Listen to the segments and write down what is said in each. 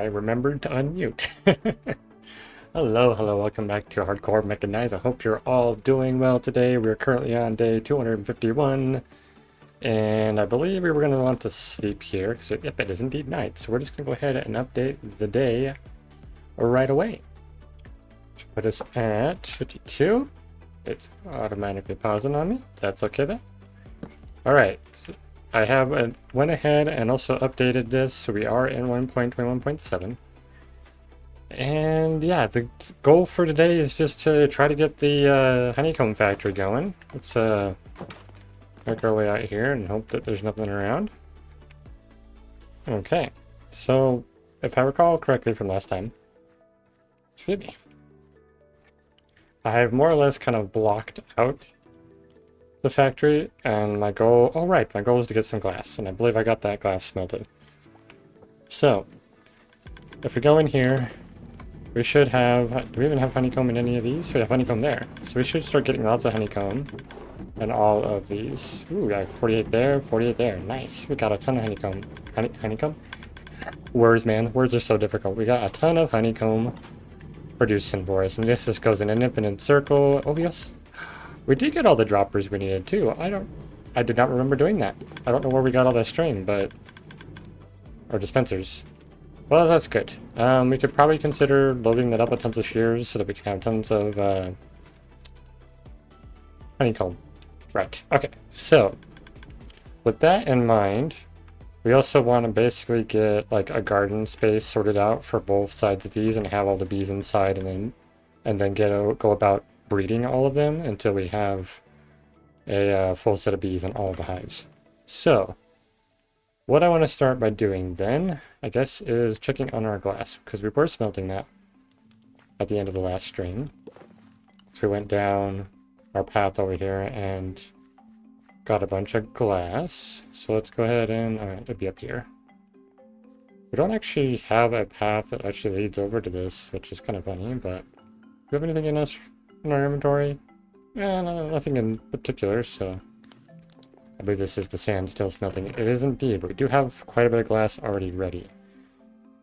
I remembered to unmute. Hello, hello, welcome back to Hardcore Mechanized. I hope you're all doing well today. We're currently on day 251, and I believe we were going to want to sleep here, because yep, it is indeed night. So we're just going to go ahead and update the day right away. So put us at 52. It's automatically pausing on me. That's okay then. Alright, so I have went ahead and also updated this, so we are in 1.21.7. And yeah, the goal for today is just to try to get the Honeycomb factory going. Let's make our way out here and hope that there's nothing around. Okay, so if I recall correctly from last time, should be. I have more or less kind of blocked out the factory, and my goal, oh right, my goal was to get some glass, and I believe I got that glass smelted. So, if we go in here, we should have, do we even have honeycomb in any of these? We have honeycomb there. So we should start getting lots of honeycomb in all of these. Ooh, we got 48 there, 48 there. Nice. We got a ton of honeycomb. Honeycomb? Words, man. Words are so difficult. We got a ton of honeycomb producing for us, and this just goes in an infinite circle. Oh, yes. We did get all the droppers we needed, too. I did not remember doing that. I don't know where we got all that string, but... Or dispensers. Well, that's good. We could probably consider loading that up with tons of shears so that we can have tons of honeycomb. Right. Okay. So, with that in mind, we also want to basically get like a garden space sorted out for both sides of these and have all the bees inside, and then go about breeding all of them until we have a full set of bees in all the hives. So, what I want to start by doing then, I guess, is checking on our glass, because we were smelting that at the end of the last stream. So we went down our path over here and got a bunch of glass. So let's go ahead and, alright, it'd be up here. We don't actually have a path that actually leads over to this, which is kind of funny, but do we have anything in our inventory? No, nothing in particular, so I believe this is the sand still smelting. It is indeed, but we do have quite a bit of glass already ready.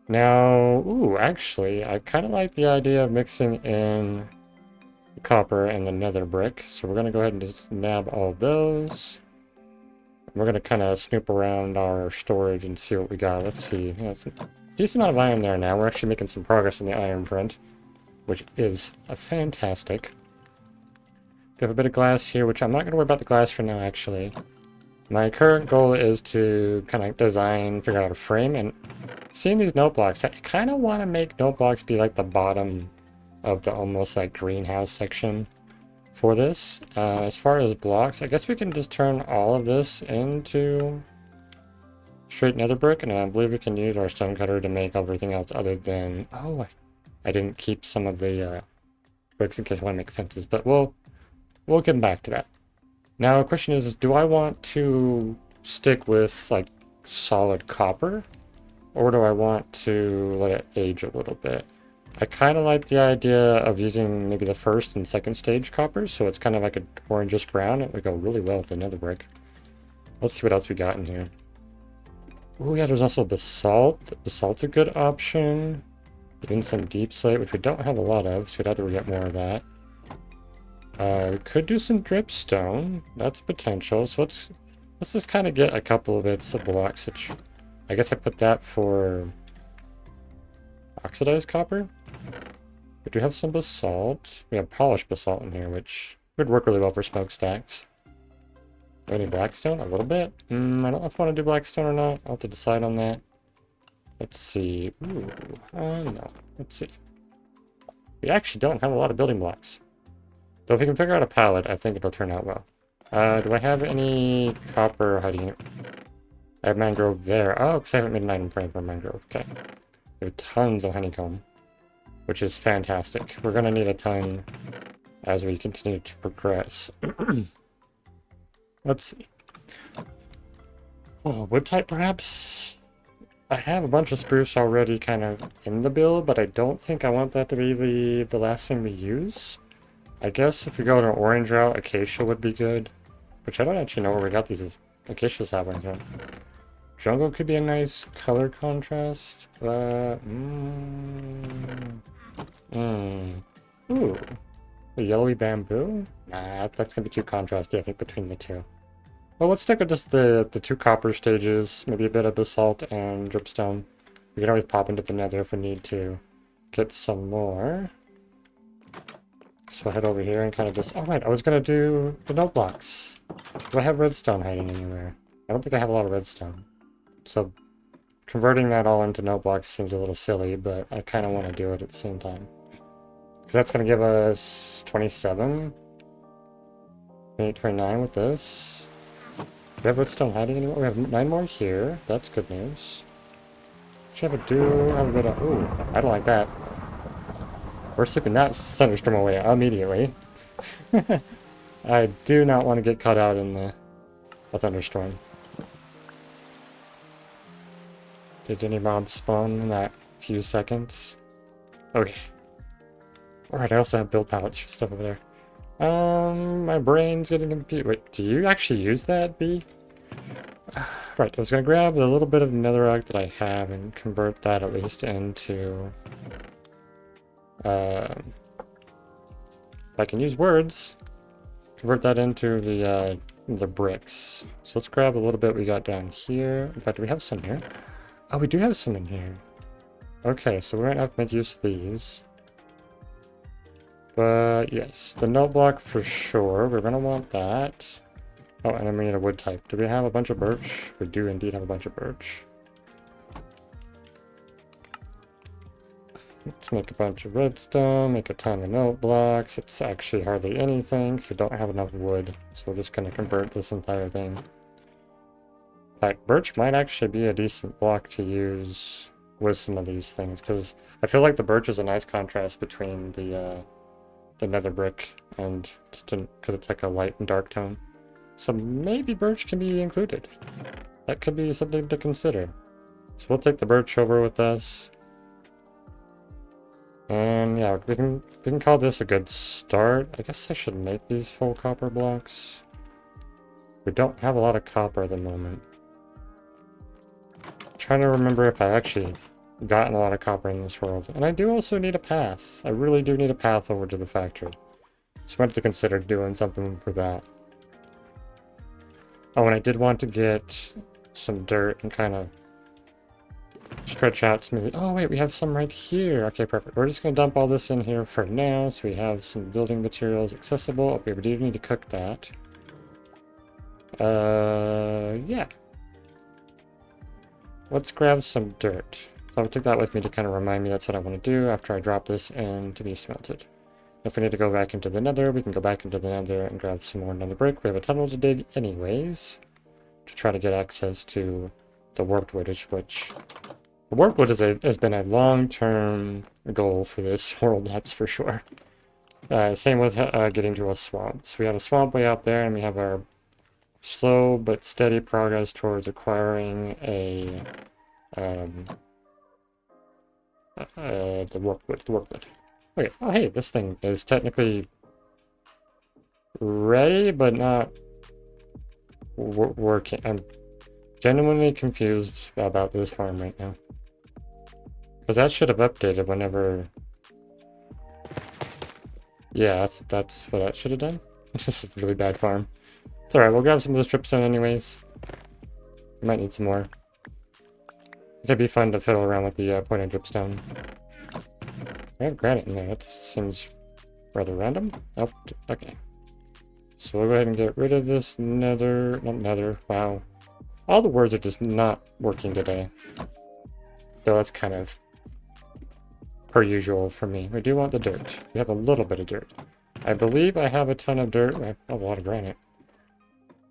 Now, ooh, actually, I kind of like the idea of mixing in the copper and the nether brick. So we're going to go ahead and just nab all of those. We're going to kind of snoop around our storage and see what we got. Let's see. Yeah, it's a decent amount of iron there now. We're actually making some progress on the iron front, which is fantastic. We have a bit of glass here, which I'm not going to worry about the glass for now, actually. My current goal is to kind of figure out a frame, and seeing these note blocks, I kind of want to make note blocks be like the bottom of the almost like greenhouse section for this. As far as blocks, I guess we can just turn all of this into straight nether brick, and I believe we can use our stone cutter to make everything else other than, oh, I didn't keep some of the bricks in case I want to make fences, but we'll get back to that. Now, the question is, do I want to stick with, like, solid copper? Or do I want to let it age a little bit? I kind of like the idea of using maybe the first and second stage copper, so it's kind of like an orangish brown. It would go really well with the nether brick. Let's see what else we got in here. Oh yeah, there's also basalt. Basalt's a good option. Even some deep slate, which we don't have a lot of, so we'd have to get more of that. We could do some dripstone. That's potential. So let's just kind of get a couple of bits of blocks, which I guess I put that for oxidized copper. We do have some basalt. We have polished basalt in here, which would work really well for smokestacks. Do any blackstone? A little bit. I don't know if I want to do blackstone or not. I'll have to decide on that. Let's see. Ooh, no. Let's see. We actually don't have a lot of building blocks. So if we can figure out a pallet, I think it'll turn out well. Do I have any copper hiding? I have mangrove there. Oh, because I haven't made an item frame for mangrove. Okay. We have tons of honeycomb, which is fantastic. We're going to need a ton as we continue to progress. Let's see. Oh, wood type perhaps? I have a bunch of spruce already kind of in the build, but I don't think I want that to be the last thing we use. I guess if we go an orange route, acacia would be good. Which I don't actually know where we got these acacias happening from. Jungle could be a nice color contrast. Ooh. The yellowy bamboo? Nah, that's gonna be too contrasty, I think, between the two. Well, let's stick with just the two copper stages, maybe a bit of basalt and dripstone. We can always pop into the nether if we need to get some more. So I'll head over here and kind of just... Alright, I was going to do the note blocks. Do I have redstone hiding anywhere? I don't think I have a lot of redstone. So converting that all into note blocks seems a little silly, but I kind of want to do it at the same time. Because that's going to give us 27. 29 with this. Do we have redstone hiding anywhere? We have 9 more here. That's good news. Should have a bit of... Ooh, I don't like that. We're slipping that thunderstorm away immediately. I do not want to get caught out in the thunderstorm. Did any mobs spawn in that few seconds? Okay. Alright, I also have build pallets for stuff over there. My brain's getting confused. Wait, do you actually use that, B? Right, I was gonna grab the little bit of netherrack that I have and convert that at least into... if I can use words, convert that into the bricks. So let's grab a little bit we got down here. In fact, do we have some here? Oh, we do have some in here. Okay, so we're gonna have to make use of these. But yes, the note block for sure. We're gonna want that. Oh, and then we need a wood type. Do we have a bunch of birch? We do indeed have a bunch of birch. Let's make a bunch of redstone, make a ton of note blocks. It's actually hardly anything because we don't have enough wood. So we're just gonna convert this entire thing. In fact, birch might actually be a decent block to use with some of these things because I feel like the birch is a nice contrast between the nether brick and because it's like a light and dark tone. So maybe birch can be included. That could be something to consider. So we'll take the birch over with us. And yeah, we can call this a good start. I guess I should make these full copper blocks. We don't have a lot of copper at the moment. I'm trying to remember if I actually gotten a lot of copper in this world. And I do also need a path. I really do need a path over to the factory. So I wanted to consider doing something for that. Oh, and I did want to get some dirt and kind of stretch out smoothly. Oh, wait, we have some right here. Okay, perfect. We're just going to dump all this in here for now, so we have some building materials accessible. Okay, we do need to cook that. Yeah. Let's grab some dirt. So I'll take that with me to kind of remind me that's what I want to do after I drop this in to be smelted. If we need to go back into the nether, we can go back into the nether and grab some more nether brick. We have a tunnel to dig anyways to try to get access to the warped wood, which the warped wood has been a long-term goal for this world, that's for sure. Same with getting to a swamp. So we have a swamp way out there, and we have our slow but steady progress towards acquiring a the warped wood. Okay. Oh, hey, this thing is technically ready, but not working. I'm genuinely confused about this farm right now. Because that should have updated whenever... Yeah, that's what that should have done. This is a really bad farm. It's alright, we'll grab some of this dripstone anyways. We might need some more. It'd be fun to fiddle around with the pointed dripstone. I have granite in there. That seems rather random. Oh, okay. So we'll go ahead and get rid of this nether. Not nether. Wow. All the words are just not working today. So that's kind of per usual for me. We do want the dirt. We have a little bit of dirt. I believe I have a ton of dirt. I have a lot of granite.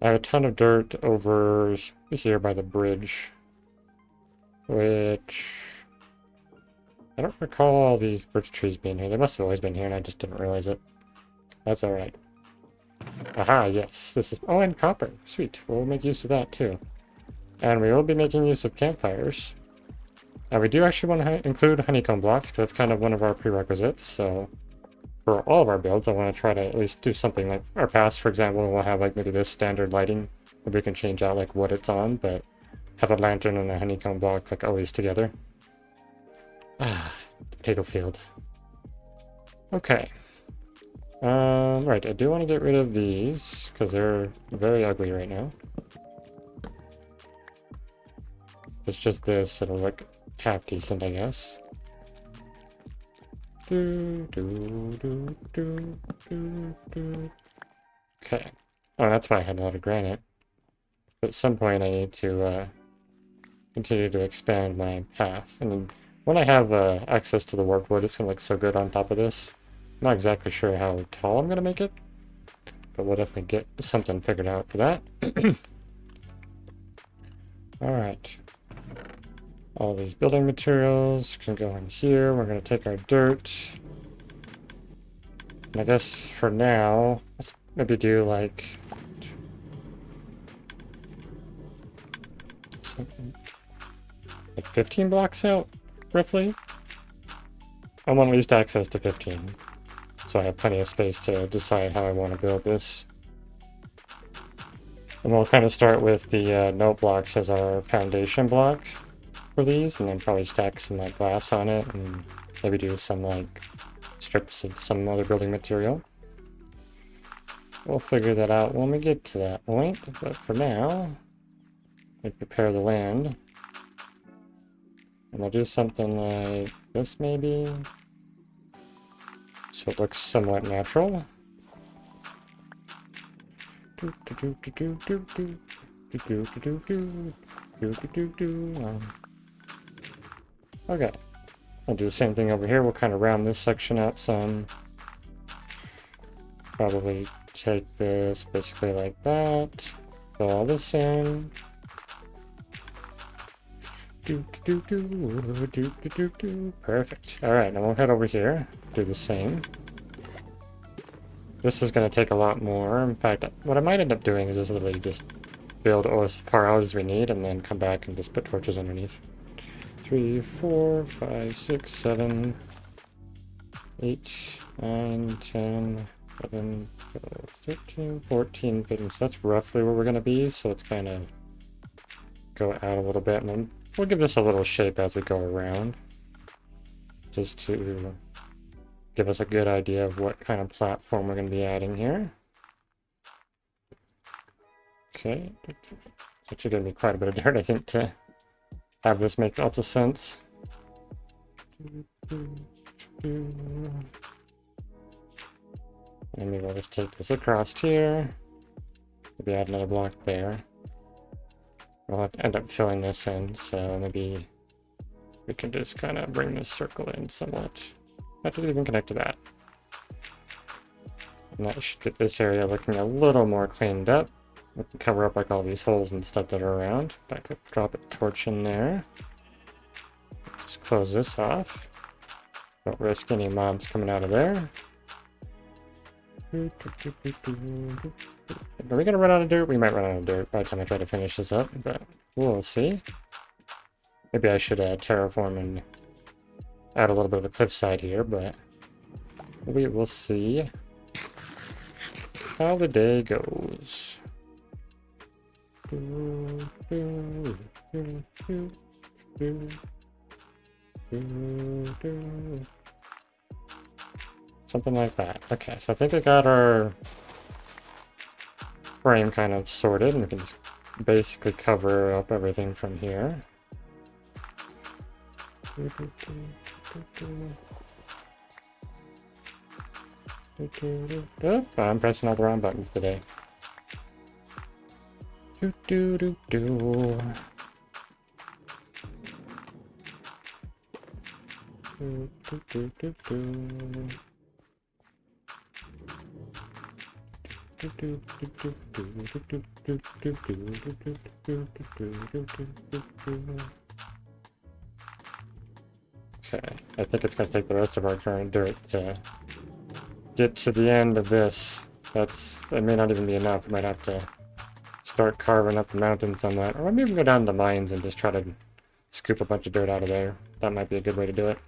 I have a ton of dirt over here by the bridge. Which... I don't recall all these birch trees being here. They must have always been here and I just didn't realize it. That's alright. Aha, yes. This is... Oh, and copper. Sweet. We'll make use of that too. And we will be making use of campfires. And we do actually want to include honeycomb blocks because that's kind of one of our prerequisites. So for all of our builds, I want to try to at least do something like our paths, for example. We'll have like maybe this standard lighting. Maybe we can change out like what it's on, but have a lantern and a honeycomb block like always together. Ah, potato field. Okay. Right, I do want to get rid of these, because they're very ugly right now. It's just this, it'll look half decent, I guess. Okay. Oh, that's why I had a lot of granite. But at some point I need to continue to expand my path. And when I have access to the warped wood, it's going to look so good on top of this. I'm not exactly sure how tall I'm going to make it, but we'll definitely get something figured out for that. Alright. All these building materials can go in here. We're going to take our dirt. And I guess for now, maybe do like 15 blocks out, roughly. I want at least access to 15, so I have plenty of space to decide how I want to build this. And we'll kind of start with the note blocks as our foundation block for these, and then probably stack some like glass on it, and maybe do some like strips of some other building material. We'll figure that out when we get to that point, but for now, we prepare the land. And we'll do something like this maybe, so it looks somewhat natural. Okay, I'll do the same thing over here. We'll kind of round this section out some. Probably take this basically like that. Fill all this in. Perfect. Alright, now we'll head over here. Do the same. This is going to take a lot more. In fact, what I might end up doing is just literally just build as far out as we need and then come back and just put torches underneath. 3, 4, 5, 6, 7, 8, 9, 10, 11, 12, 13, 14, 15. So that's roughly where we're going to be. So it's kind of go out a little bit. And then we'll give this a little shape as we go around. Just to give us a good idea of what kind of platform we're going to be adding here. Okay. It's actually going to be quite a bit of dirt, I think, to have this make lots of sense. And maybe we'll just take this across here. Maybe add another block there. We'll have to end up filling this in, so maybe we can just kind of bring this circle in somewhat. I didn't even connect to that. And that should get this area looking a little more cleaned up. We can cover up like all these holes and stuff that are around. In fact, we'll drop a torch in there. Just close this off. Don't risk any mobs coming out of there. Are we gonna run out of dirt? We might run out of dirt by the time I try to finish this up, but we'll see. Maybe I should terraform and add a little bit of a cliffside here, but we will see how the day goes. Something like that. Okay, so I think I got our frame kind of sorted, and we can just basically cover up everything from here. Oh, I'm pressing all the wrong buttons today. Okay, I think it's going to take the rest of our current dirt to get to the end of this. It may not even be enough. We might have to start carving up the mountain somewhat. Or maybe go down to the mines and just try to scoop a bunch of dirt out of there. That might be a good way to do it.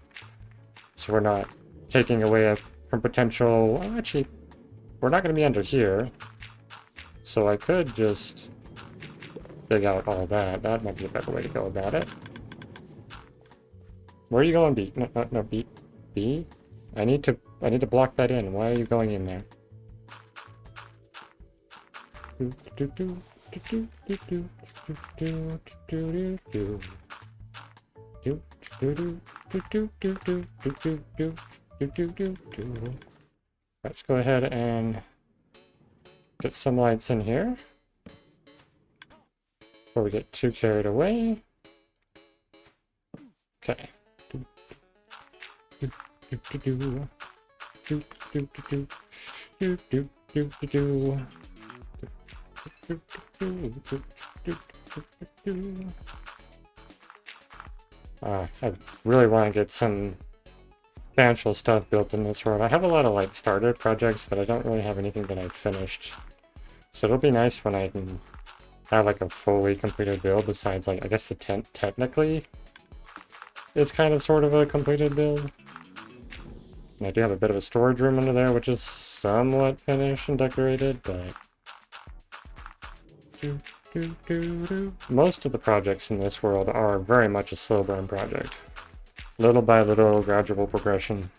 So we're not taking away from potential... Well, actually, we're not going to be under here. So I could just dig out all that. That might be a better way to go about it. Where are you going, B? No, B. B? I need to block that in. Why are you going in there? Let's go ahead and get some lights in here before we get too carried away. Okay. I really want to get some substantial stuff built in this world. I have a lot of like starter projects, but I don't really have anything that I've finished. So it'll be nice when I can have like a fully completed build besides like, I guess the tent technically is kind of sort of a completed build. And I do have a bit of a storage room under there, which is somewhat finished and decorated, but most of the projects in this world are very much a slow burn project. Little by little, gradual progression.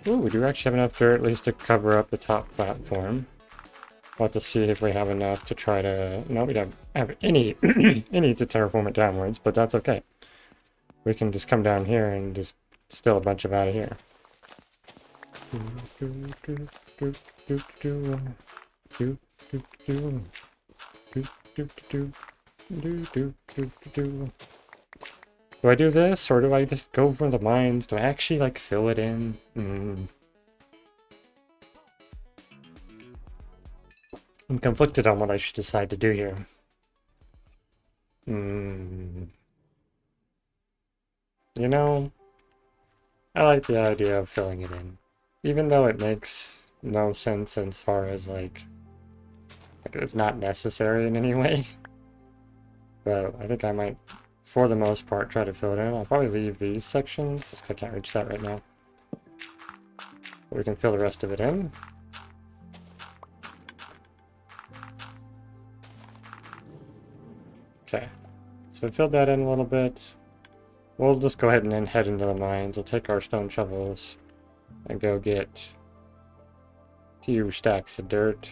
Ooh, we do actually have enough dirt at least to cover up the top platform. We'll have to see if we have enough to try to... No, we don't have any any to terraform it downwards, but that's okay. We can just come down here and just steal a bunch of out of here. Do I do this, or do I just go for the mines? Do I actually, like, fill it in? I'm conflicted on what I should decide to do here. You know, I like the idea of filling it in. Even though it makes no sense as far as, like it's not necessary in any way. But I think I might, for the most part, try to fill it in. I'll probably leave these sections, just because I can't reach that right now. But we can fill the rest of it in. Okay, so we filled that in a little bit. We'll just go ahead and then head into the mines. We'll take our stone shovels and go get a few stacks of dirt.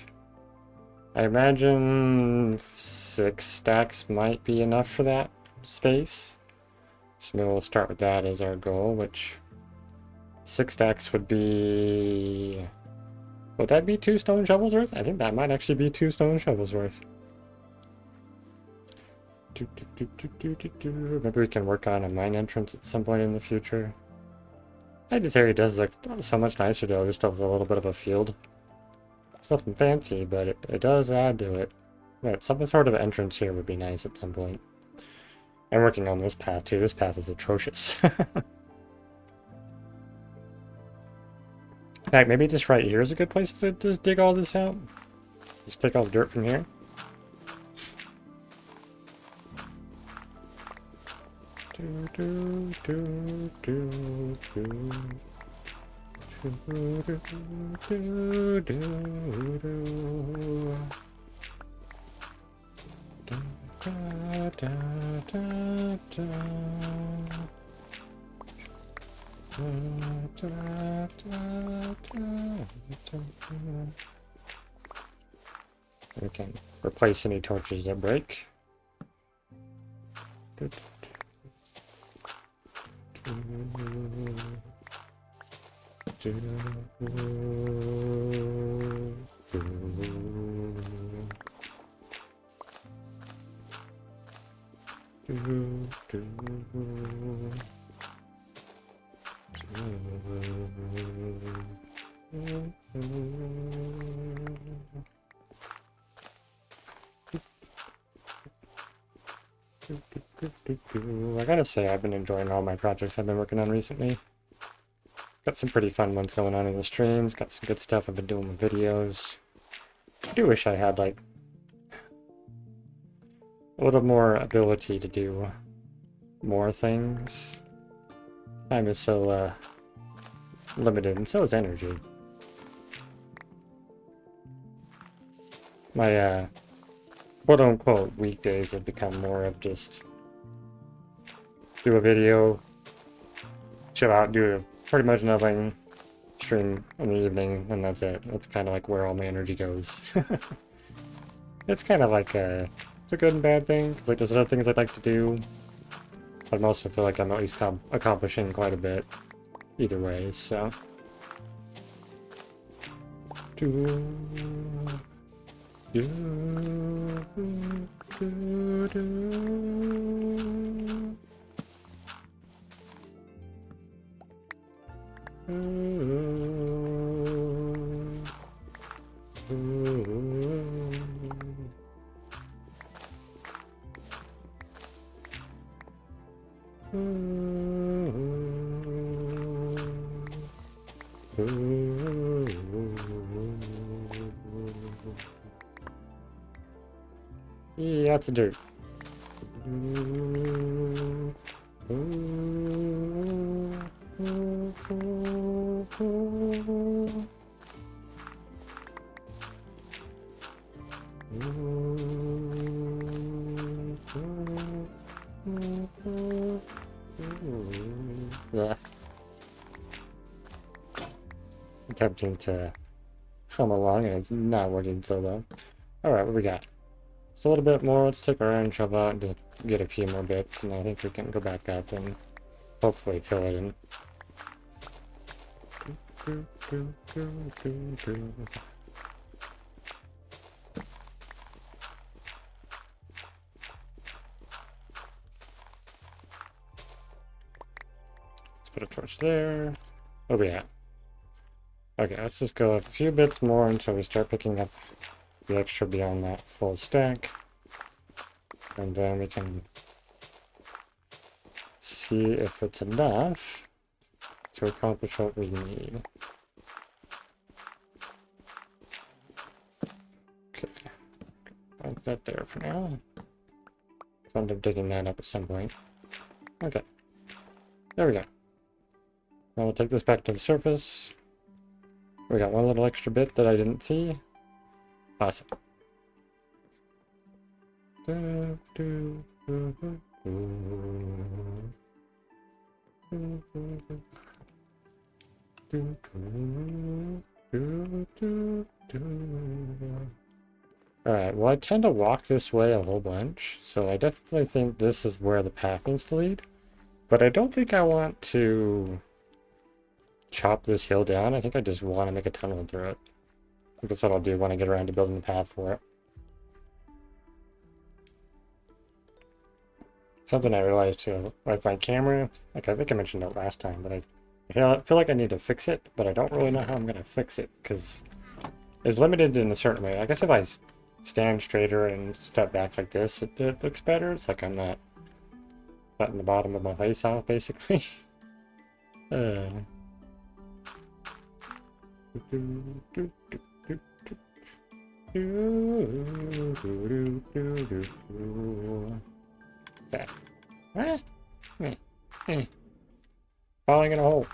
I imagine 6 stacks might be enough for that space. So maybe we'll start with that as our goal, which 6 stacks would be... Would that be 2 stone shovels worth? I think that might actually be 2 stone shovels worth. Maybe we can work on a mine entrance at some point in the future. I think this area does look so much nicer though, just with a little bit of a field. It's nothing fancy, but it does add to it. But some sort of entrance here would be nice at some point. I'm working on this path too. This path is atrocious. In fact, maybe just right here is a good place to just dig all this out. Just take all the dirt from here. We can replace any torches that break. I gotta say, I've been enjoying all my projects I've been working on recently. Got some pretty fun ones going on in the streams, got some good stuff I've been doing with videos. I do wish I had, like, a little more ability to do more things. Time is so, limited, and so is energy. My, quote-unquote weekdays have become more of just do a video, chill out, do pretty much nothing, stream in the evening, and that's it. That's kind of like where all my energy goes. It's kind of like it's a good and bad thing, because like there's other things I'd like to do, but I also feel like I'm at least accomplishing quite a bit either way, so. Yeah, that's a dirt. Yeah. Attempting to hum along and it's not working so well. Alright, what we got? Just a little bit more. Let's take our iron shovel out and just get a few more bits, and I think we can go back up and hopefully fill it in. Let's put a torch there. Where we at? Okay, let's just go a few bits more until we start picking up the extra beyond that full stack. And then we can see if it's enough to accomplish what we need. Okay, put that there for now. I'll end up digging that up at some point. Okay, there we go. Now we'll take this back to the surface. We got one little extra bit that I didn't see. Awesome. Alright, well I tend to walk this way a whole bunch, so I definitely think this is where the path needs to lead. But I don't think I want to chop this hill down. I think I just want to make a tunnel through it. I think that's what I'll do when I get around to building the path for it. Something I realized too, with my camera, like I think I mentioned it last time, but I feel like I need to fix it, but I don't really know how I'm going to fix it, because it's limited in a certain way. I guess if I stand straighter and step back like this, it looks better. It's like I'm not cutting the bottom of my face off, basically. That. Falling in a hole.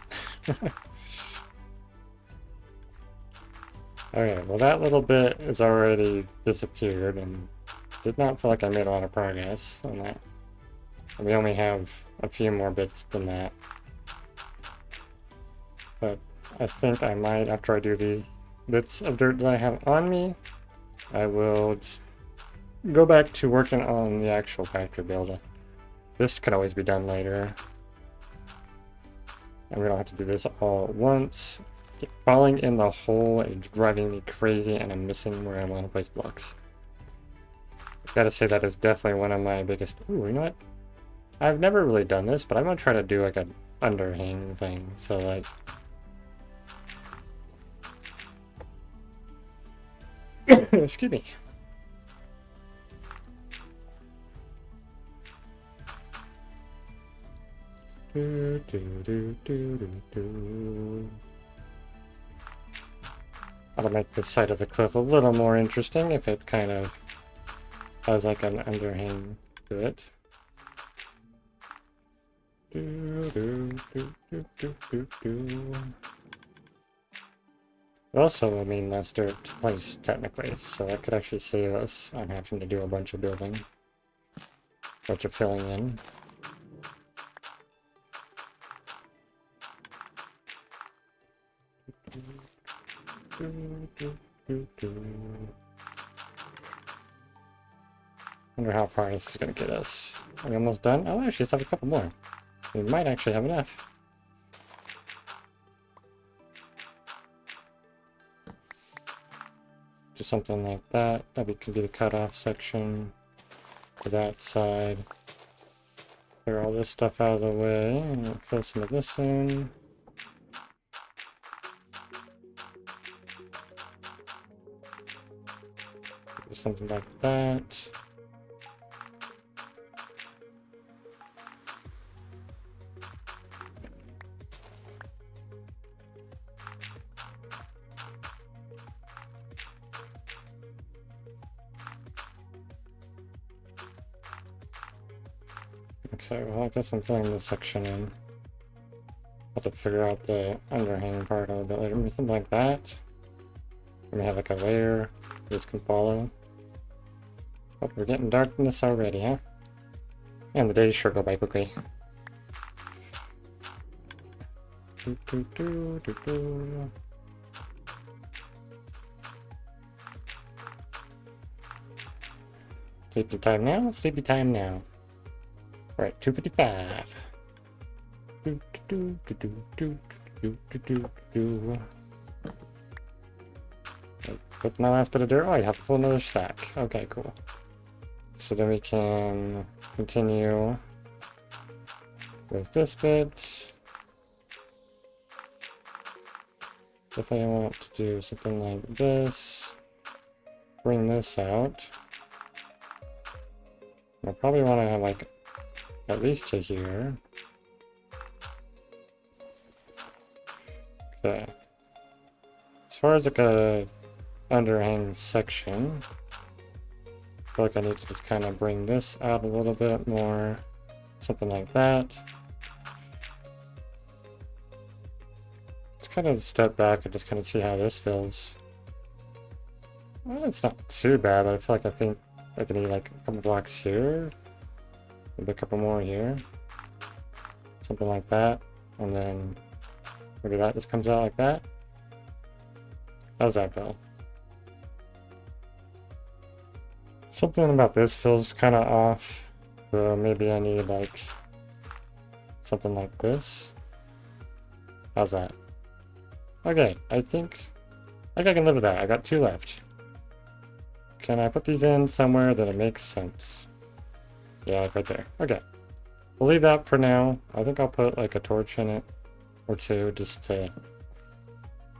Okay, well that little bit is already disappeared and did not feel like I made a lot of progress on that. We only have a few more bits than that. But I think I might, after I do these bits of dirt that I have on me, I will just go back to working on the actual factory builder. This can always be done later. And we don't have to do this all at once. Falling in the hole is driving me crazy, and I'm missing where I want to place blocks. I gotta say that is definitely one of my biggest... Ooh, you know what? I've never really done this, but I'm gonna try to do like an underhang thing. So like... Excuse me. That'll make the side of the cliff a little more interesting if it kind of has like an underhang to it. Also, I mean, that's dirt place technically, so that could actually save us on having to do a bunch of building, bunch of filling in. Wonder how far this is gonna get us. Are we almost done? Oh, actually, still have a couple more. We might actually have enough. Do something like that. That could be the cutoff section for that side. Clear all this stuff out of the way and fill some of this in. Do something like that. Okay, well, I guess I'm filling this section in. I'll have to figure out the underhang part a little bit later. Maybe something like that. We may have like a layer this can follow. Oh, we're getting darkness already, huh? And the days sure go by quickly. Sleepy time now? Sleepy time now. Alright, 2:55. That's my last bit of dirt. Oh, I have a full another stack. Okay, cool. So then we can continue with this bit. If I want to do something like this, bring this out. I probably want to have like at least to here. Okay. As far as like a underhang section, I feel like I need to just kind of bring this out a little bit more. Something like that. Let's kind of step back and just kind of see how this feels. Well, it's not too bad, but I feel like I can need like a couple blocks here. Maybe a couple more here. Something like that. And then maybe that just comes out like that. How's that feel? Something about this feels kind of off. So maybe I need like something like this. How's that? Okay, I think I can live with that. I got 2 left. Can I put these in somewhere that it makes sense? Yeah, like right there. Okay. We'll leave that for now. I think I'll put like a torch in it or 2 just to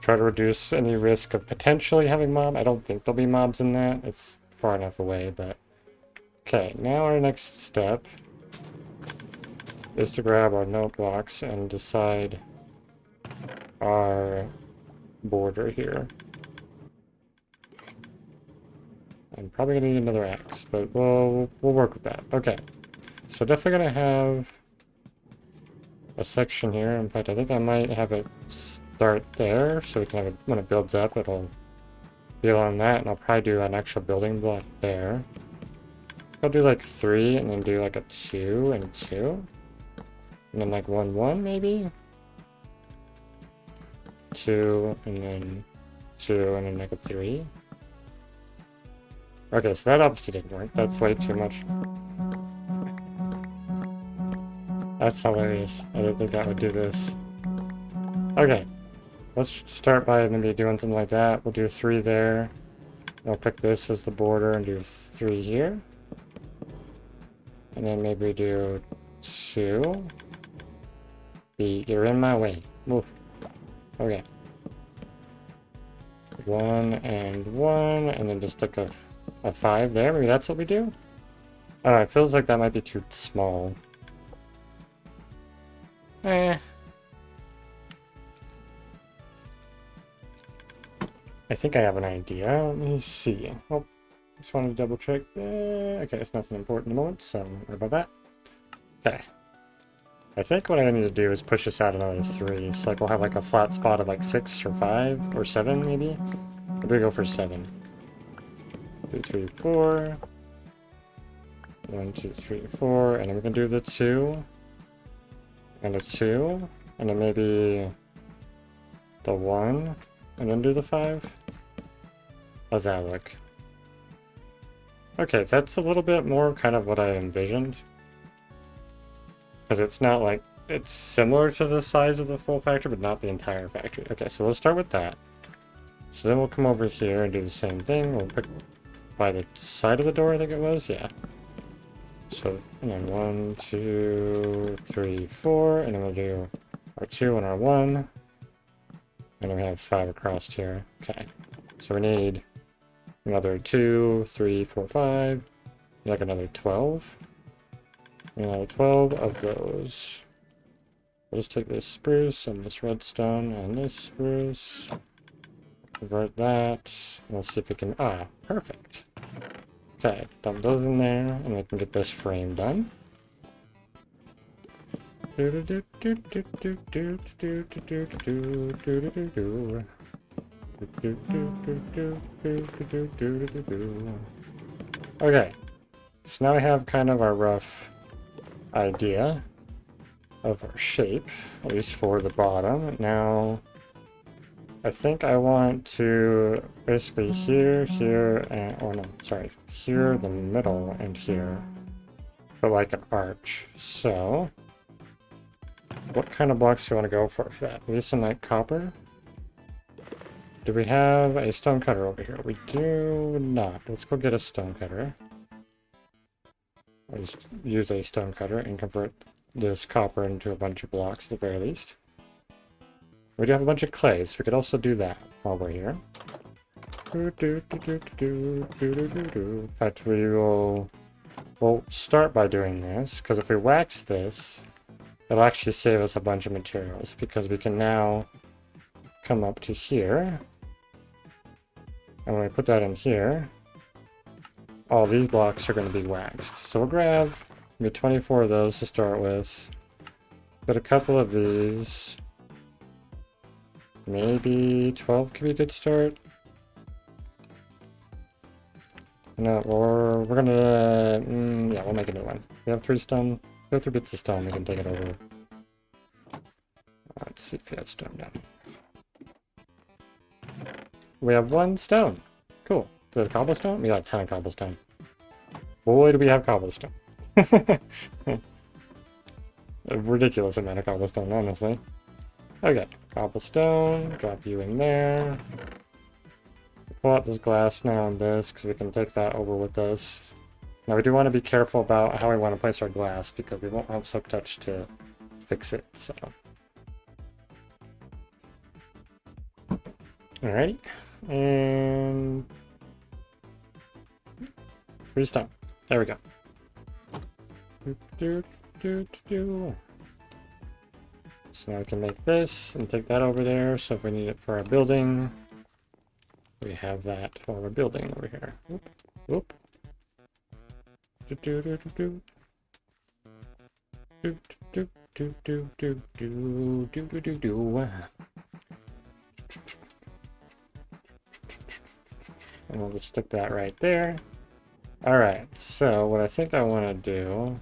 try to reduce any risk of potentially having mob. I don't think there'll be mobs in that. It's far enough away, but... Okay, now our next step is to grab our note blocks and decide our border here. I'm probably gonna need another axe, but we'll work with that. Okay, so definitely gonna have a section here. In fact, I think I might have it start there, so we can have it when it builds up. It'll be along that, and I'll probably do an actual building block there. I'll do like 3, and then do like a 2 and 2, and then like 1 1 maybe. 2 and then 2 and then like a 3. Okay, so that obviously didn't work. That's way too much. That's hilarious. I didn't think that would do this. Okay. Let's start by maybe doing something like that. We'll do 3 there. I'll pick this as the border and do 3 here. And then maybe do 2. You're in my way. Move. Okay. 1 and 1, and then just like a 5 there. Maybe that's what we do? I don't know, it feels like that might be too small. I think I have an idea. Let me see. Oh, just wanted to double check. Okay, it's nothing important at the moment, so don't worry about that. Okay. I think what I need to do is push this out another 3. So like we'll have like a flat spot of like 6 or 5 or 7 maybe. Maybe we go for 7. 2, 3, 4. 1, 2, 3, 4. And then we can do the 2. And a 2. And then maybe the 1. and then do the 5? How's that look? Okay, that's a little bit more kind of what I envisioned. Because it's not like, it's similar to the size of the full factory, but not the entire factory. Okay, so we'll start with that. So then we'll come over here and do the same thing. We'll pick by the side of the door, I think it was, yeah. So, and then 1, 2, 3, 4, and then we'll do our 2 and our 1. And then we have 5 across here. Okay, so we need another 2, 3, 4, 5, like another 12. Another 12 of those. We'll just take this spruce and this redstone and this spruce. Convert that. And we'll see if we can. Ah, perfect. Okay, dump those in there, and we can get this frame done. Okay, so now we have kind of our rough idea of our shape, at least for the bottom. Now, I think I want to basically here, and, oh no, sorry, here, the middle, and here, for like an arch. So, what kind of blocks do you want to go for that? Maybe some like copper? Do we have a stone cutter over here? We do not. Let's go get a stone cutter. I'll just use a stone cutter and convert this copper into a bunch of blocks at the very least. We do have a bunch of clay, so we could also do that while we're here. In fact, we'll start by doing this, because if we wax this, it'll actually save us a bunch of materials, because we can now come up to here, and when we put that in here, all these blocks are going to be waxed. So we'll grab maybe 24 of those to start with, but a couple of these. Maybe 12 could be a good start. No, or we're gonna, yeah, we'll make a new one. We have 3 stone, we have 3 bits of stone, we can take it over. Let's see if we have stone down. We have 1 stone. Cool. Do we have cobblestone? We got a ton of cobblestone. Boy, do we have cobblestone. A ridiculous amount of cobblestone, honestly. Okay, cobblestone, drop you in there. Pull out this glass now and this, because we can take that over with us. Now we do want to be careful about how we want to place our glass, because we won't have Silk Touch to fix it, so. Alrighty, and 3 stone. There we go. So now we can make this and take that over there. So if we need it for our building, we have that while we're building over here. Oop, oop. And we'll just stick that right there. Alright, so what I think I want to do,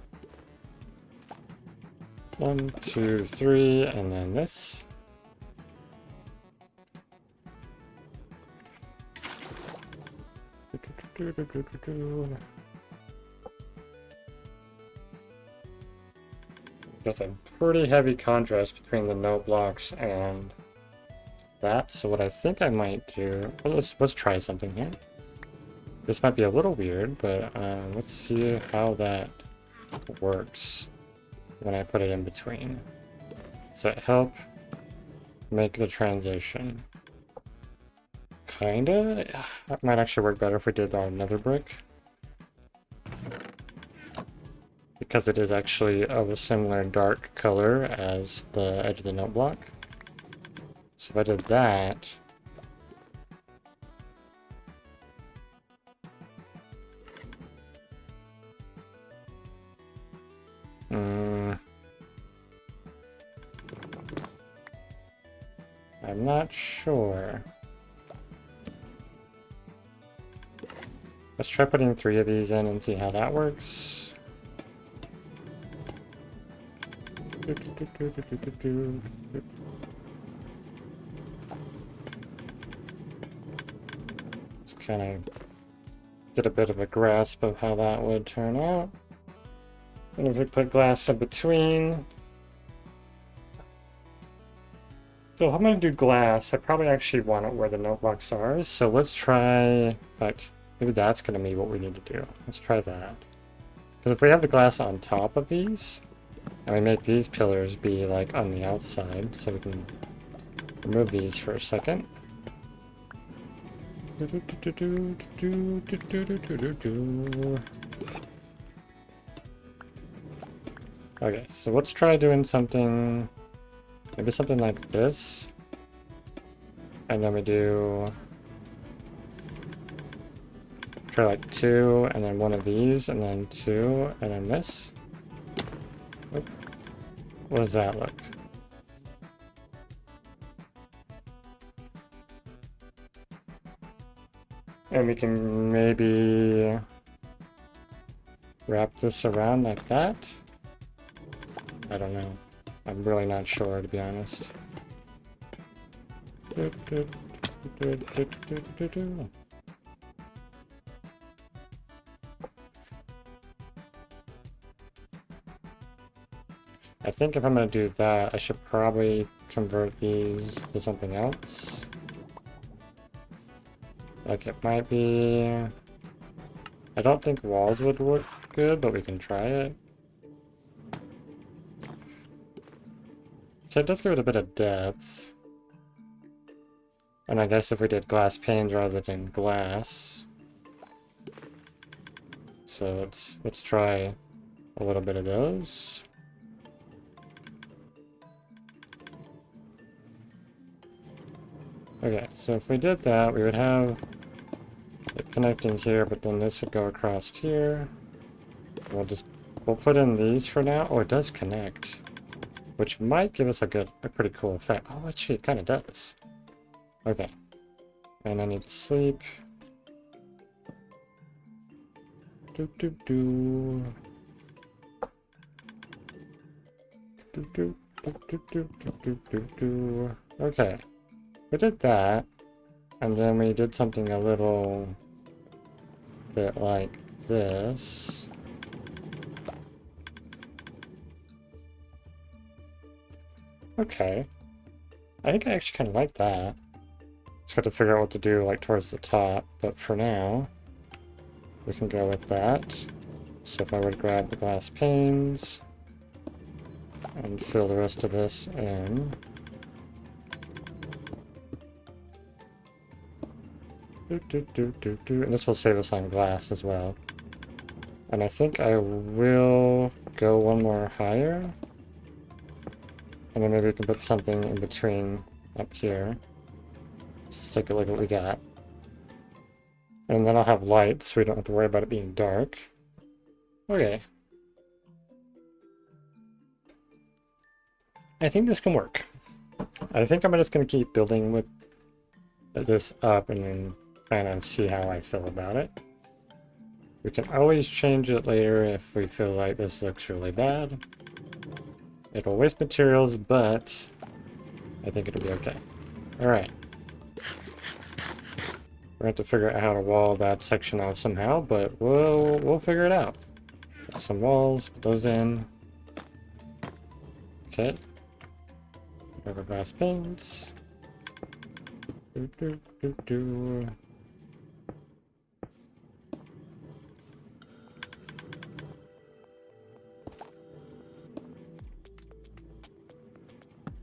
1, 2, 3, and then this. That's a pretty heavy contrast between the note blocks and that. So what I think I might do, well, let's try something here. This might be a little weird, but let's see how that works when I put it in between. Does that help make the transition? Kinda. That might actually work better if we did our nether brick, because it is actually of a similar dark color as the edge of the note block. So if I did that, I'm not sure. Let's try putting 3 of these in and see how that works. kind of get a bit of a grasp of how that would turn out. And if we put glass in between. So if I'm going to do glass, I probably actually want it where the note blocks are. So let's try, in fact, maybe that's going to be what we need to do. Let's try that. Because if we have the glass on top of these, and we make these pillars be like on the outside, so we can remove these for a second. Okay, so let's try doing something, maybe something like this. And then we do, try like 2, and then one of these, and then 2, and then this. Oop. What does that look? And we can maybe wrap this around like that. I don't know. I'm really not sure, to be honest. I think if I'm going to do that, I should probably convert these to something else. Like it might be... I don't think walls would look good, but we can try it. Okay, it does give it a bit of depth. And I guess if we did glass panes rather than glass. So let's try a little bit of those. Okay, so if we did that, we would have it connecting here, but then this would go across here. We'll put in these for now. Oh, it does connect, which might give us a pretty cool effect. Oh, actually, it kind of does. Okay, and I need to sleep. Do do do. Do do do do do do do do. Okay. We did that, and then we did something a little bit like this. Okay. I think I actually kind of like that. Just got to figure out what to do like towards the top, but for now, we can go with that. So if I were to grab the glass panes and fill the rest of this in. And this will save us on glass as well. And I think I will go one more higher. And then maybe we can put something in between up here. Just take a look at what we got. And then I'll have light so we don't have to worry about it being dark. Okay. I think this can work. I think I'm just going to keep building with this up and then kind of see how I feel about it. We can always change it later if we feel like this looks really bad. It'll waste materials, but I think it'll be okay. Alright. We're going to have to figure out how to wall that section off somehow, but we'll figure it out. Got some walls, put those in. Okay. Rubber glass panes. Do, do, do, do.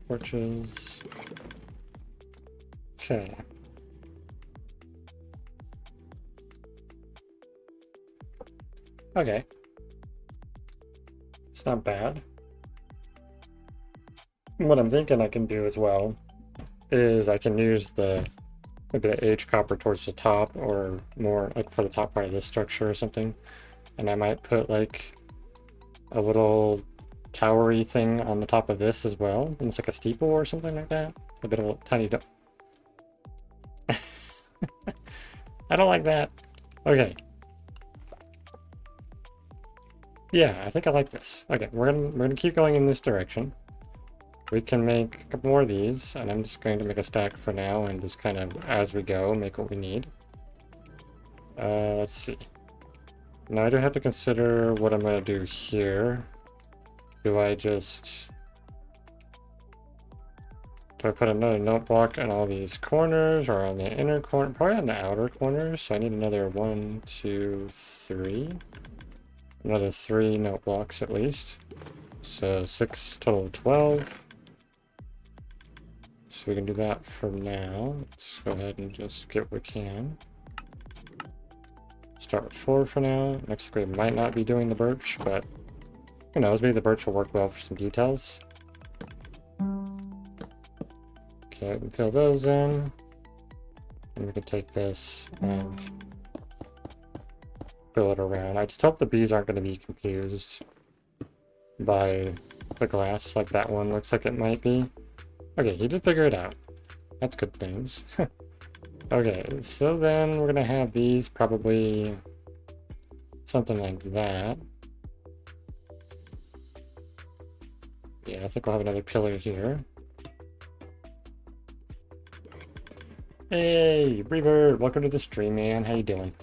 Torches. Okay. Okay. It's not bad. What I'm thinking I can do as well is I can use maybe the age copper towards the top, or more like for the top part of this structure or something. And I might put like a little towery thing on the top of this as well, almost like a steeple or something like that. A bit of a tiny I don't like that. Okay. Yeah, I think I like this. Okay, we're gonna keep going in this direction. We can make a couple more of these, and I'm just going to make a stack for now and just kind of, as we go, make what we need. Let's see. Now I do have to consider what I'm going to do here. Do I put another note block in all these corners or on the inner corner? Probably on the outer corners. So I need another 1, 2, 3. Another 3 note blocks at least. So 6, total of 12. So we can do that for now. Let's go ahead and just get what we can. Start with 4 for now. Next we might not be doing the birch, but who knows, maybe the birch will work well for some details. Okay, we can fill those in. And we can take this and fill it around. I just hope the bees aren't going to be confused by the glass like that one looks like it might be. Okay, he did figure it out. That's good news. Okay, so then we're going to have these probably something like that. Yeah, I think we'll have another pillar here. Hey, Breaver, welcome to the stream, man. How you doing?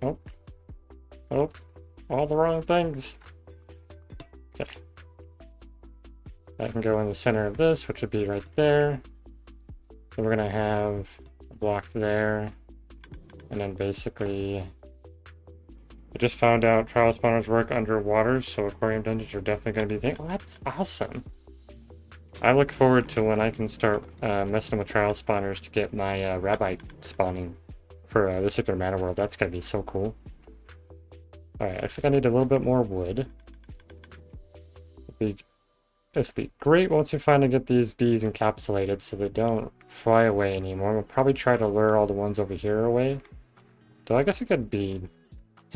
Oh. Oh. All the wrong things. Okay. That can go in the center of this, which would be right there. Then we're going to have a block there. And then basically... I just found out trial spawners work underwater, so aquarium dungeons are definitely going to be thing. Oh, that's awesome. I look forward to when I can start messing with trial spawners to get my rabbite spawning for the Secret Mana World. That's going to be so cool. Alright, looks like I need a little bit more wood. This would be great once we finally get these bees encapsulated so they don't fly away anymore. We'll probably try to lure all the ones over here away. So I guess it could be...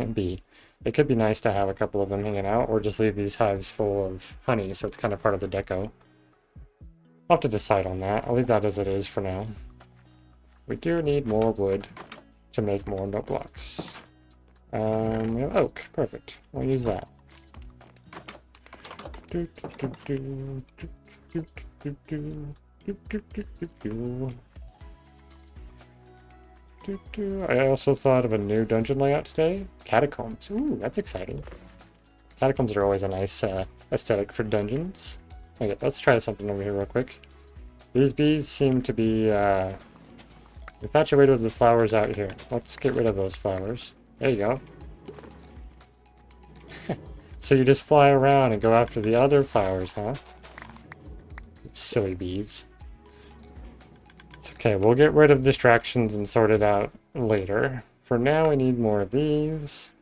It could be nice to have a couple of them hanging out, or just leave these hives full of honey, so it's kind of part of the deco. I'll have to decide on that. I'll leave that as it is for now. We do need more wood to make more note blocks. We have oak. Perfect. We'll use that. I also thought of a new dungeon layout today. Catacombs. Ooh, that's exciting. Catacombs are always a nice aesthetic for dungeons. Okay, let's try something over here real quick. These bees seem to be infatuated with the flowers out here. Let's get rid of those flowers. There you go. So you just fly around and go after the other flowers, huh? Silly bees. It's okay, we'll get rid of distractions and sort it out later. For now, we need more of these.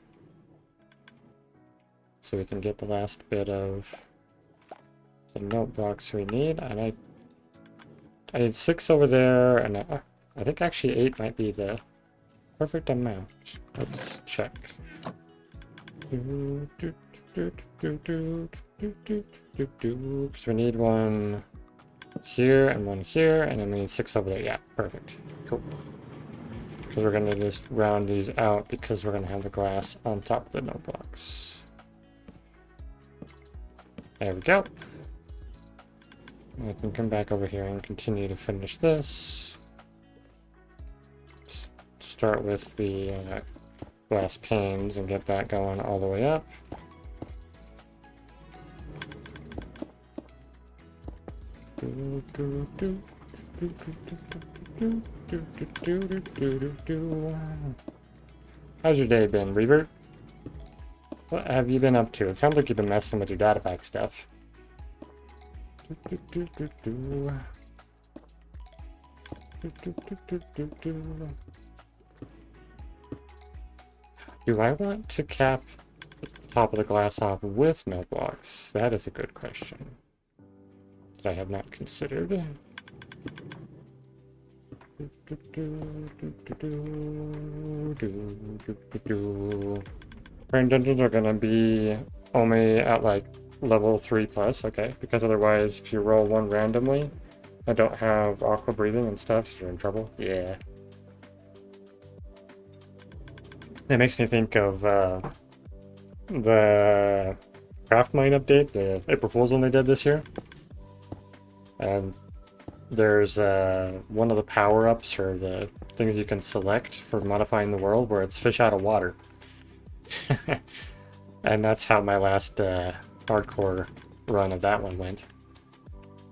So we can get the last bit of the note blocks we need. And I need 6 over there, and I think actually 8 might be the perfect amount. Let's check. Because we need one here and one here, and then we need 6 over there. Yeah, perfect. Cool. Because we're going to just round these out because we're going to have the glass on top of the note blocks. There we go. I can come back over here and continue to finish this. Just start with the glass panes and get that going all the way up. How's your day been, Reaver? What have you been up to? It sounds like you've been messing with your data pack stuff. Do I want to cap the top of the glass off with note blocks? That is a good question that I have not considered. Brain dungeons are gonna be only at like level 3+, okay? Because otherwise, if you roll one randomly and don't have aqua breathing and stuff, you're in trouble. Yeah. It makes me think of the craft mine update, the April Fool's one they did this year. And there's one of the power-ups or the things you can select for modifying the world where it's fish out of water. And that's how my last hardcore run of that one went.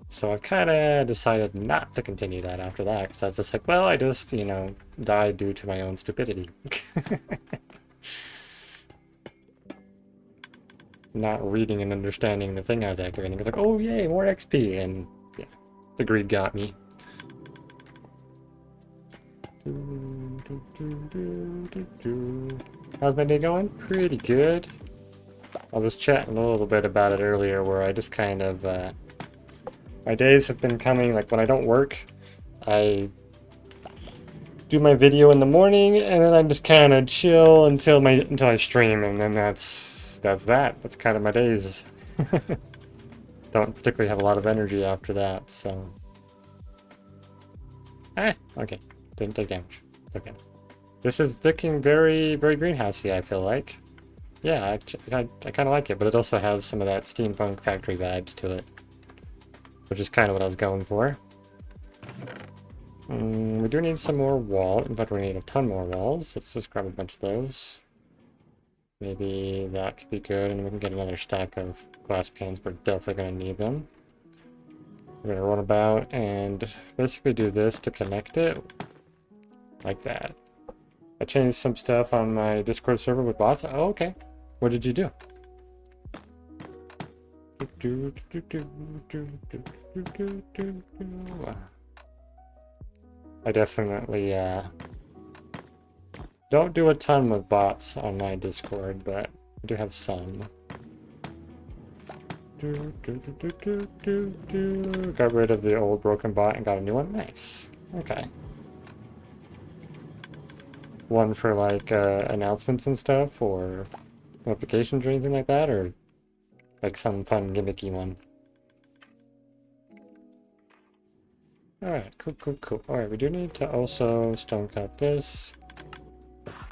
So I've kind of decided not to continue that after that, because I was just like, well, I just, you know, died due to my own stupidity. Not reading and understanding the thing I was activating. It's like, oh yay, more XP, and yeah, the greed got me. How's my day going? Pretty good. I was chatting a little bit about it earlier, where I just kind of, my days have been coming, like when I don't work, I do my video in the morning, and then I just kind of chill until I stream, and then that's that. That's kind of my days. Don't particularly have a lot of energy after that, so. Okay. Didn't take damage. It's okay. This is looking very, very greenhousey, I feel like. Yeah, I kind of like it, but it also has some of that steampunk factory vibes to it, which is kind of what I was going for. We do need some more wall. In fact, we need a ton more walls. Let's just grab a bunch of those. Maybe that could be good, and we can get another stack of glass panes. We're definitely going to need them. We're going to run about and basically do this to connect it. Like that. I changed some stuff on my Discord server with bots. Oh, okay. What did you do? I definitely don't do a ton with bots on my Discord, but I do have some. Got rid of the old broken bot and got a new one. Nice. Okay. One for like announcements and stuff, or notifications or anything like that, or like some fun gimmicky one. Alright, cool. Alright, we do need to also stone cut this.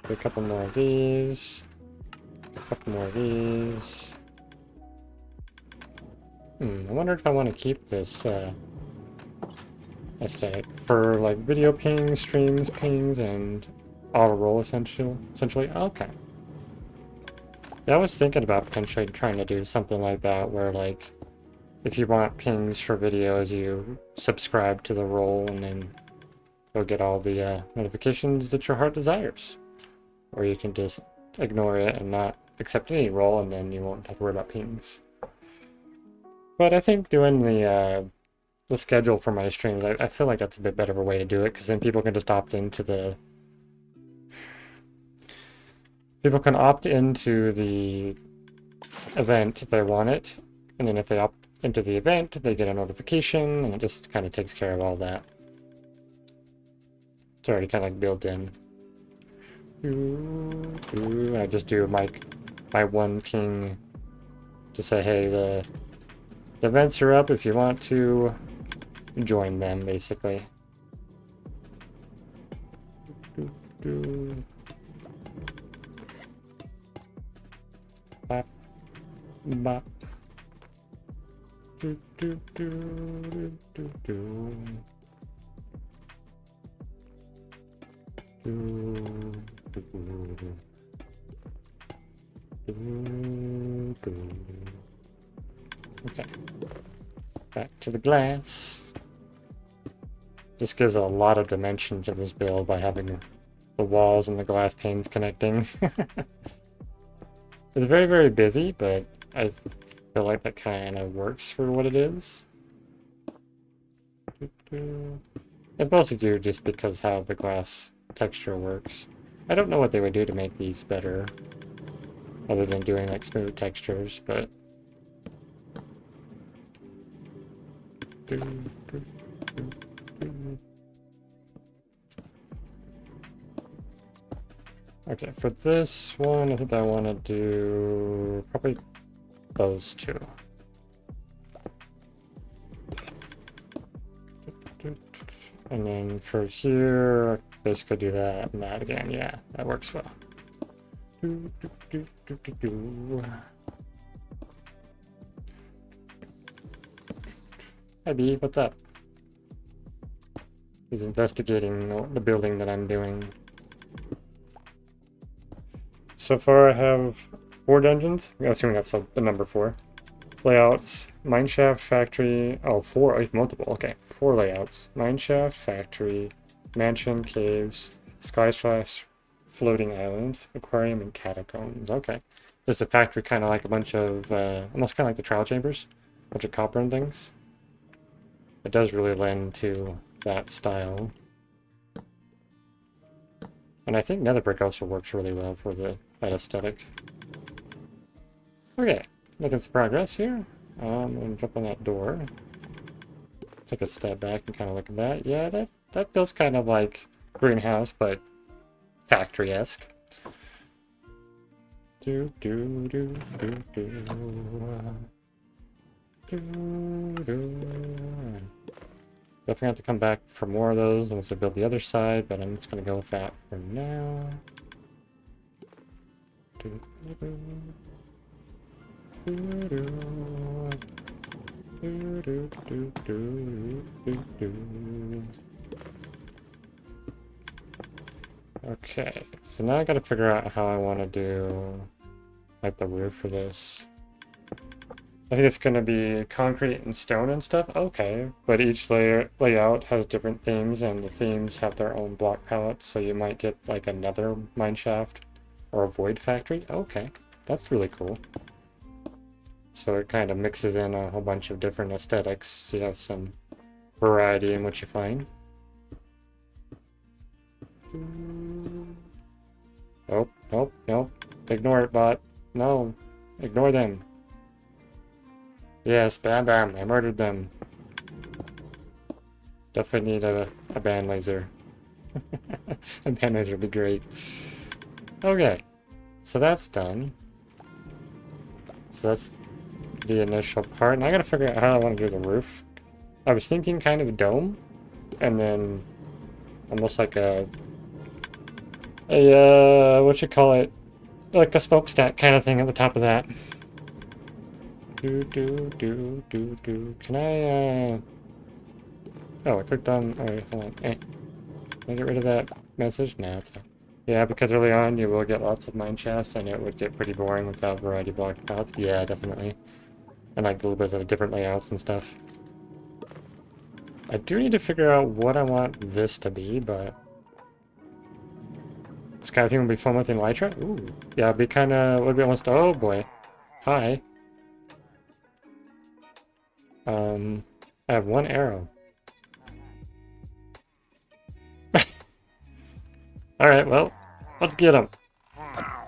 Do a couple more of these. A couple more of these. I wonder if I want to keep this aesthetic for like video pings, streams pings, and auto roll essentially. Okay. Yeah, I was thinking about potentially trying to do something like that, where like if you want pings for videos, you subscribe to the roll, and then you'll get all the notifications that your heart desires. Or you can just ignore it and not accept any roll, and then you won't have to worry about pings. But I think doing the schedule for my streams, I feel like that's a bit better of a way to do it, because then people can just opt into the... People can opt into the event if they want it, and then if they opt into the event, they get a notification, and it just kind of takes care of all that. It's already kind of like built in. I just do my one ping to say, hey, the events are up if you want to join them, basically. Bop. Bop. Okay. Back to the glass. Just gives a lot of dimension to this build by having the walls and the glass panes connecting. It's very, very busy, but I feel like that kind of works for what it is. It's mostly due just because how the glass texture works. I don't know what they would do to make these better, other than doing like smooth textures, but... Okay, for this one, I think I want to do probably those two. And then for here, basically do that and that again. Yeah, that works well. Hi B, what's up? He's investigating the building that I'm doing. So far I have 4 dungeons. I'm assuming that's the number 4. Layouts, mineshaft, factory, oh 4, oh, multiple, okay. 4 layouts. Mineshaft, factory, mansion, caves, sky slash, floating islands, aquarium, and catacombs. Okay. Is the factory kind of like a bunch of, almost kind of like the trial chambers? A bunch of copper and things? It does really lend to that style. And I think nether brick also works really well for that aesthetic. Okay, making some progress here. I'm gonna jump on that door. Take a step back and kind of look at that. Yeah, that feels kind of like greenhouse, but factory-esque. Do do do do do do do. Definitely have to come back for more of those once I build the other side, but I'm just gonna go with that for now. Do, do, do, do, do, do, do, do, do, do. Okay, so now I gotta figure out how I want to do like the roof for this. I think it's going to be concrete and stone and stuff. Okay, but each layout has different themes, and the themes have their own block palettes, so you might get like another mineshaft or a void factory. Okay, that's really cool. So it kind of mixes in a whole bunch of different aesthetics, so you have some variety in what you find. Oh, nope, nope. Ignore it, bot. No, ignore them. Yes, ban them. I murdered them. Definitely need a ban laser. A ban laser would be great. Okay, so that's done. So that's the initial part. And I gotta figure out how I want to do the roof. I was thinking kind of a dome, and then almost like what you call it? Like a smokestack kind of thing at the top of that. Can I, oh, I clicked on, alright, hold on. Can I get rid of that message? No, it's fine. Yeah, because early on you will get lots of mine shafts, and it would get pretty boring without variety block paths. Yeah, definitely. And like a little bit of different layouts and stuff. I do need to figure out what I want this to be, but... This kind of thing would be fun with Elytra? Ooh. Yeah, it'd be kind of, would be almost, oh boy. Hi. I have 1 arrow. Alright, well, let's get him. I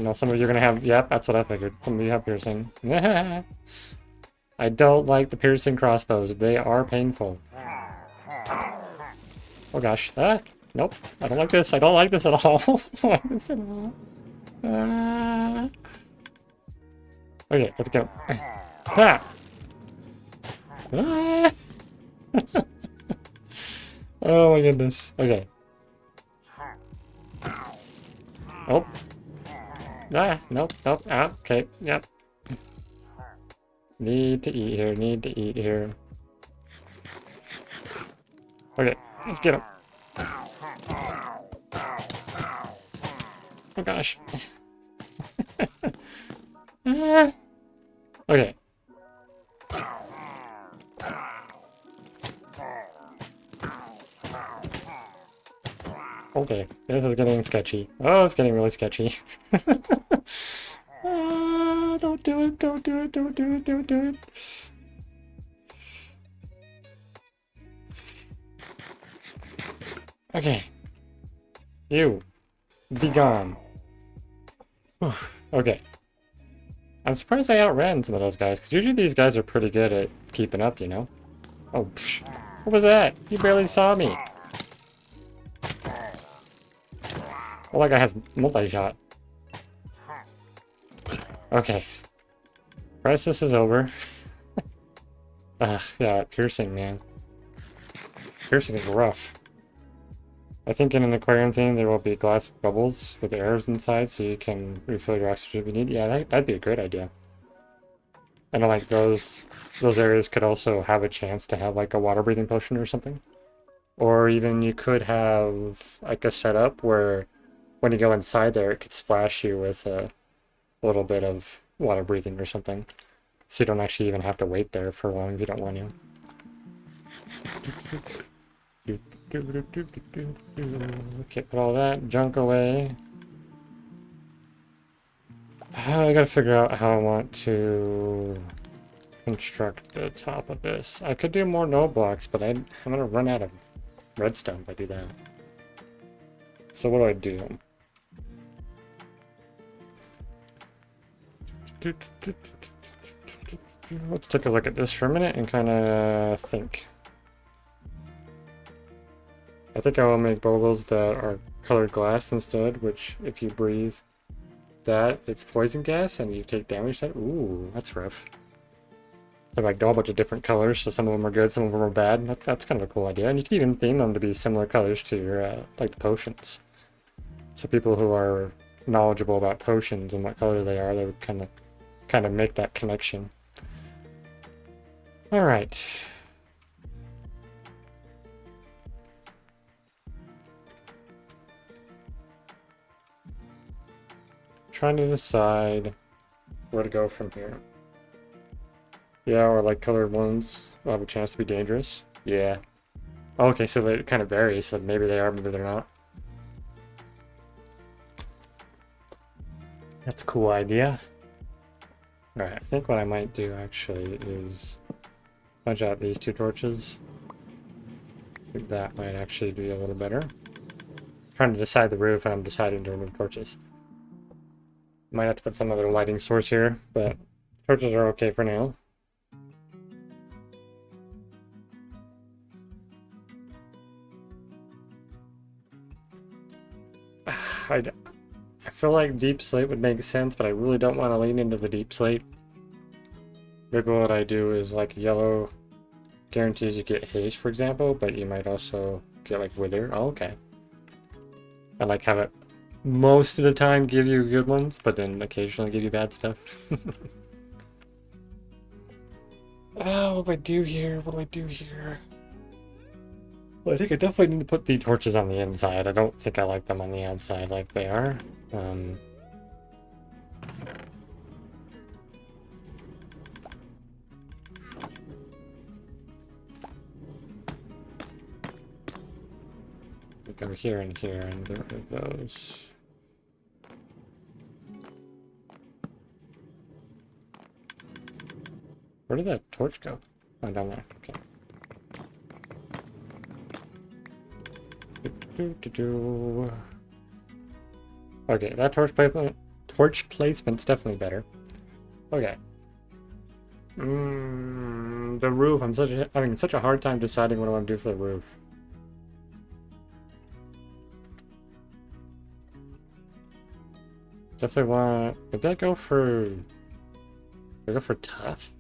know some of you are gonna have, yep, that's what I figured. Some of you have piercing. I don't like the piercing crossbows. They are painful. Oh gosh. Ah, nope. I don't like this. I don't like this at all. I don't like this at all. Ah. Okay, let's go. Ah. Ah. Oh my goodness. Okay. Oh. Ah, nope, nope. Ah, okay, yep. Need to eat here, need to eat here. Okay, let's get him. Oh gosh. Ah. Okay. Okay, this is getting sketchy. Oh, it's getting really sketchy. Ah, don't do it, don't do it, don't do it, don't do it. Okay. You. Be gone. Oof. Okay. I'm surprised I outran some of those guys, because usually these guys are pretty good at keeping up, you know? Oh, psh. What was that? You barely saw me. Oh, that guy has multi-shot. Okay. Crisis is over. Yeah, piercing, man. Piercing is rough. I think in an aquarium thing there will be glass bubbles with arrows inside so you can refill your oxygen if you need. Yeah, that'd be a great idea. And like those areas could also have a chance to have like a water breathing potion or something. Or even you could have like a setup where when you go inside there, it could splash you with a little bit of water breathing or something. So you don't actually even have to wait there for long if you don't want to. Okay, put all that junk away. I gotta figure out how I want to construct the top of this. I could do more no blocks, but I'm gonna run out of redstone if I do that. So what do I do? Let's take a look at this for a minute and kind of think. I think I will make bubbles that are colored glass instead, which if you breathe that, it's poison gas and you take damage. Ooh, that's rough. So like a whole bunch of different colors, so some of them are good, some of them are bad. That's kind of a cool idea. And you can even theme them to be similar colors to your like the potions. So people who are knowledgeable about potions and what color they are, they would kind of make that connection. All right. Trying to decide where to go from here. Yeah, or like colored ones will have a chance to be dangerous. Yeah. Okay, so it kind of varies, so maybe they are, maybe they're not. That's a cool idea. Alright, I think what I might do actually is punch out these two torches. I think that might actually be a little better. I'm trying to decide the roof and I'm deciding to remove torches. Might have to put some other lighting source here, but torches are okay for now. I feel like deep slate would make sense, but I really don't want to lean into the deep slate. Maybe what I do is like yellow guarantees you get haste, for example, but you might also get like wither. Oh, okay. I like have it most of the time give you good ones, but then occasionally give you bad stuff. Oh, what do I do here? What do I do here? Well, I think I definitely need to put the torches on the inside. I don't think I like them on the outside like they are. Go here and here and get rid of those. Where did that torch go? Oh, down there. Okay. Okay, that torch placement's definitely better. Okay. The roof. I'm having such a hard time deciding what I want to do for the roof. Definitely want. Maybe I go for. I go for tough.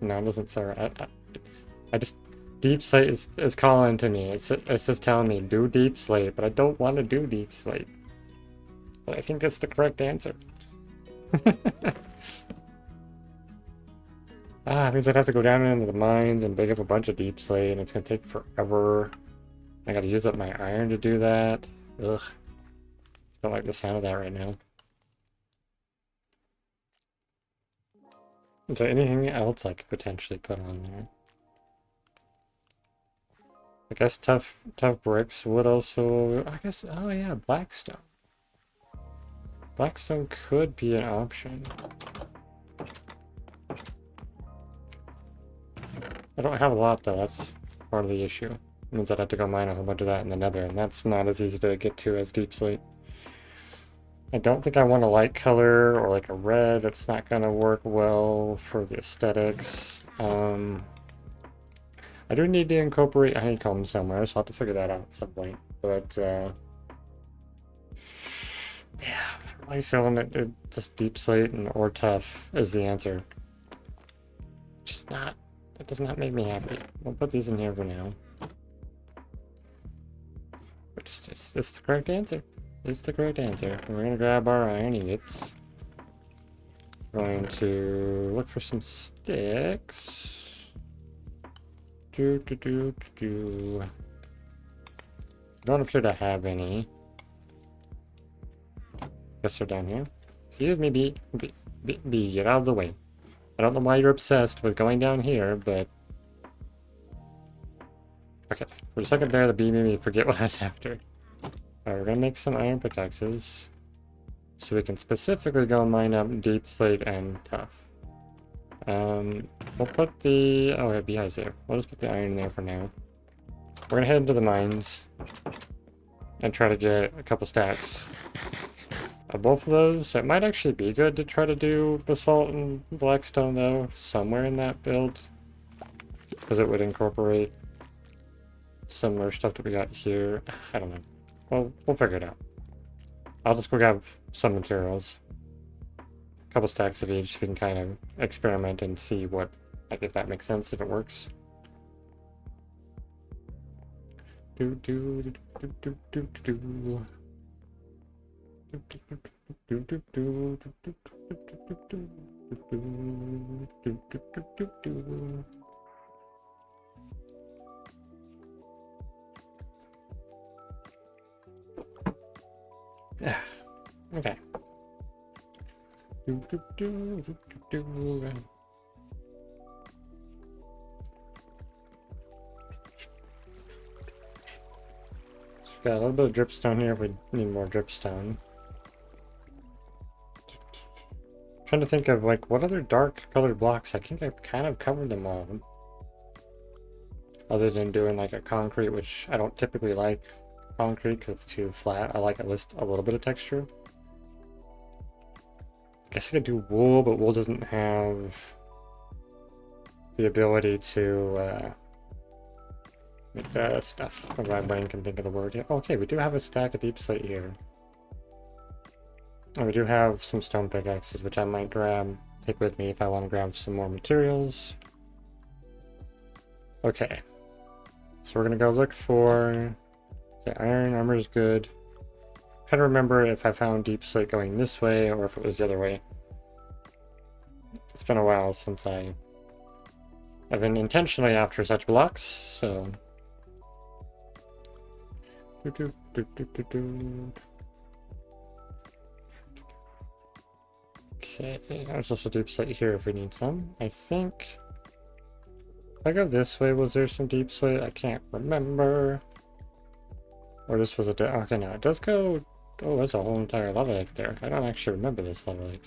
No, it doesn't feel right. I just deep slate is calling to me. It's just telling me do deep slate, but I don't want to do deep slate. But I think that's the correct answer. It means I'd have to go down into the mines and dig up a bunch of deep slate, and it's gonna take forever. I gotta use up my iron to do that. Ugh. Don't like the sound of that right now. Is there anything else I could potentially put on there? I guess tough bricks would also. I guess. Oh yeah, blackstone. Blackstone could be an option. I don't have a lot though. That's part of the issue. It means I'd have to go mine a whole bunch of that in the Nether, and that's not as easy to get to as deep slate. I don't think I want a light color or like a red. It's not gonna work well for the aesthetics. I do need to incorporate honeycomb somewhere, so I'll have to figure that out at some point. But yeah, I'm really feeling it just deep slate and or tough is the answer. Just not. That does not make me happy. We'll put these in here for now. But it's the correct answer. It's the correct answer. We're gonna grab our iron ingots. Going to look for some sticks. Don't appear to have any. Guess they're down here. Excuse me, bee. Get out of the way. I don't know why you're obsessed with going down here, but... Okay, for a second there, the bee made me forget what I was after. Alright, we're gonna make some iron pickaxes. So we can specifically go mine up deep slate and tough. We'll put the... Oh, yeah, beehives there. We'll just put the iron in there for now. We're gonna head into the mines and try to get a couple stacks of both of those. It might actually be good to try to do basalt and blackstone, though, somewhere in that build, because it would incorporate similar stuff that we got here. I don't know. Well, we'll figure it out. I'll just go grab some materials. A couple stacks of each so we can kind of experiment and see what, like, if that makes sense, if it works. Okay. Got a little bit of dripstone here if we need more dripstone. Trying to think of, like, what other dark colored blocks. I think I've kind of covered them all. Other than doing like a concrete, which I don't typically like concrete because it's too flat. I like at least a little bit of texture. I guess I could do wool, but wool doesn't have the ability to make the stuff. My brain can think of the word here. Okay, we do have a stack of deep slate here. And we do have some stone pickaxes, which I might take with me if I want to grab some more materials. Okay. So we're going to go look for... Okay, iron armor is good. I'm trying to remember if I found deep slate going this way or if it was the other way. It's been a while since I've been intentionally after such blocks, so... Okay, there's also deep slate here if we need some. I think... If I go this way, was there some deep slate? I can't remember. Or this was a... Okay, no, it does go... Oh, that's a whole entire lava lake there. I don't actually remember this lava lake.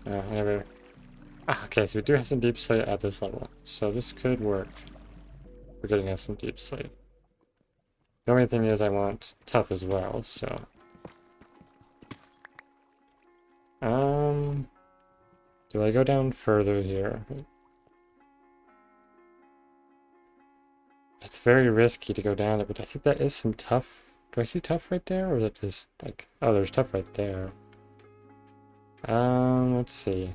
I never... Ah, okay, so we do have some deep slate at this level. So this could work. We're getting us some deep slate. The only thing is I want tough as well, so... Do I go down further here? It's very risky to go down it, but I think that is some tough. Do I see tough right there, or is it just like... Oh, there's tough right there. Let's see.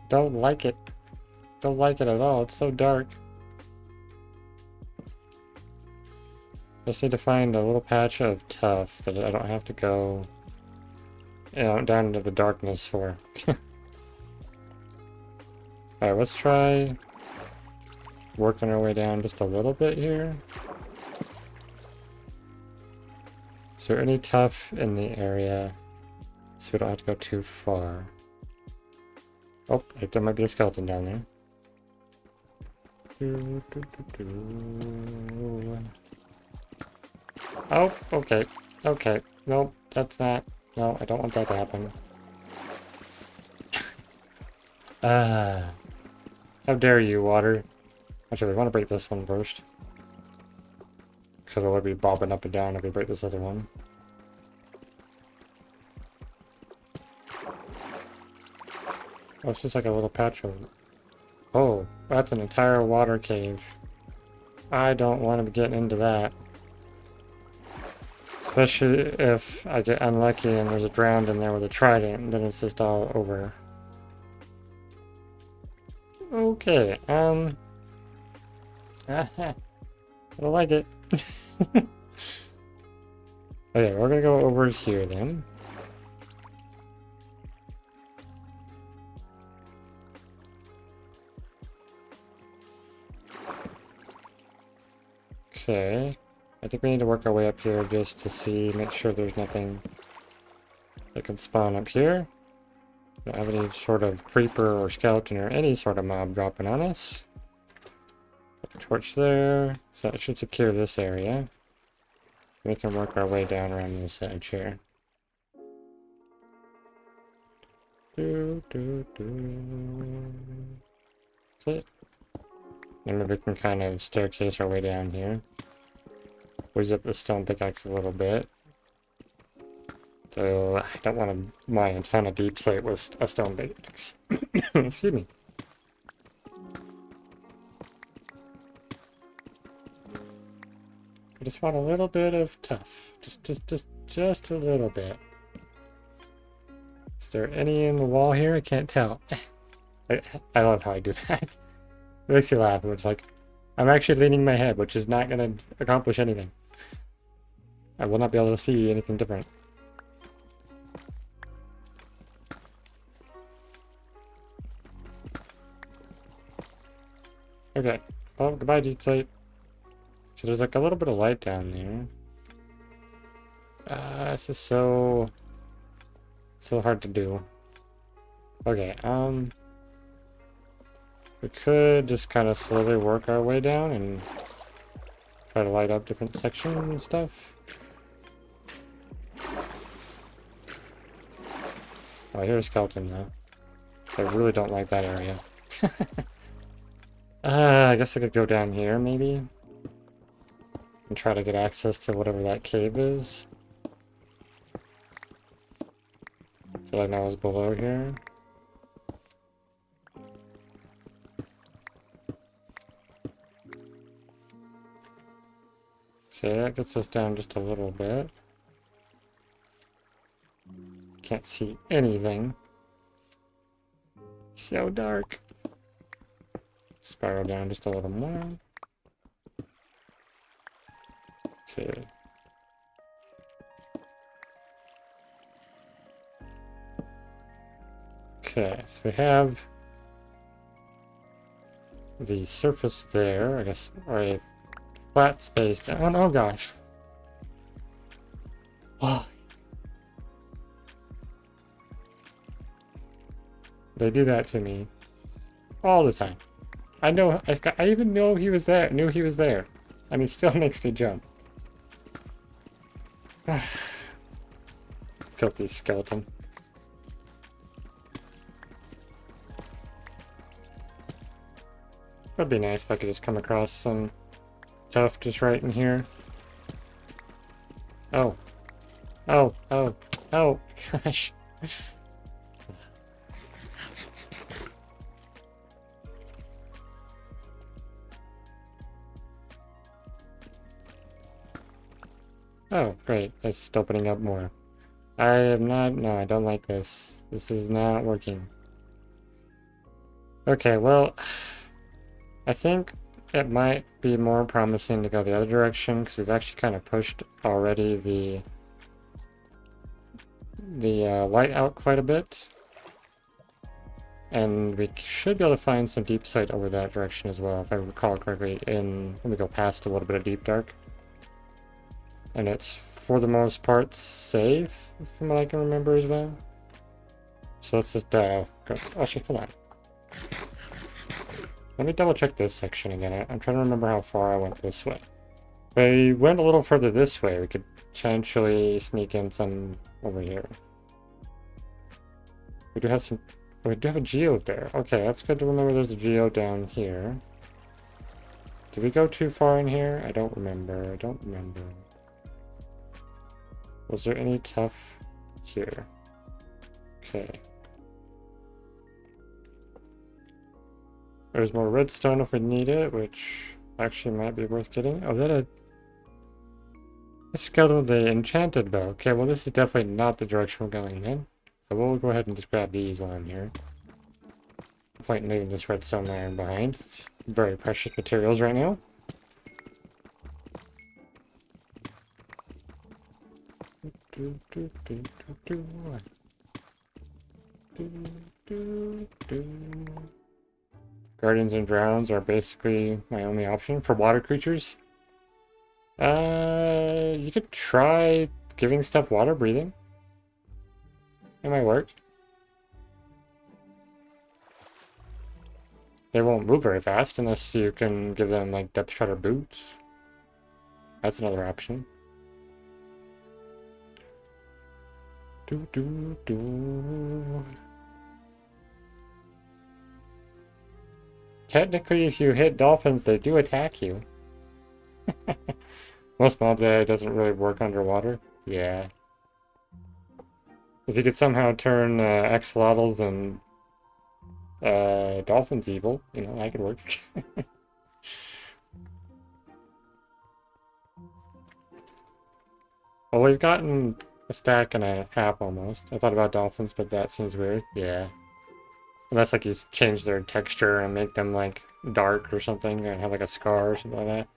Don't like it. Don't like it at all. It's so dark. Just need to find a little patch of tough that I don't have to go, you know, down into the darkness for. Alright, let's try working our way down just a little bit here. Is there any tough in the area so we don't have to go too far? Oh, there might be a skeleton down there. Oh, okay. Okay. Nope, that's not... No, I don't want that to happen. How dare you, water? Actually, we want to break this one first. Because it'll be bobbing up and down if we break this other one. Oh, it's just like a little patch of... Oh, that's an entire water cave. I don't want to be getting into that. Especially if I get unlucky and there's a drowned in there with a trident, then it's just all over. Okay, I don't like it. Okay, we're gonna go over here then. Okay, I think we need to work our way up here just to see, make sure there's nothing that can spawn up here. Don't have any sort of creeper or skeleton or any sort of mob dropping on us. Put a torch there, so that should secure this area. We can work our way down around this edge here. That's it. And maybe we can kind of staircase our way down here. Use up the stone pickaxe a little bit. So I don't want to mine a ton of deep slate with a stone pickaxe. Excuse me. I just want a little bit of tough. Just a little bit. Is there any in the wall here? I can't tell. I love how I do that. It makes you laugh. It's like, I'm actually leaning my head, which is not going to accomplish anything. I will not be able to see anything different. Okay. Oh, goodbye, deep slate. So there's like a little bit of light down there. This is so hard to do. Okay, we could just kind of slowly work our way down and try to light up different sections and stuff. Oh, I hear a skeleton now. I really don't like that area. I guess I could go down here, maybe? And try to get access to whatever that cave is. That I know is below here. Okay, that gets us down just a little bit. Can't see anything. So dark. Spiral down just a little more. Okay. Okay, so we have the surface there, I guess, or a flat space down. Oh gosh. Oh. They do that to me all the time. I know, I even know he was there, knew he was there, and he still makes me jump. Filthy skeleton. That'd be nice if I could just come across some stuff just right in here. Oh. Oh, oh, oh, gosh. Oh, great. It's opening up more. I am not... No, I don't like this. This is not working. Okay, well... I think it might be more promising to go the other direction, because we've actually kind of pushed already the light out quite a bit. And we should be able to find some deep sight over that direction as well, if I recall correctly, when we go past a little bit of deep dark. And it's, for the most part, safe, from what I can remember as well. So let's just, go. Actually, hold on. Let me double check this section again. I'm trying to remember how far I went this way. If I went a little further this way, we could potentially sneak in some over here. We do have some... We do have a geode there. Okay, that's good to remember there's a geode down here. Did we go too far in here? I don't remember. I don't remember. Was there any tough here? Okay. There's more redstone if we need it, which actually might be worth getting. Oh, that a skeleton with the enchanted bow. Okay, well this is definitely not the direction we're going then. I will go ahead and just grab these while I'm here. point in leaving this redstone iron behind. It's very precious materials right now. Guardians and drowns are basically my only option for water creatures. You could try giving stuff water breathing. It might work. They won't move very fast unless you can give them like depth shutter boots. That's another option. Technically, if you hit dolphins, they do attack you. Most mob AI doesn't really work underwater. Yeah. If you could somehow turn axolotls and dolphins evil, you know, that could work. Well, we've gotten a stack and a half almost. I thought about dolphins, but that seems weird. Yeah. Unless like he's changed their texture and make them like dark or something and have like a scar or something like that.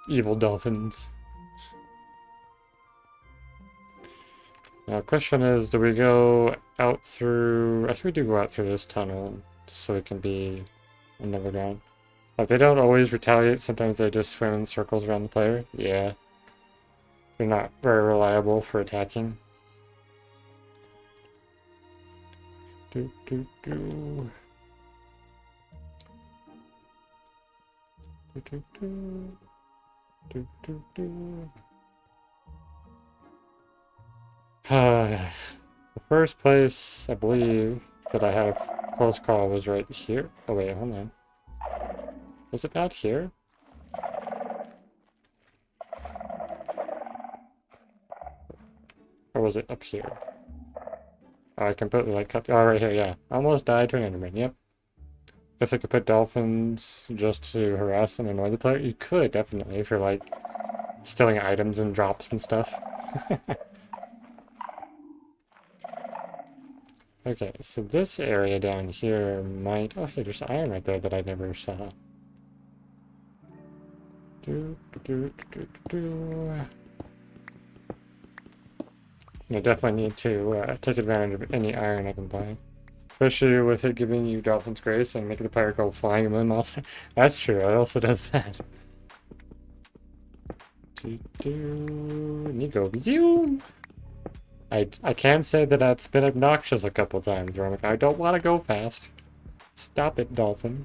Evil dolphins. Now the question is, do we go out through... I think we do go out through this tunnel so it can be another ground. Like they don't always retaliate, sometimes they just swim in circles around the player. Yeah. They're not very reliable for attacking. Do, do, do. Do, do, do. Do, do, do. The first place, I believe, that I had a close call was right here. Oh wait, hold on. Was it not here? Or was it up here? Oh, I completely like cut. Oh, right here, yeah. Almost died to an enderman, yep. Guess I could put dolphins just to harass and annoy the player. You could, definitely, if you're like stealing items and drops and stuff. Okay, so this area down here might... Oh, hey, there's iron right there that I never saw. I definitely need to take advantage of any iron I can buy. Especially with it giving you Dolphin's Grace and making the player go flying a million miles. That's true, it also does that. Nico, zoom! I can say that it's been obnoxious a couple times where I'm like, I don't want to go fast. Stop it, Dolphin.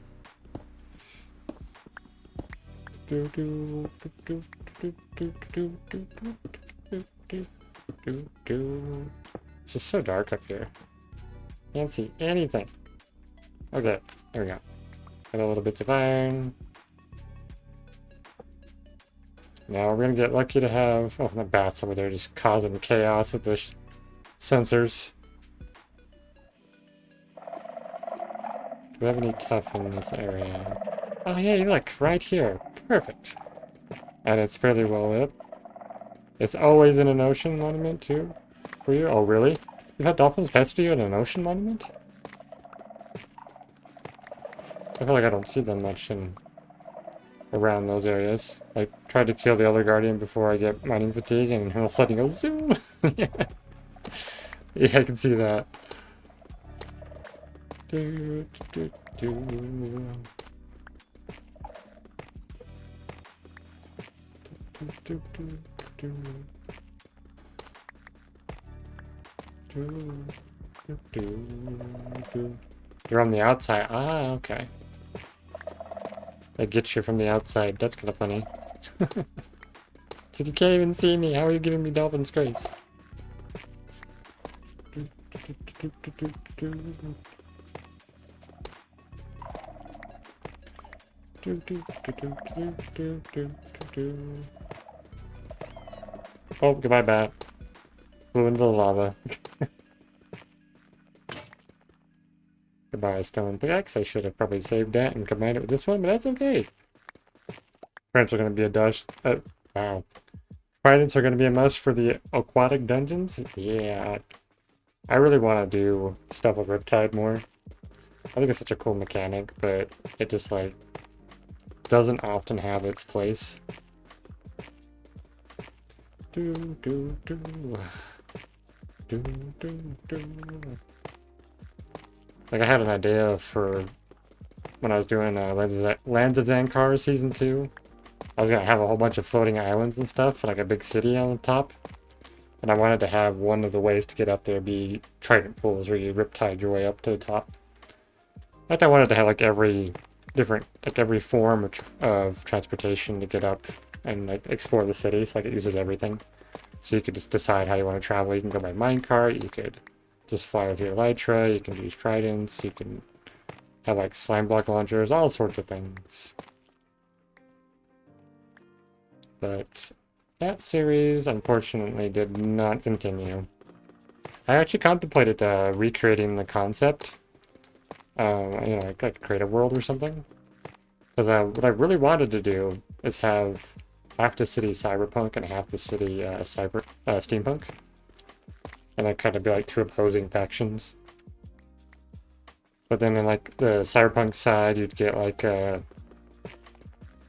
This is so dark up here. Can't see anything. Okay, there we go. Got a little bits of iron. Now we're gonna get lucky to have... Oh, the bats over there just causing chaos with the sensors. Do we have any tough in this area? Oh yeah, look, right here. Perfect. And it's fairly well lit. It's always in an ocean monument too, for you? Oh really? You've had dolphins pester you in an ocean monument? I feel like I don't see them much in... around those areas. I tried to kill the other guardian before I get mining fatigue, and all of a sudden he goes zoom. Yeah. Yeah, I can see that. Do, do, do. Do, do, do, do. Do, do, do. You're on the outside. Ah, okay. That gets you from the outside. That's kind of funny. It's like you can't even see me. How are you giving me Dolphin's Grace? Oh, goodbye, bat. Flew into the lava. Goodbye, stone pickaxe. I should have probably saved that and combined it with this one, but that's okay. Tridents are going to be a dash. Wow. Tridents are going to be a must for the aquatic dungeons. Yeah. I really want to do stuff with Riptide more. I think it's such a cool mechanic, but it just like doesn't often have its place. Do do do do do do. Like I had an idea for when I was doing Lands of Zankar Season 2. I was gonna have a whole bunch of floating islands and stuff, and like a big city on the top. And I wanted to have one of the ways to get up there be trident pools, where you riptide your way up to the top. In fact, I wanted to have like every form of transportation to get up and like explore the city, so like it uses everything. So you could just decide how you want to travel. You can go by minecart, you could just fly with your elytra, you can use tridents, you can have like slime block launchers, all sorts of things. But that series, unfortunately, did not continue. I actually contemplated recreating the concept. You know, like a creative world or something. Because what I really wanted to do is have half the city cyberpunk and half the city steampunk. And that kind of be like two opposing factions. But then in like the cyberpunk side, you'd get like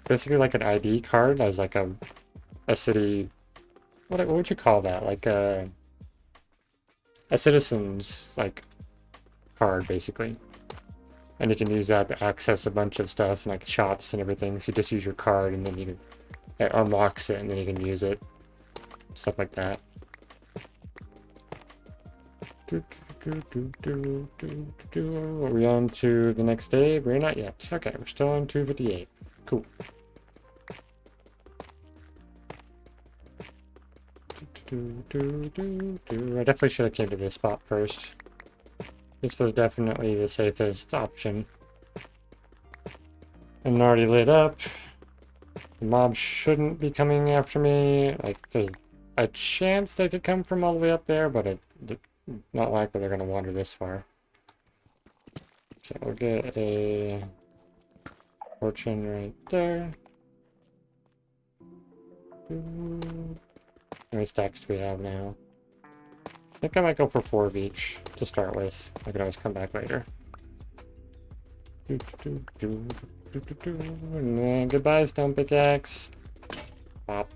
basically like an ID card as like a city. What would you call that? Like a citizen's like card, basically. And you can use that to access a bunch of stuff, like shops and everything. So you just use your card, and then it unlocks it, and then you can use it. Stuff like that. Are we on to the next day? We're not yet. Okay, we're still on 258. Cool. I definitely should have came to this spot first. This was definitely the safest option. I'm already lit up. The mob shouldn't be coming after me. Like, there's a chance they could come from all the way up there, but not likely they're going to wander this far. Okay, we'll get a fortune right there. How many stacks do we have now? I think I might go for 4 of each to start with. I can always come back later. And goodbye, stone pickaxe. Pop.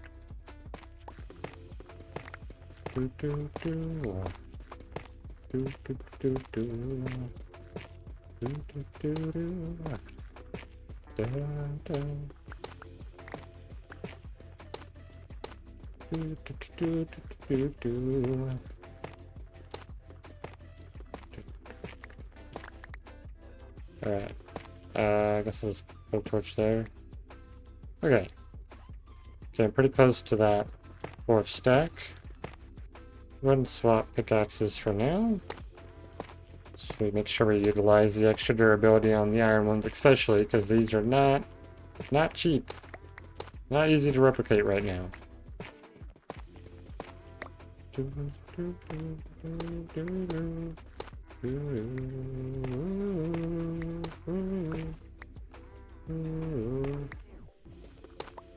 Alright. I guess I'll just put a torch there. Okay. Okay, I'm pretty close to that 4th stack. Go ahead and swap pickaxes for now. So we make sure we utilize the extra durability on the iron ones, especially because these are not cheap. Not easy to replicate right now.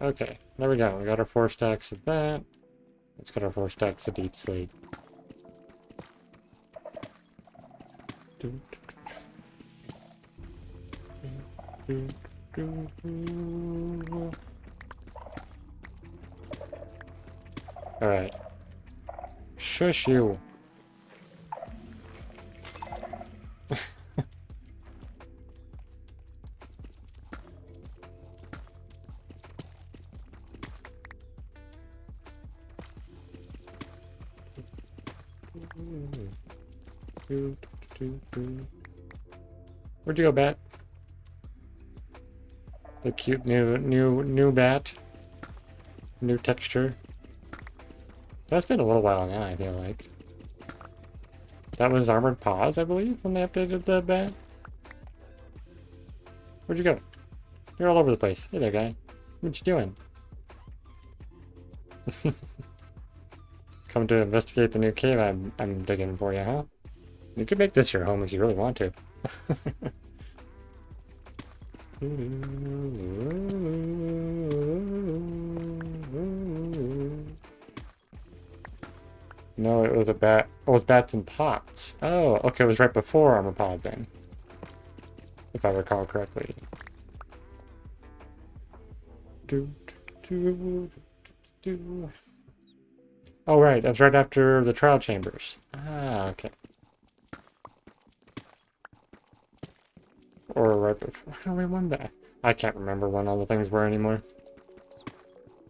Okay, there we go. We got our 4 stacks of that. Let's get our 4 stacks of deep slate. Alright. Shush you. Where'd you go, bat? The cute new bat. New texture. That's been a little while now, I feel like. That was Armored Paws, I believe, when they updated the bat. Where'd you go? You're all over the place. Hey there, guy. What you doing? Come to investigate the new cave I'm digging for you, huh? You could make this your home if you really want to. No, it was a bat. Oh, it was bats in pots. Oh, okay, it was right before Armor Pod then. if I recall correctly. Oh, right, that's right after the trial chambers. Ah, okay. Or right before. How do we win that? I can't remember when all the things were anymore.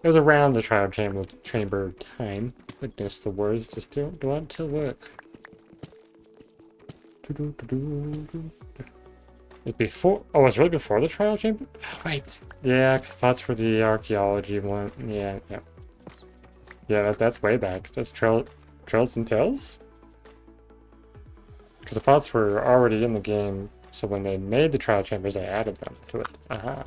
It was around the trial chamber time. Goodness, the words just don't want to work. It's before. Oh, it's really before the trial chamber? Oh, wait. Yeah, spots for the archaeology one. Yeah, yeah. Yeah, that's way back. That's Trails and Tales? Because the pots were already in the game, so when they made the trial chambers, they added them to it. Aha.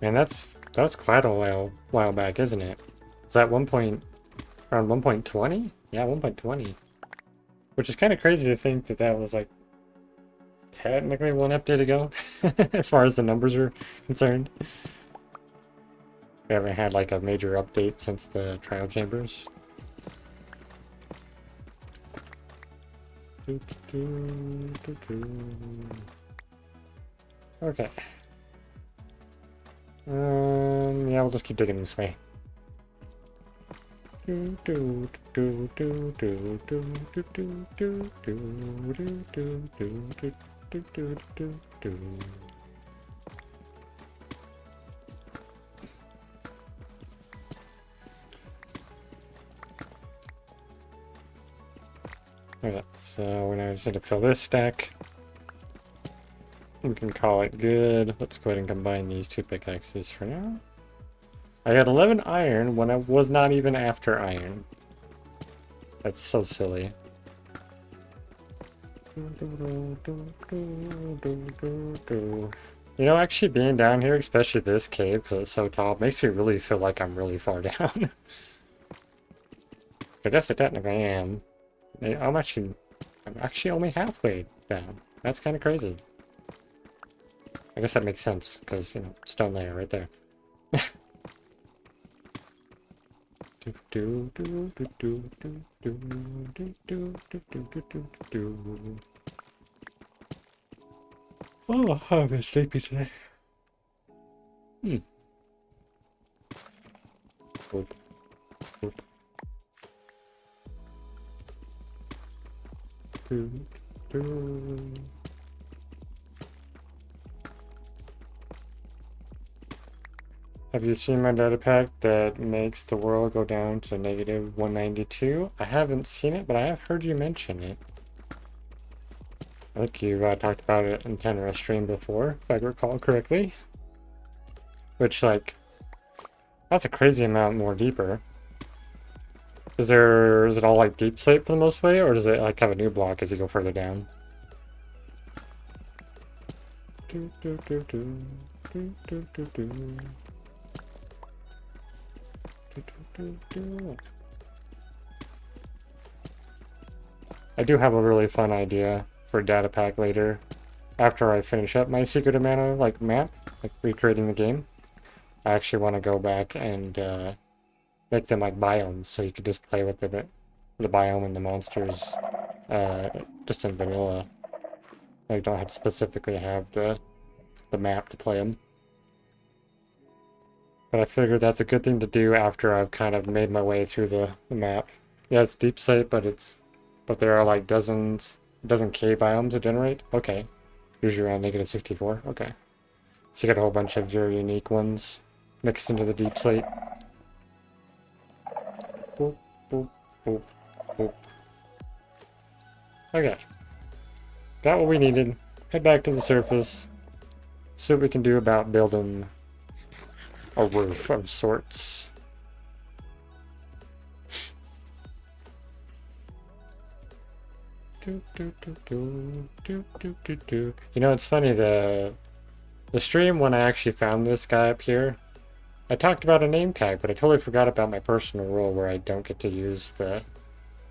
Man, that was quite a while back, isn't it? Was that around 1.20? Yeah, 1.20. Which is kind of crazy to think that that was like technically one update ago, as far as the numbers are concerned. We haven't had like a major update since the trial chambers. Okay. Yeah, we'll just keep digging this way. Okay, so we now just need to fill this stack. We can call it good. Let's go ahead and combine these two pickaxes for now. I got 11 iron when I was not even after iron. That's so silly. You know, actually being down here, especially this cave, because it's so tall, makes me really feel like I'm really far down. I guess I technically am. I'm actually only halfway down. That's kind of crazy. I guess that makes sense, because, you know, stone layer right there. Oh, I'm very sleepy today. Oop. Oop. Have you seen my data pack that makes the world go down to negative 192? I haven't seen it, but I have heard you mention it. I think you talked about it in Tenra stream before, if I recall correctly. Which, like, that's a crazy amount more deeper. Is it all like deep slate for the most way, or does it like have a new block as you go further down? I do have a really fun idea for a data pack later. After I finish up my Secret of Mana like map, like recreating the game, I actually want to go back and make them like biomes, so you could just play with the biome and the monsters just in vanilla. Like, don't have to specifically have the map to play them. But I figured that's a good thing to do after I've kind of made my way through the map. Yeah, it's deep slate, but there are like dozen cave biomes to generate. Okay, usually around negative 64. Okay, so you got a whole bunch of your unique ones mixed into the deep slate. Boop, boop, boop, boop. Okay, got what we needed. Head back to the surface. See what we can do about building a roof of sorts. You know, it's funny, the stream when I actually found this guy up here, I talked about a name tag, but I totally forgot about my personal rule where I don't get to use the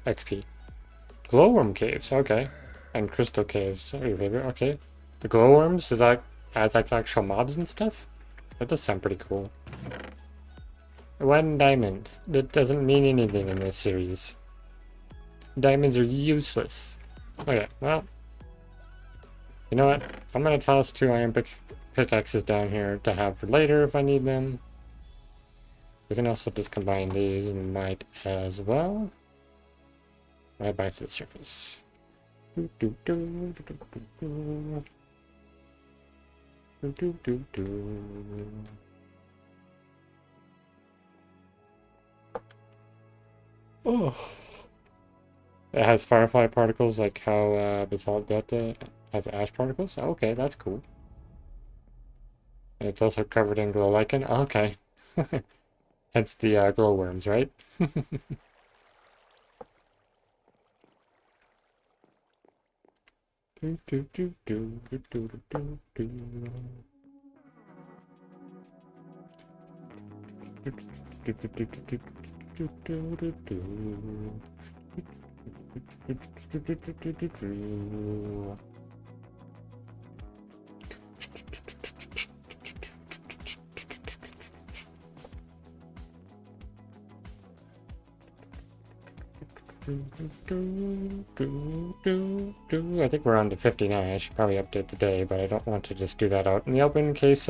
XP. Glowworm caves, okay. And crystal caves are your favorite. Okay. The glowworms, is that adds like actual mobs and stuff? That does sound pretty cool. One diamond. That doesn't mean anything in this series. Diamonds are useless. Okay, well. You know what? I'm gonna toss 2 iron pickaxes down here to have for later if I need them. We can also just combine these and might as well. Right back to the surface. Oh. It has firefly particles like how Basalt Delta has ash particles. Okay, that's cool. And it's also covered in glow lichen. Okay. Hence the glowworms, right? I think we're on to 59. I should probably update the day, but I don't want to just do that out in the open in case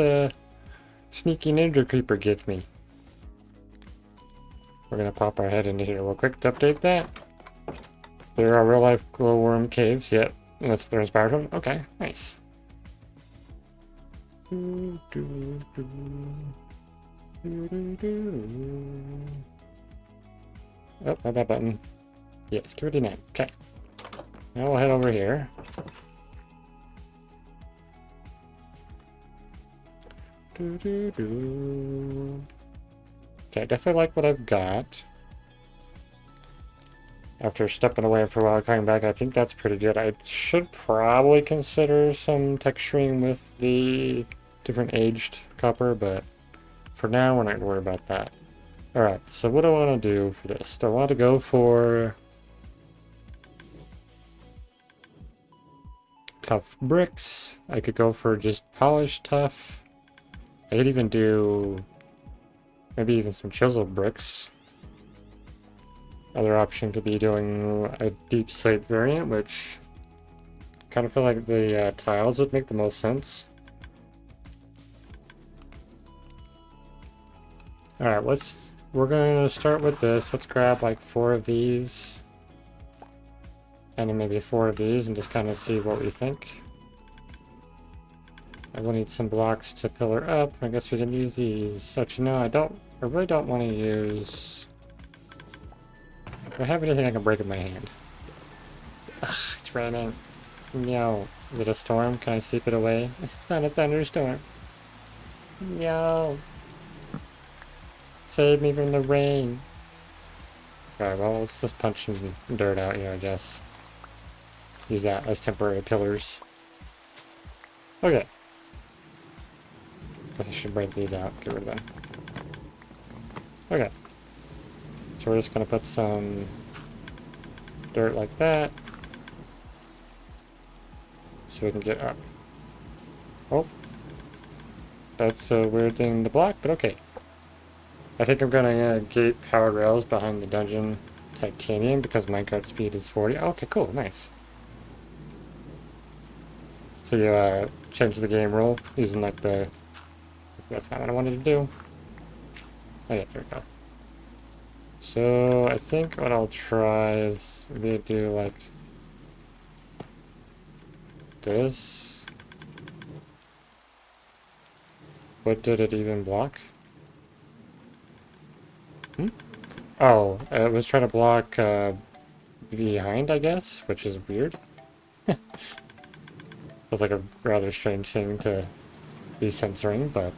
sneaky ninja creeper gets me. We're gonna pop our head into here real quick to update that. There are real life glowworm caves, yep. That's what they're inspired from. Okay, nice. Oh, not that button. Yes, 289. Okay. Now we'll head over here. Okay, I definitely like what I've got. After stepping away for a while, coming back, I think that's pretty good. I should probably consider some texturing with the different aged copper, but for now, we're not going to worry about that. Alright, so what do I want to do for this? Do I want to go for tough bricks? I could go for just polished tough. I could even do maybe even some chiseled bricks. Other option could be doing a deep slate variant, which kind of feel like the tiles would make the most sense. Alright, we're gonna start with this. Let's grab like 4 of these. And then maybe 4 of these and just kind of see what we think. I will need some blocks to pillar up. I guess we can use these. Actually, no, I really don't want to use... Do I have anything I can break in my hand? Ugh, it's raining. No. Is it a storm? Can I sleep it away? It's not a thunderstorm. No. Save me from the rain. Alright, well, let's just punch some dirt out here, I guess. Use that as temporary pillars. Okay. Guess I should break these out. Get rid of them. Okay. So we're just gonna put some dirt like that. So we can get up. Oh. That's a weird thing to block, but okay. I think I'm gonna gate powered rails behind the dungeon titanium because minecart speed is 40. Okay, cool, nice. So you change the game rule using like the... That's not what I wanted to do. Oh yeah, there we go. So I think what I'll try is maybe do like this. What did it even block? Oh, it was trying to block behind, I guess, which is weird. Feels like a rather strange thing to be censoring, but...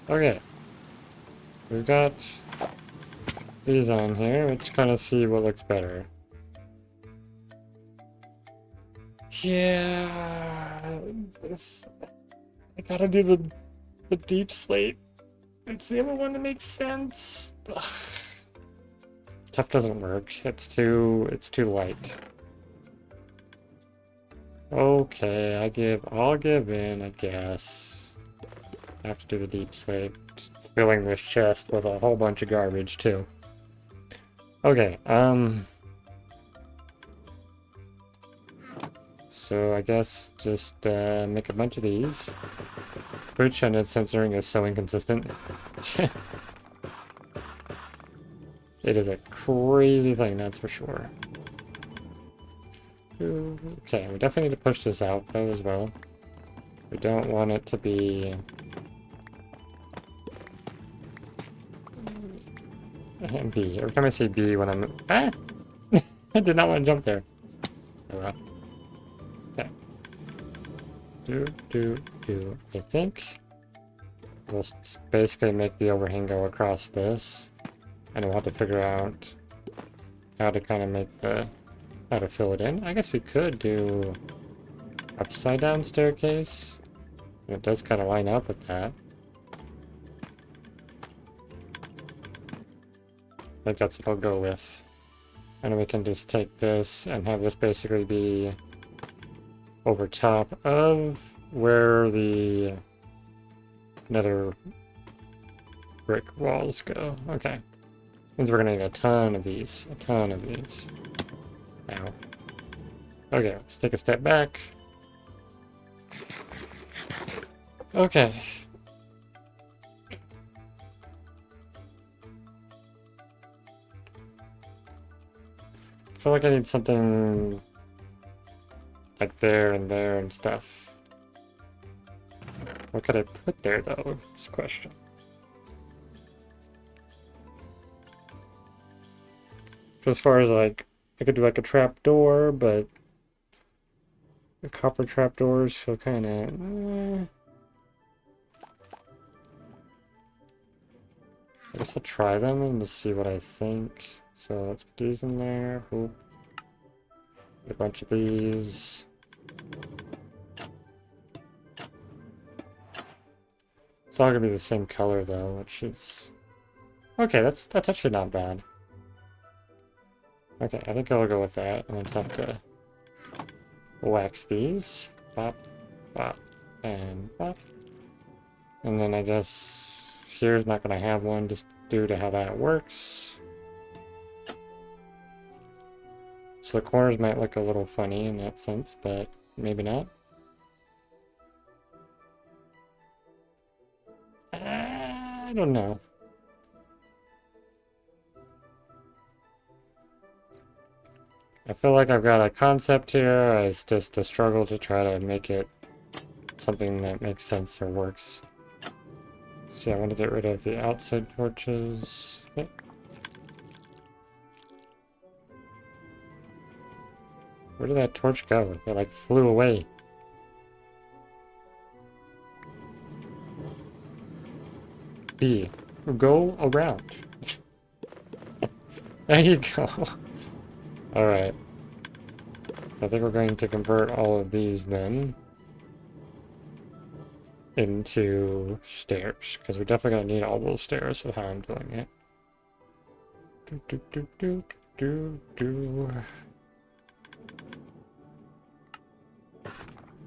Okay. We've got these on here. Let's kind of see what looks better. Yeah, I gotta do the deep slate. It's the only one that makes sense. Ugh. Tough doesn't work. It's too light. Okay, I'll give in, I guess. I have to do the deep slate. Just filling this chest with a whole bunch of garbage too. Okay, so I guess just make a bunch of these. Which and its censoring is so inconsistent. It is a crazy thing, that's for sure. Okay, we definitely need to push this out though as well. We don't want it to be B. Every time I say B when I'm I did not want to jump there. Oh well. Okay. I think we'll basically make the overhang go across this. And we'll have to figure out how to kind of make how to fill it in. I guess we could do upside down staircase. And it does kind of line up with that. I think that's what I'll go with. And we can just take this and have this basically be over top of where the nether brick walls go. Okay. Means we're gonna need a ton of these. A ton of these. Ow. Okay, let's take a step back. Okay. I feel like I need something like there and stuff. What could I put there though? Is the question. As far as like, I could do like a trap door, but the copper trap doors feel kind of. I guess I'll try them and just see what I think. So let's put these in there. Boop. A bunch of these. It's all gonna be the same color though, which is okay. That's actually not bad. Okay, I think I'll go with that, and I just have to wax these. Pop, pop, and pop. And then I guess here's not going to have one, just due to how that works. So the corners might look a little funny in that sense, but maybe not. I don't know. I feel like I've got a concept here. It's just a struggle to try to make it something that makes sense or works. So yeah, I want to get rid of the outside torches. Yep. Where did that torch go? It like flew away. B. Go around. There you go. Alright. So I think we're going to convert all of these then into stairs, because we're definitely going to need all those stairs with how I'm doing it.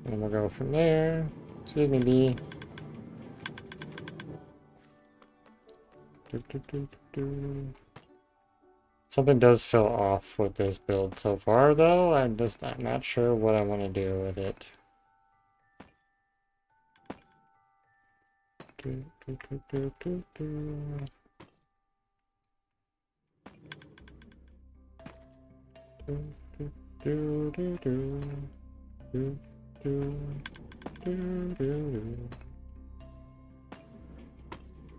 And we'll go from there. Excuse me, B. Something does feel off with this build so far, though. I'm not sure what I want to do with it.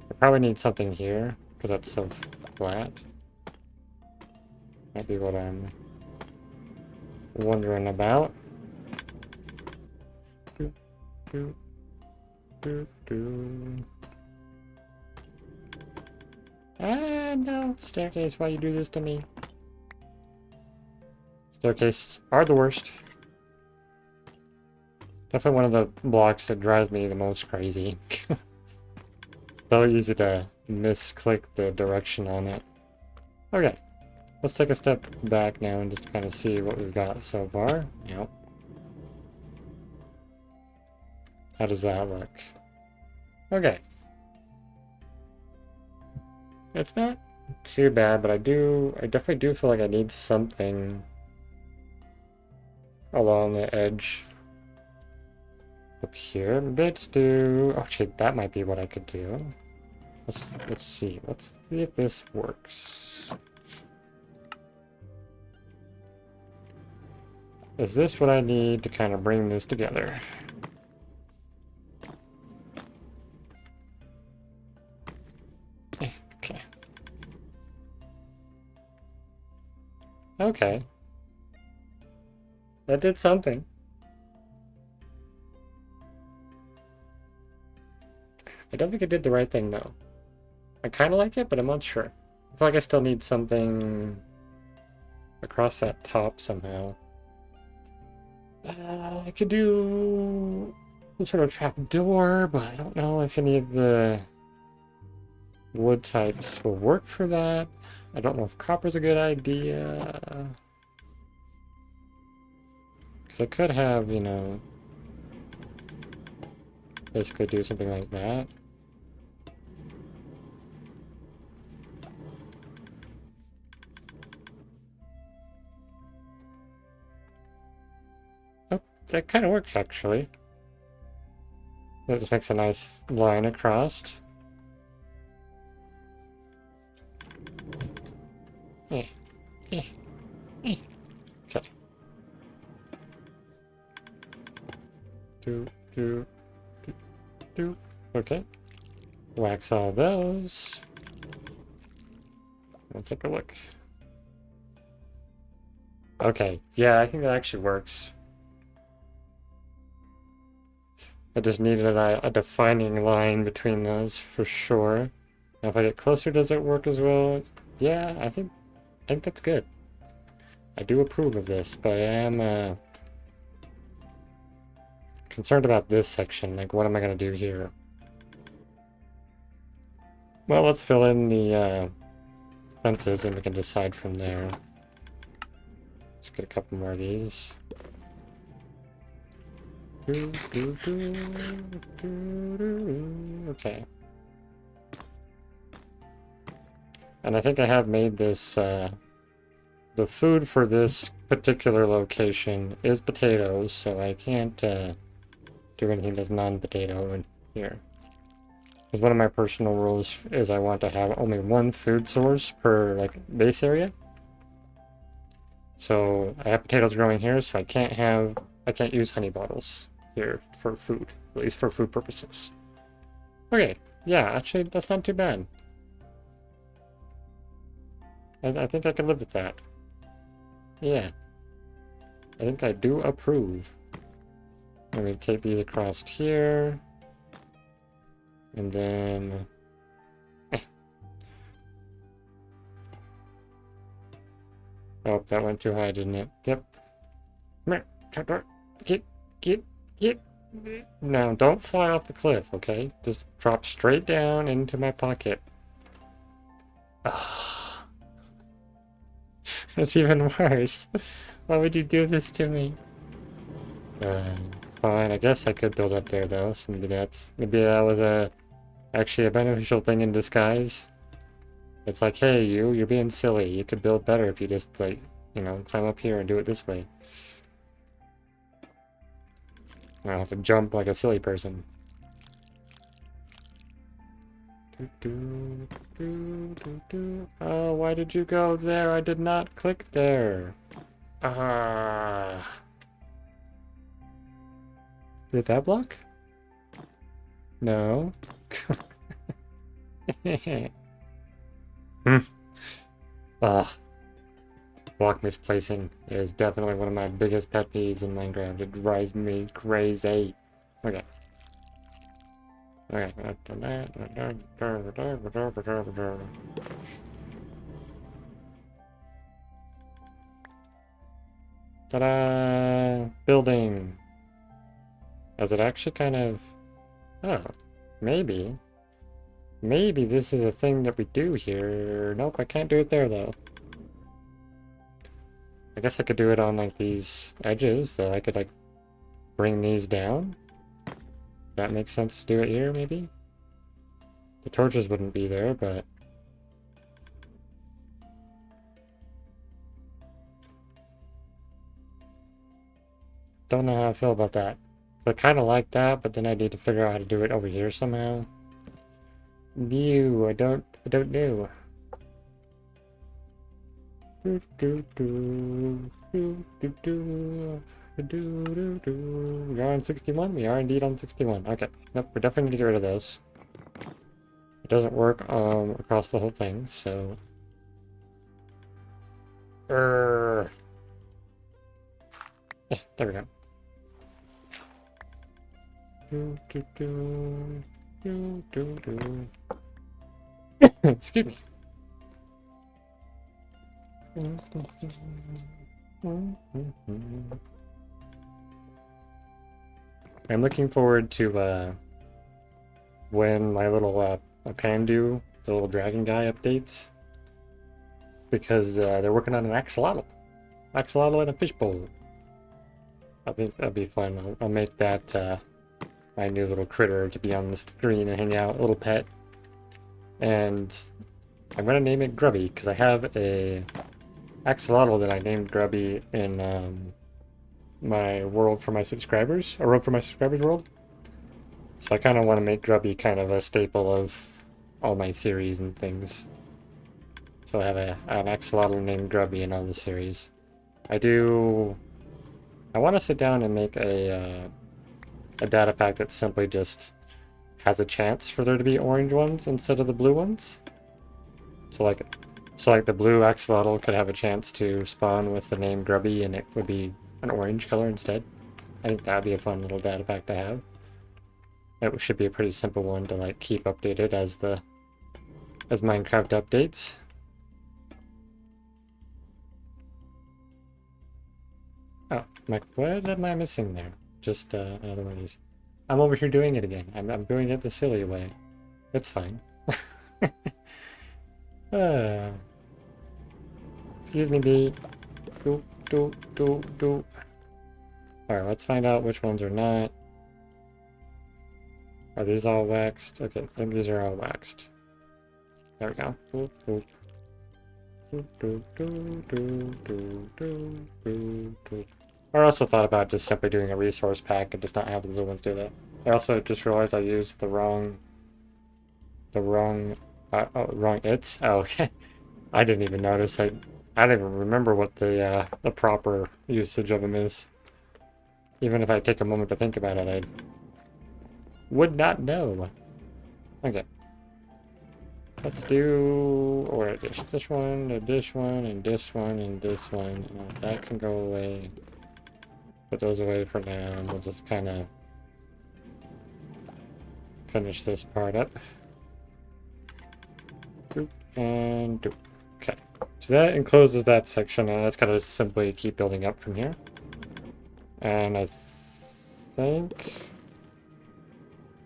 I probably need something here, because that's so flat. Might be what I'm wondering about. Ah, no. Staircase, why you do this to me? Staircases are the worst. Definitely one of the blocks that drives me the most crazy. So easy to misclick the direction on it. Okay, let's take a step back now and just kind of see what we've got so far. Yep. How does that look? Okay. It's not too bad, but I definitely do feel like I need something along the edge up here. Let's do, oh shit, that might be what I could do. Let's see. Let's see if this works. Is this what I need to kind of bring this together? Okay. Okay. That did something. I don't think I did the right thing though. I kind of like it, but I'm not sure. I feel like I still need something across that top somehow. I could do some sort of trap door, but I don't know if any of the wood types will work for that. I don't know if copper's a good idea. Because I could have, you know, basically do something like that. Oh, that kind of works actually. That just makes a nice line across. Okay. Do. Okay. Wax all those. We'll take a look. Okay. Yeah, I think that actually works. I just needed a defining line between those for sure. Now, if I get closer, does it work as well? Yeah, I think that's good. I do approve of this, but I am concerned about this section. Like, what am I going to do here? Well, let's fill in the fences and we can decide from there. Let's get a couple more of these. Okay. And I think I have made this, the food for this particular location is potatoes, so I can't do anything that's non-potato in here. Because one of my personal rules is I want to have only one food source per, like, base area. So I have potatoes growing here, so I can't use honey bottles here for food, at least for food purposes. Okay, yeah, actually, that's not too bad. I think I can live with that. Yeah. I think I do approve. I'm going to take these across here. And then... Oh, that went too high, didn't it? Yep. Come here, trapdoor. Get. Now, don't fly off the cliff, okay? Just drop straight down into my pocket. That's even worse. Why would you do this to me? Fine, I guess I could build up there though, so maybe that was actually a beneficial thing in disguise. It's like, hey, you're being silly. You could build better if you just, like, you know, climb up here and do it this way. I don't have to jump like a silly person. Oh, why did you go there? I did not click there. Did that block? No. Block misplacing is definitely one of my biggest pet peeves in Minecraft. It drives me crazy. Okay. Okay. Ta-da! Building. Is it actually kind of... Oh, maybe. Maybe this is a thing that we do here. Nope, I can't do it there though. I guess I could do it on like these edges, though. I could like bring these down. That makes sense to do it here, maybe? The torches wouldn't be there, but... Don't know how I feel about that. I kind of like that, but then I need to figure out how to do it over here somehow. No, I don't know. Do, do, do, do, do, do. We are on 61? We are indeed on 61. Okay. Nope, we're definitely going to get rid of those. It doesn't work across the whole thing, so... there we go. Excuse me. I'm looking forward to when my little Pandu, the little dragon guy, updates, because they're working on an axolotl in a fishbowl. I think that'd be fun. I'll make that my new little critter to be on the screen and hang out, a little pet. And I'm gonna name it Grubby because I have a axolotl that I named Grubby in my world for my subscribers, a world for my subscribers world. So I kind of want to make Grubby kind of a staple of all my series and things. So I have an axolotl named Grubby in all the series. I want to sit down and make a data pack that simply just has a chance for there to be orange ones instead of the blue ones. So like the blue axolotl could have a chance to spawn with the name Grubby and it would be an orange color instead. I think that'd be a fun little data pack to have. It should be a pretty simple one to like keep updated as Minecraft updates. Oh, what am I missing there? Just another one of these. I'm over here doing it again. I'm doing it the silly way. It's fine. Excuse me, bee. Do. Alright, let's find out which ones are not. Are these all waxed? Okay, I think these are all waxed. There we go. I also thought about just simply doing a resource pack and just not have the blue ones do that. I also just realized I used the wrong its. Oh, okay. I didn't even notice. I don't even remember what the proper usage of them is. Even if I take a moment to think about it, I would not know. Okay. Let's do this one, and this one, and this one, and this one. And that can go away. Put those away for now, and we'll just kind of finish this part up. Doop, and doop. Okay. So that encloses that section, and that's kind of simply keep building up from here. And I think...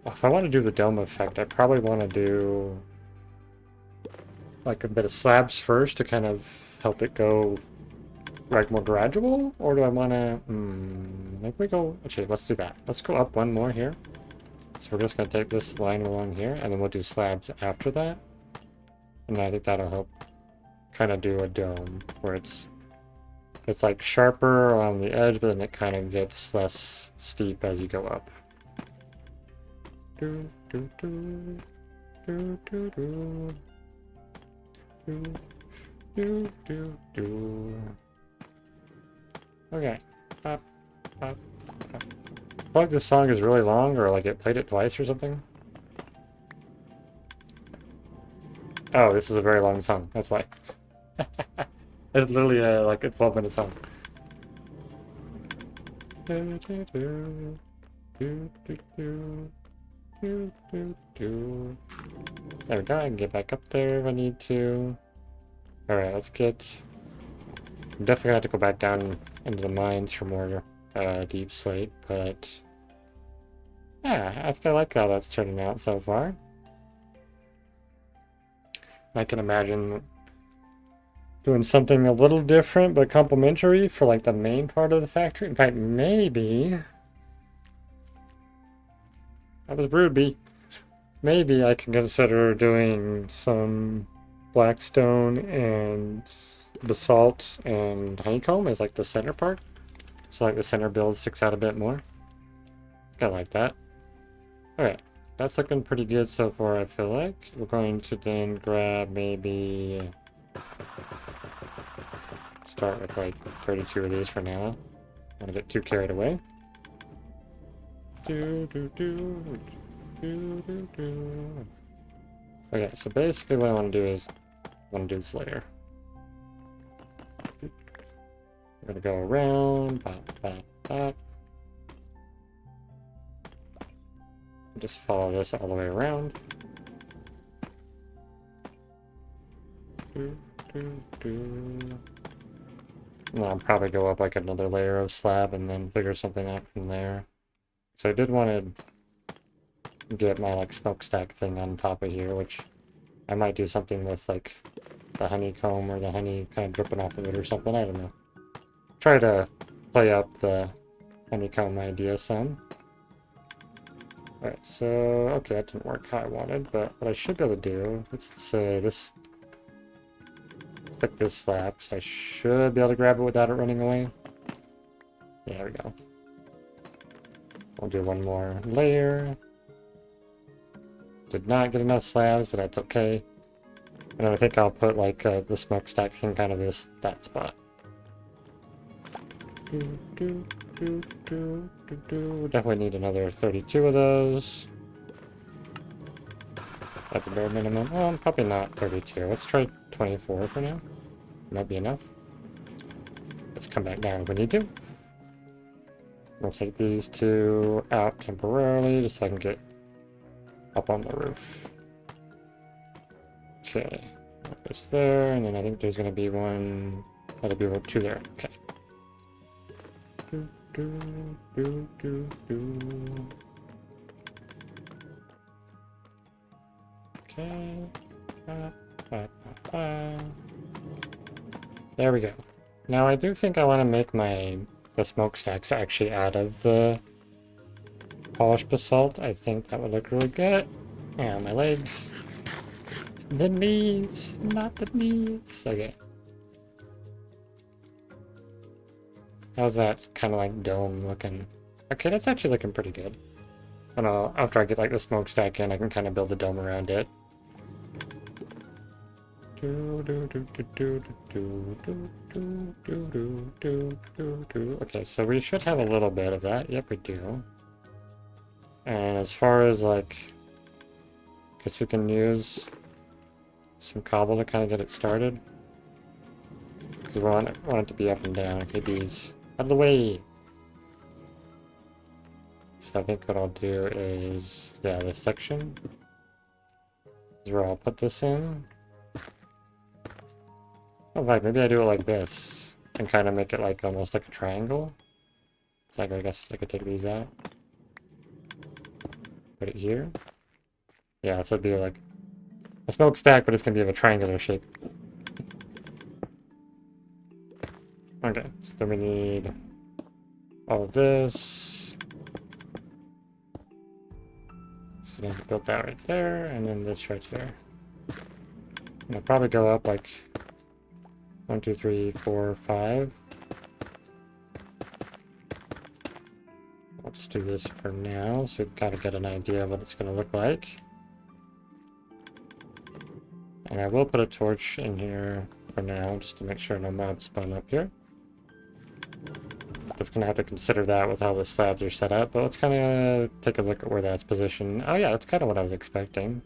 if I want to do the dome effect, I probably want to do like a bit of slabs first to kind of help it go like more gradual, or do I want to maybe we go, actually let's do that. Let's go up one more here. So we're just going to take this line along here and then we'll do slabs after that, and I think that'll help kind of do a dome where it's like sharper on the edge, but then it kind of gets less steep as you go up. Do, do, do, do, do, do. Do. Okay. Up. I feel like this song is really long, or like it played it twice or something. Oh, this is a very long song. That's why. It's literally like a 12-minute song. There we go, I can get back up there if I need to. Alright, let's get... I'm definitely gonna have to go back down into the mines for more deep slate, but... yeah, I think I like how that's turning out so far. I can imagine doing something a little different but complementary for like the main part of the factory. In fact, maybe that was rude, B. Maybe I can consider doing some blackstone and basalt and honeycomb as like the center part. So like the center build sticks out a bit more. I like that. Alright, that's looking pretty good so far, I feel like. We're going to then grab maybe... start with like 32 of these for now. I don't want to get too carried away. Okay, so basically what I want to do is I want to do this layer. We're going to go around, bop, bop, bop. Just follow this all the way around. And I'll probably go up like another layer of slab and then figure something out from there. So I did want to get my like smokestack thing on top of here, which I might do something with like the honeycomb or the honey kind of dripping off of it or something. I don't know. Try to play up the honeycomb idea some. Alright, so okay, that didn't work how I wanted, but what I should be able to do, let's say this, let's pick this slab, so I should be able to grab it without it running away. Yeah, there we go. We'll do one more layer. Did not get enough slabs, but that's okay. And I think I'll put like the smokestack thing kind of that spot. Definitely need another 32 of those. At the bare minimum. Well, probably not 32. Let's try 24 for now. Might be enough. Let's come back down if we need to. We'll take these two out temporarily just so I can get up on the roof. Okay. This there, and then I think there's going to be one. That'll be two there. Okay. Okay. There we go. Now I do think I want to make the smokestacks actually out of the polished basalt. I think that would look really good. And my legs. The knees, not the knees. Okay. How's that kind of like dome looking? Okay, that's actually looking pretty good. I don't know, after I get like the smokestack in, I can kind of build a dome around it. Okay, so we should have a little bit of that. Yep, we do. And as far as like, guess we can use some cobble to kind of get it started. Because we want it to be up and down. Okay, these out of the way. So I think what I'll do is, yeah, this section is where I'll put this in. Oh, right, maybe I do it like this and kind of make it like almost like a triangle. So I guess I could take these out. Put it here. Yeah, so it'd be like a smokestack, but it's gonna be of a triangular shape. Okay, so then we need all of this. So then we build that right there, and then this right here. And I'll probably go up like 1, 2, 3, 4, 5. I'll just do this for now, so we've got to get an idea of what it's going to look like. And I will put a torch in here for now, just to make sure no mobs spawn up here. We're going to have to consider that with how the slabs are set up, but let's kind of take a look at where that's positioned. Oh yeah, that's kind of what I was expecting.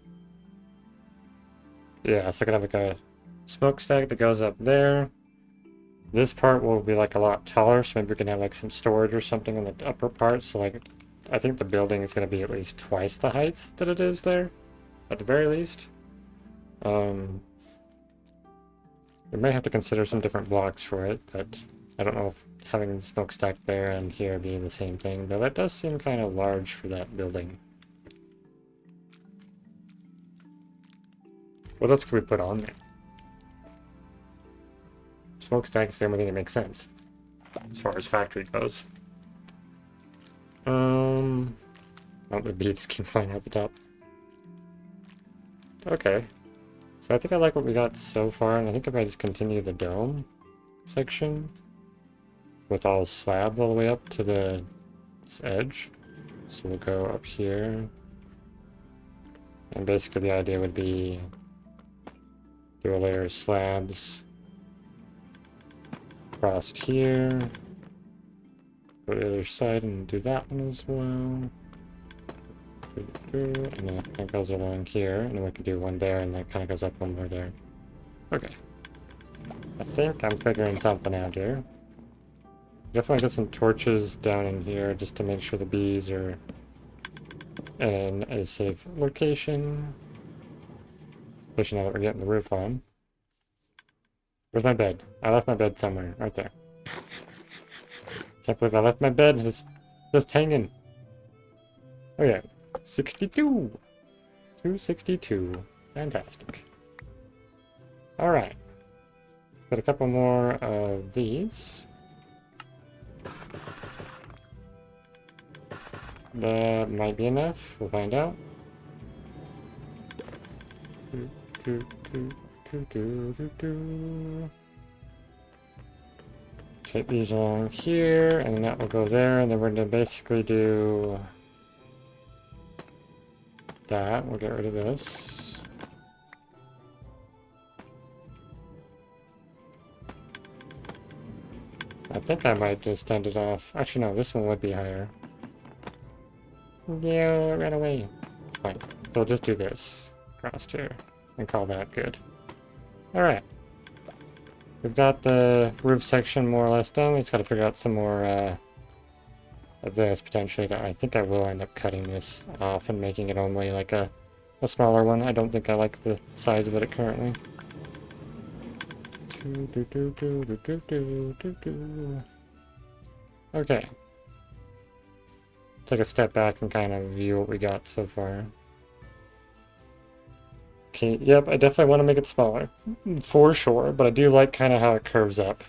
Yeah, so I can have like a smokestack that goes up there. This part will be like a lot taller, so maybe we can have like some storage or something on the upper part. So like, I think the building is going to be at least twice the height that it is there, at the very least. We may have to consider some different blocks for it, but I don't know if having the smokestack there and here being the same thing, though that does seem kind of large for that building. What else could we put on there? Smokestack's the only thing that makes sense as far as factory goes. Oh, the beads keep flying out the top. Okay. So I think I like what we got so far, and I think if I just continue the dome section with all slabs all the way up to this edge. So we'll go up here. And basically the idea would be do a layer of slabs across here. Go to the other side and do that one as well. And then it kind of goes along here, and then we could do one there, and then it kind of goes up one more there. Okay. I think I'm figuring something out here. Definitely get some torches down in here just to make sure the bees are in a safe location. Especially now that we're getting the roof on. Where's my bed? I left my bed somewhere. Right there. Can't believe I left my bed. It's just hanging. Oh yeah. 62! 262. Fantastic. Alright. Got a couple more of these. That might be enough. We'll find out. Take these along here, and that will go there, and then we're going to basically do that. We'll get rid of this. I think I might just end it off. Actually, no, this one would be higher. Yeah, it ran away. Fine. So we'll just do this across here and call that good. Alright. We've got the roof section more or less done. We just got to figure out some more of this potentially. I think I will end up cutting this off and making it only like a smaller one. I don't think I like the size of it currently. Okay. Take a step back and kind of view what we got so far. Okay, yep, I definitely want to make it smaller, for sure, but I do like kind of how it curves up.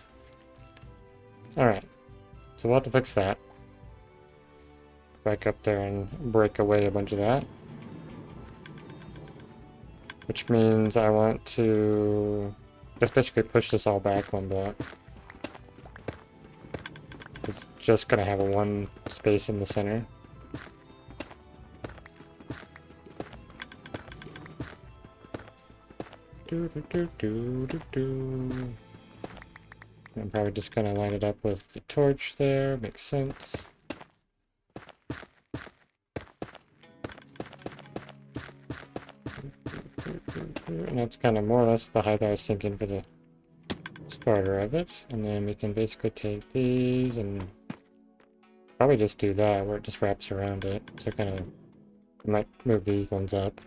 Alright, so we'll have to fix that. Back up there and break away a bunch of that. Which means I want to just basically push this all back one block. It's just going to have one space in the center. I'm probably just going to line it up with the torch there. Makes sense. And that's kind of more or less the height I was thinking for the starter of it. And then we can basically take these and probably just do that where it just wraps around it. So kind of I might move these ones up.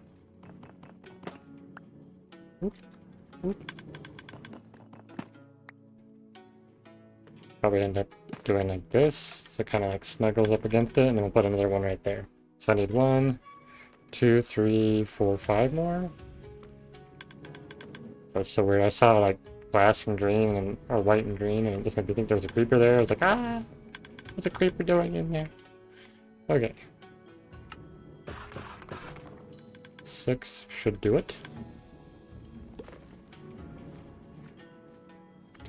Oop. Oop. Probably end up doing like this, so it kind of like snuggles up against it, and then we'll put another one right there. So I need 1, 2, 3, 4, 5 more. That's so weird. I saw like glass and green and or white and green, and it just made me think there was a creeper there. I was like, ah, what's a creeper doing in there? Okay. 6 should do it.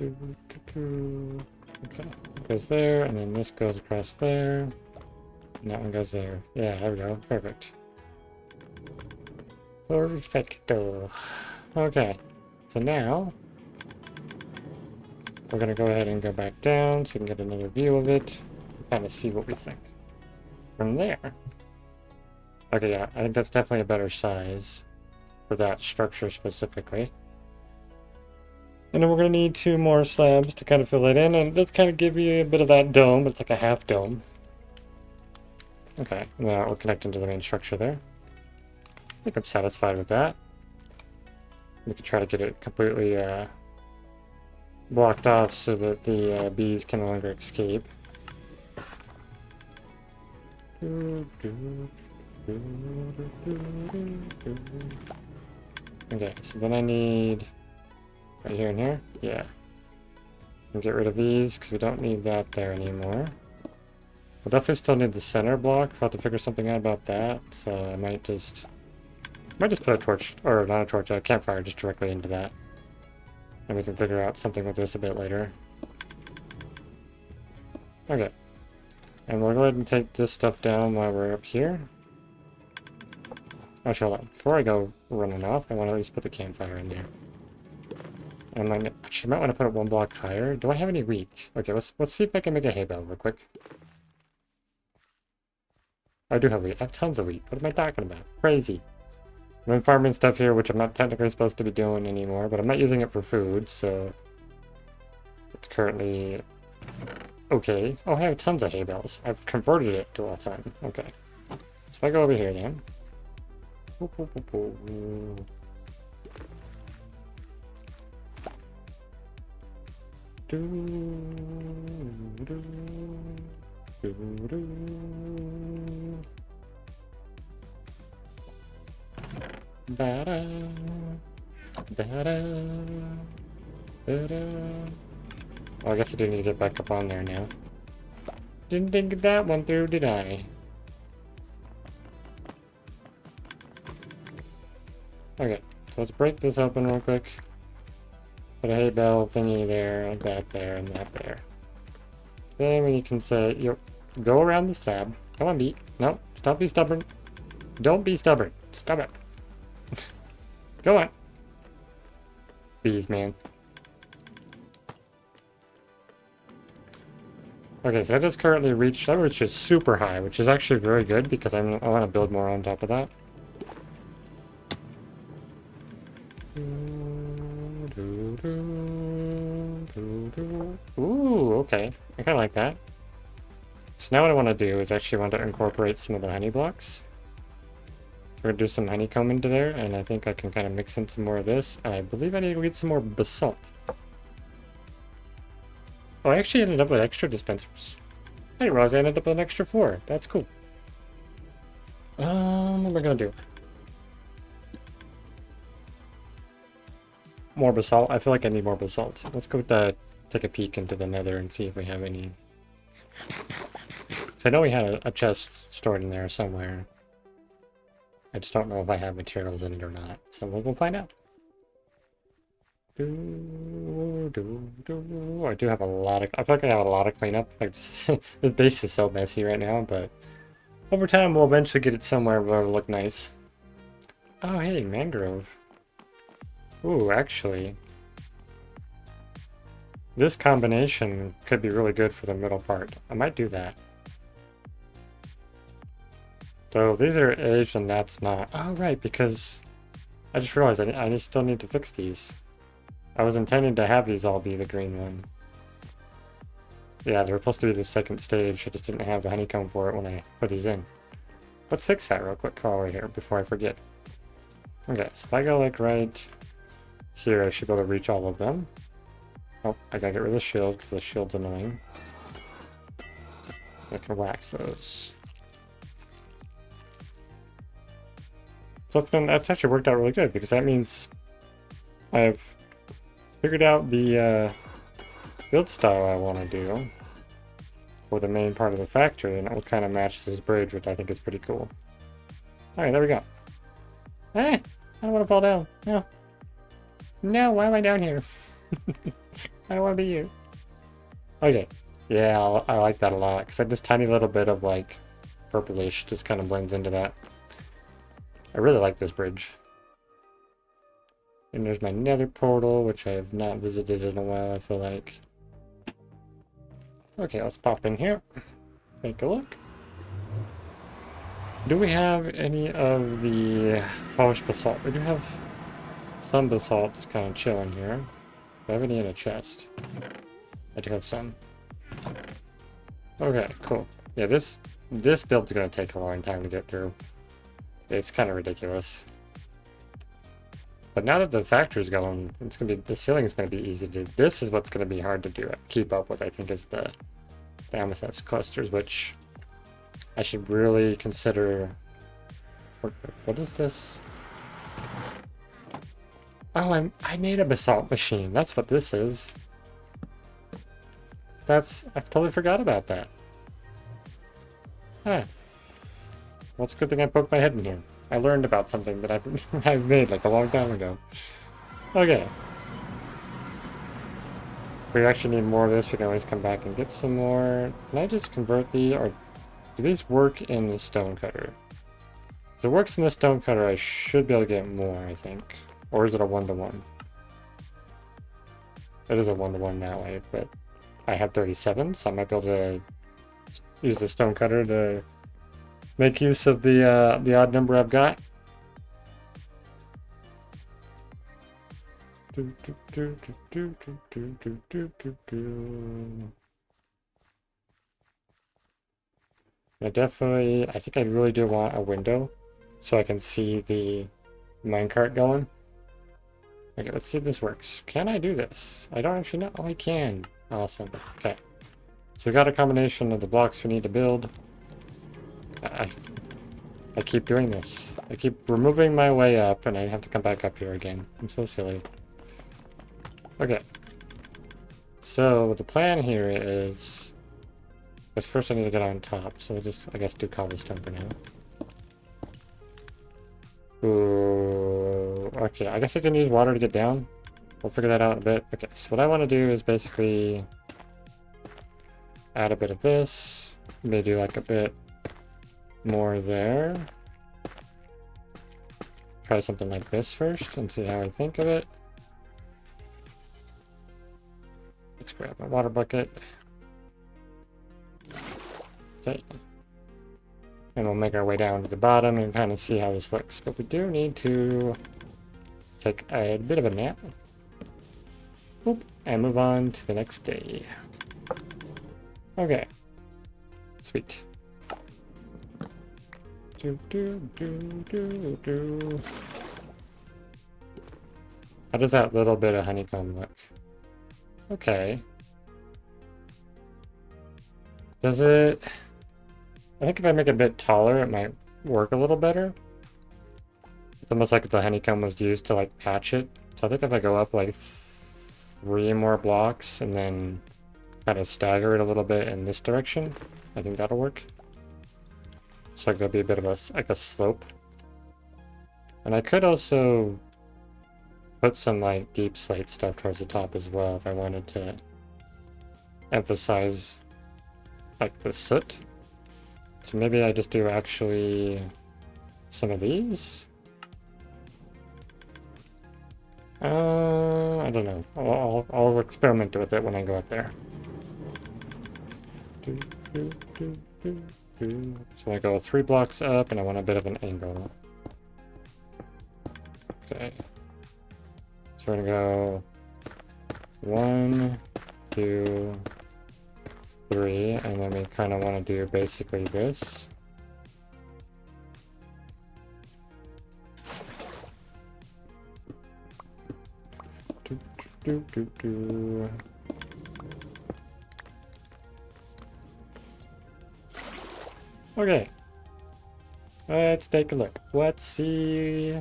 Okay, it goes there, and then this goes across there, and that one goes there. Yeah, there we go. Perfect. Perfecto. Okay, so now we're gonna go ahead and go back down so we can get another view of it, and kind of see what we think from there. Okay, yeah, I think that's definitely a better size for that structure specifically. And then we're going to need 2 more slabs to kind of fill it in, and let's kind of give you a bit of that dome, but it's like a half dome. Okay, and then we'll connect into the main structure there. I think I'm satisfied with that. We could try to get it completely blocked off so that the bees can no longer escape. Okay, so then I need right here and here. Yeah. And get rid of these because we don't need that there anymore. We'll definitely still need the center block. We'll have to figure something out about that. So I might just put a torch, or not a torch, a campfire just directly into that. And we can figure out something with this a bit later. Okay. And we'll go ahead and take this stuff down while we're up here. Actually, hold on. Before I go running off, I want to at least put the campfire in there. And actually, I might want to put it one block higher. Do I have any wheat? Okay, let's see if I can make a hay bale real quick. I do have wheat. I have tons of wheat. What am I talking about? Crazy. I'm farming stuff here, which I'm not technically supposed to be doing anymore, but I'm not using it for food, so it's currently okay. Oh, I have tons of hay bales. I've converted it to a ton. Okay. So if I go over here then. Oh, I guess I do need to get back up on there now. Didn't think of that one through, did I? Okay, so let's break this open real quick. Put a hay bale thingy there, like that there, and that there. Then we can say, yo, go around the slab. Come on, bee. No, don't be stubborn. Don't be stubborn. Stop it. Go on. Bees, man. Okay, so that is currently reached. That reaches super high, which is actually very good because I want to build more on top of that. Ooh, okay. I kind of like that. So now what I want to do is actually want to incorporate some of the honey blocks. We're going to do some honeycomb into there, and I think I can kind of mix in some more of this. And I believe I need to get some more basalt. Oh, I actually ended up with extra dispensers. I didn't realize I ended up with an extra 4. That's cool. What am I going to do? More basalt? I feel like I need more basalt. Let's go take a peek into the nether and see if we have any. So I know we had a chest stored in there somewhere. I just don't know if I have materials in it or not. So we'll go find out. I do have a lot of... I feel like I have a lot of cleanup. Like, this base is so messy right now, but over time we'll eventually get it somewhere where it'll look nice. Oh, hey, mangrove. Ooh, actually, this combination could be really good for the middle part. I might do that. So these are aged and that's not. Oh, right, because I just realized I still need to fix these. I was intending to have these all be the green one. Yeah, they were supposed to be the second stage. I just didn't have the honeycomb for it when I put these in. Let's fix that real quick while we're here before I forget. Okay, so if I go like right here, I should be able to reach all of them. Oh, I gotta get rid of the shield because the shield's annoying. I can wax those. So that's actually worked out really good because that means I've figured out the build style I want to do for the main part of the factory, and it will kind of match this bridge, which I think is pretty cool. Alright, there we go. I don't want to fall down. No. No, why am I down here? I don't want to be you. Okay. Yeah, I like that a lot, because this tiny little bit of, like, purplish just kind of blends into that. I really like this bridge. And there's my nether portal, which I have not visited in a while, I feel like. Okay, let's pop in here. Take a look. Do we have any of the polished basalt? We do have some basalt just kind of chilling here. Do I have any in a chest? I do have some. Okay, cool. Yeah, this build's gonna take a long time to get through. It's kind of ridiculous. But now that the factory's going, it's gonna be, the ceiling's gonna be easy to do. This is what's gonna be hard to do, keep up with, I think, is the amethyst clusters, which I should really consider. What is this? Oh, I made a basalt machine. That's what this is. I've totally forgot about that. Huh. Well, it's a good thing I poked my head in here. I learned about something that I've made like a long time ago. Okay. If we actually need more of this, we can always come back and get some more. Can I just convert these, or do these work in the stone cutter? If it works in the stone cutter, I should be able to get more, I think. Or is it a one-to-one? It is a one-to-one that way, but I have 37, so I might be able to use the stone cutter to make use of the odd number I've got. I definitely, I think I really do want a window so I can see the minecart going. Okay, let's see if this works. Can I do this? I don't actually know. Oh, I can. Awesome. Okay. So we got a combination of the blocks we need to build. I keep doing this. I keep removing my way up and I have to come back up here again. I'm so silly. Okay. So the plan here is first I need to get on top. So we'll just, I guess, do cobblestone for now. Ooh, okay, I guess I can use water to get down. We'll figure that out in a bit. Okay, so what I want to do is basically add a bit of this. Maybe do like a bit more there. Try something like this first and see how I think of it. Let's grab my water bucket. Okay. And we'll make our way down to the bottom and kind of see how this looks. But we do need to take a bit of a nap. Boop, and move on to the next day. Okay. Sweet. How does that little bit of honeycomb look? Okay. Does it... I think if I make it a bit taller, it might work a little better. It's almost like the honeycomb was used to like patch it. So I think if I go up like 3 more blocks and then kind of stagger it a little bit in this direction, I think that'll work. So like there'll be a bit of a slope. And I could also put some like deep slate stuff towards the top as well if I wanted to emphasize like the soot. So maybe I just do actually some of these. I don't know. I'll experiment with it when I go up there. So I go 3 blocks up and I want a bit of an angle. Okay. So we're gonna go 1, 2, 3, and then we kind of want to do basically this. Okay. Let's take a look. Let's see.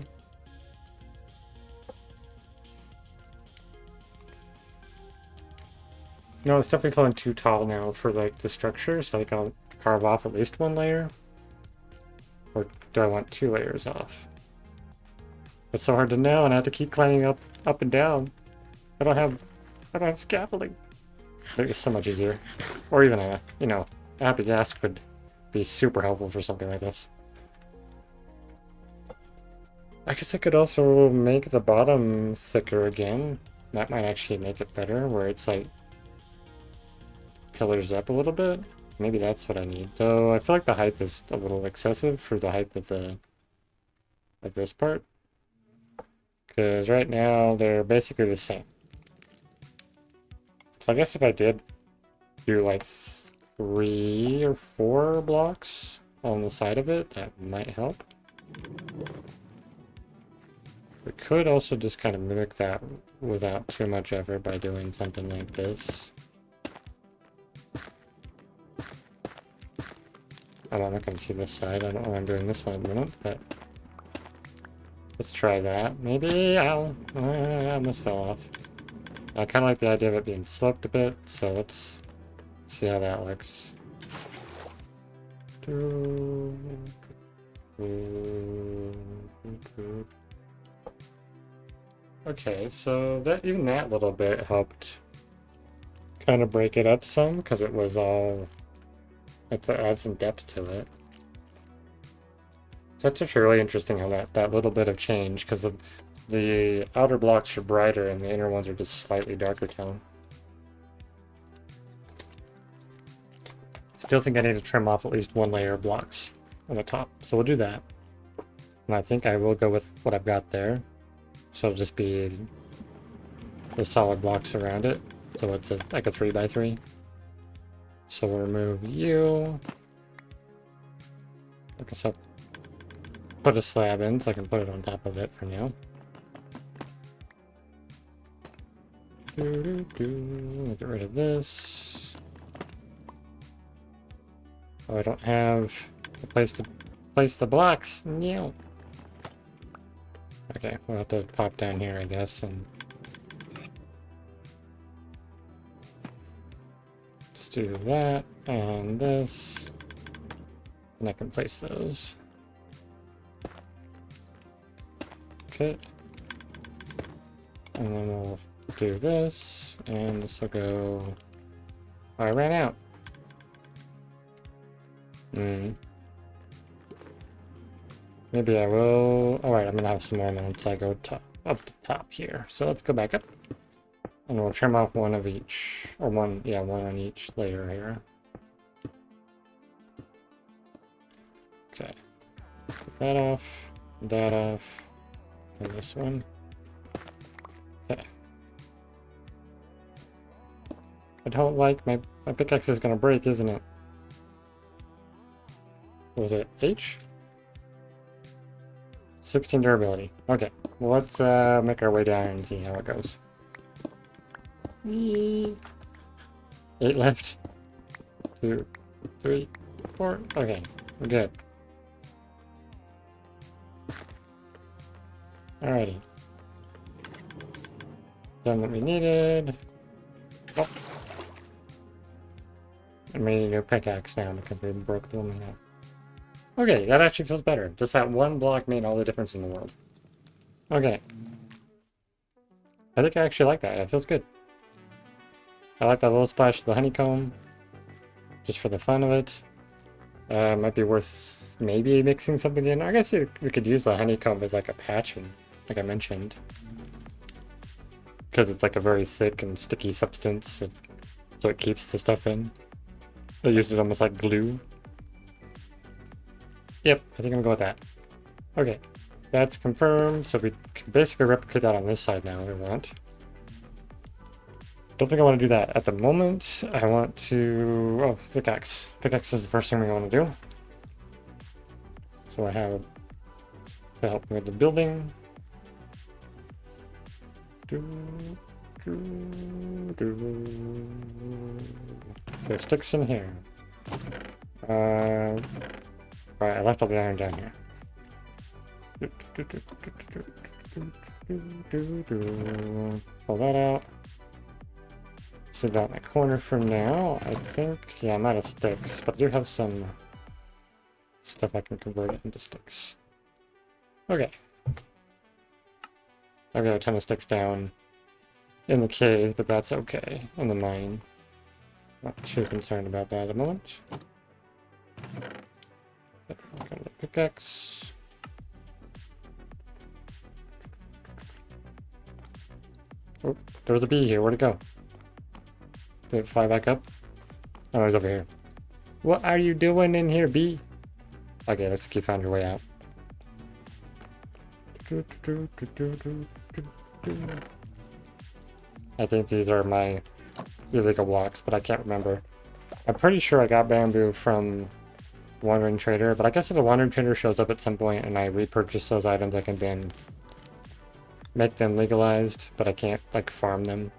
No, it's definitely feeling too tall now for like the structure, so I think I'll carve off at least 1 layer. Or do I want 2 layers off? It's so hard to know, and I have to keep climbing up and down. I don't have scaffolding. It's so much easier. Or even a happy gas would be super helpful for something like this. I guess I could also make the bottom thicker again. That might actually make it better, where it's like pillars up a little bit. Maybe that's what I need. Though I feel like the height is a little excessive for the height of this part. Because right now they're basically the same. So I guess if I did do like 3 or 4 blocks on the side of it, that might help. We could also just kind of mimic that without too much effort by doing something like this. Oh, I'm not going to see this side. I don't know why I'm doing this one at the moment, but Let's try that. Maybe, ow, I almost fell off. I kind of like the idea of it being sloped a bit, so let's see how that looks. Okay, so that even that little bit helped kind of break it up some, because it was all, let's add some depth to it. That's actually really interesting how that little bit of change, because the outer blocks are brighter and the inner ones are just slightly darker tone. Still think I need to trim off at least one layer of blocks on the top, so we'll do that. And I think I will go with what I've got there. So it'll just be the solid blocks around it. So it's like a 3x3. So we'll remove you. I guess I'll put a slab in so I can put it on top of it for now. Get rid of this. Oh, I don't have a place to place the blocks. No. Okay, we'll have to pop down here, I guess, and let's do that and this, and I can place those. Okay, and then we'll do this, and this will go. Oh, I ran out. Maybe I will. Alright, I'm gonna have some more once I go up the top here. So let's go back up. And we'll trim off one of each. Or one, yeah, one on each layer here. Okay. Get that off, and this one. Okay. I don't like my pickaxe is gonna break, isn't it? Was it H? 16 durability. Okay, well, let's make our way down and see how it goes. 8 left. 2, 3, 4. Okay, we're good. Alrighty. Done what we needed. Oh. And we need a new pickaxe now because we broke the one we have. Okay, that actually feels better. Just that one block made all the difference in the world. Okay. I think I actually like that. It feels good. I like that little splash of the honeycomb. Just for the fun of it. Might be worth maybe mixing something in. I guess we could use the honeycomb as like a patching, like I mentioned. Because it's like a very thick and sticky substance, so it keeps the stuff in. They use it almost like glue. Yep, I think I'm going to go with that. Okay, that's confirmed, so we can basically replicate that on this side now if we want. Don't think I want to do that at the moment. I want to... oh, pickaxe. Pickaxe is the first thing we want to do. So I have to help me with the building. There's sticks in here. Right, I left all the iron down here. Pull that out. Sit that in the corner for now. I think, yeah, I'm out of sticks, but I do have some stuff I can convert it into sticks. Okay. I've got a ton of sticks down in the cave, but that's okay. In the mine. Not too concerned about that at the moment. Got the pickaxe. Oh, there was a bee here. Where'd it go? Did it fly back up? Oh, he's over here. What are you doing in here, bee? Okay, let's keep finding your way out. I think these are my illegal blocks, but I can't remember. I'm pretty sure I got bamboo from Wandering Trader, but I guess if a Wandering Trader shows up at some point and I repurchase those items, I can then make them legalized, but I can't, like, farm them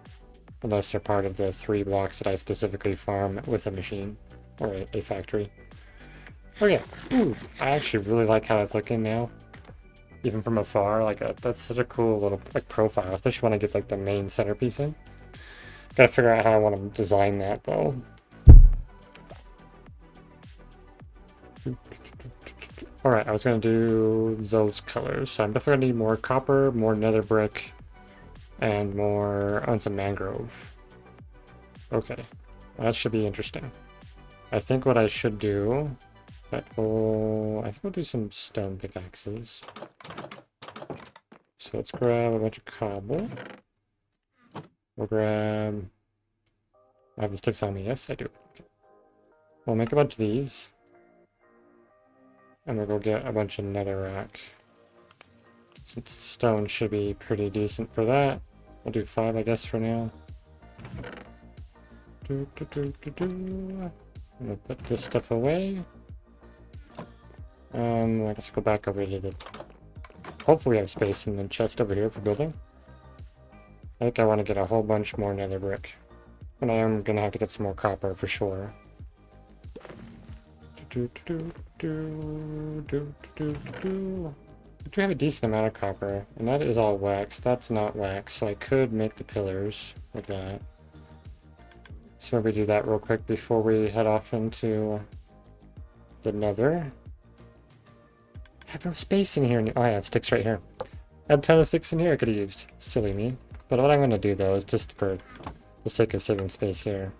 unless they're part of the 3 blocks that I specifically farm with a machine or a factory. Okay, ooh, I actually really like how it's looking now. even from afar. Like that's such a cool little like profile, especially when I get like the main centerpiece in. Gotta figure out how I want to design that though. Alright, I was gonna do those colors, so I'm definitely gonna need more copper, more nether brick, and more on some mangrove. Okay, well, that should be interesting. I think what I should do, I think we'll do some stone pickaxes. So let's grab a bunch of cobble. We'll grab... I have the sticks on me, yes I do. Okay. We'll make a bunch of these. And we'll go get a bunch of netherrack. Since stone should be pretty decent for that. We'll do 5 I guess for now. I'm gonna put this stuff away. I guess we'll go back over here. Hopefully we have space in the chest over here for building. I think I want to get a whole bunch more nether brick. And I am gonna have to get some more copper for sure. I do have a decent amount of copper, and that is all wax. That's not wax, so I could make the pillars with that. So maybe do that real quick before we head off into the nether. I have no space in here. Oh, I have sticks right here. I have a ton of sticks in here I could have used. Silly me. But what I'm going to do, though, is just for the sake of saving space here,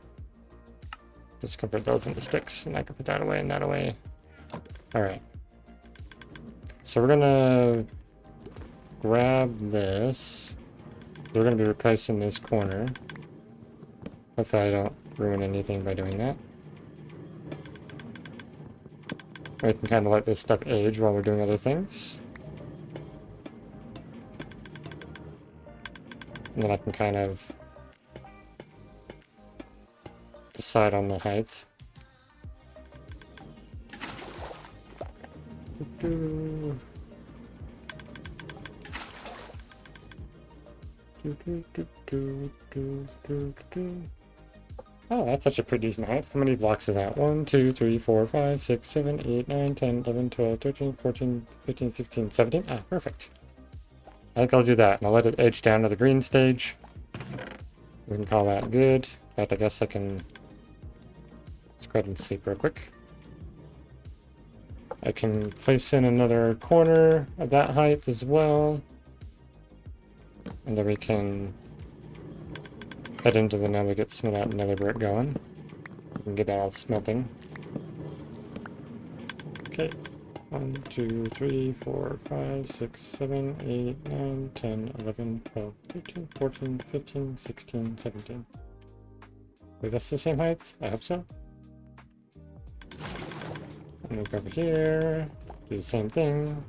just convert those into sticks, and I can put that away and that away. Alright. So we're going to grab this. We're going to be replacing this corner. Hopefully I don't ruin anything by doing that. We can kind of let this stuff age while we're doing other things. And then I can kind of decide on the height. Oh, that's such a pretty decent height. How many blocks is that? 1, 2, 3, 4, 5, 6, 7, 8, 9, 10, 11, 12, 13, 14, 15, 16, 17. Ah, perfect. I think I'll do that, and I'll let it edge down to the green stage. We can call that good. In fact, I guess I can... Let's go ahead and sleep real quick. I can place in another corner of that height as well. And then we can head into the nether, get some of that nether brick going. We can get that all smelting. Okay. 1, 2, 3, 4, 5, 6, 7, 8, 9, 10, 11, 12, 13, 14, 15, 16, 17. Wait, that's the same height? I hope so. I'm gonna go over here, do the same thing.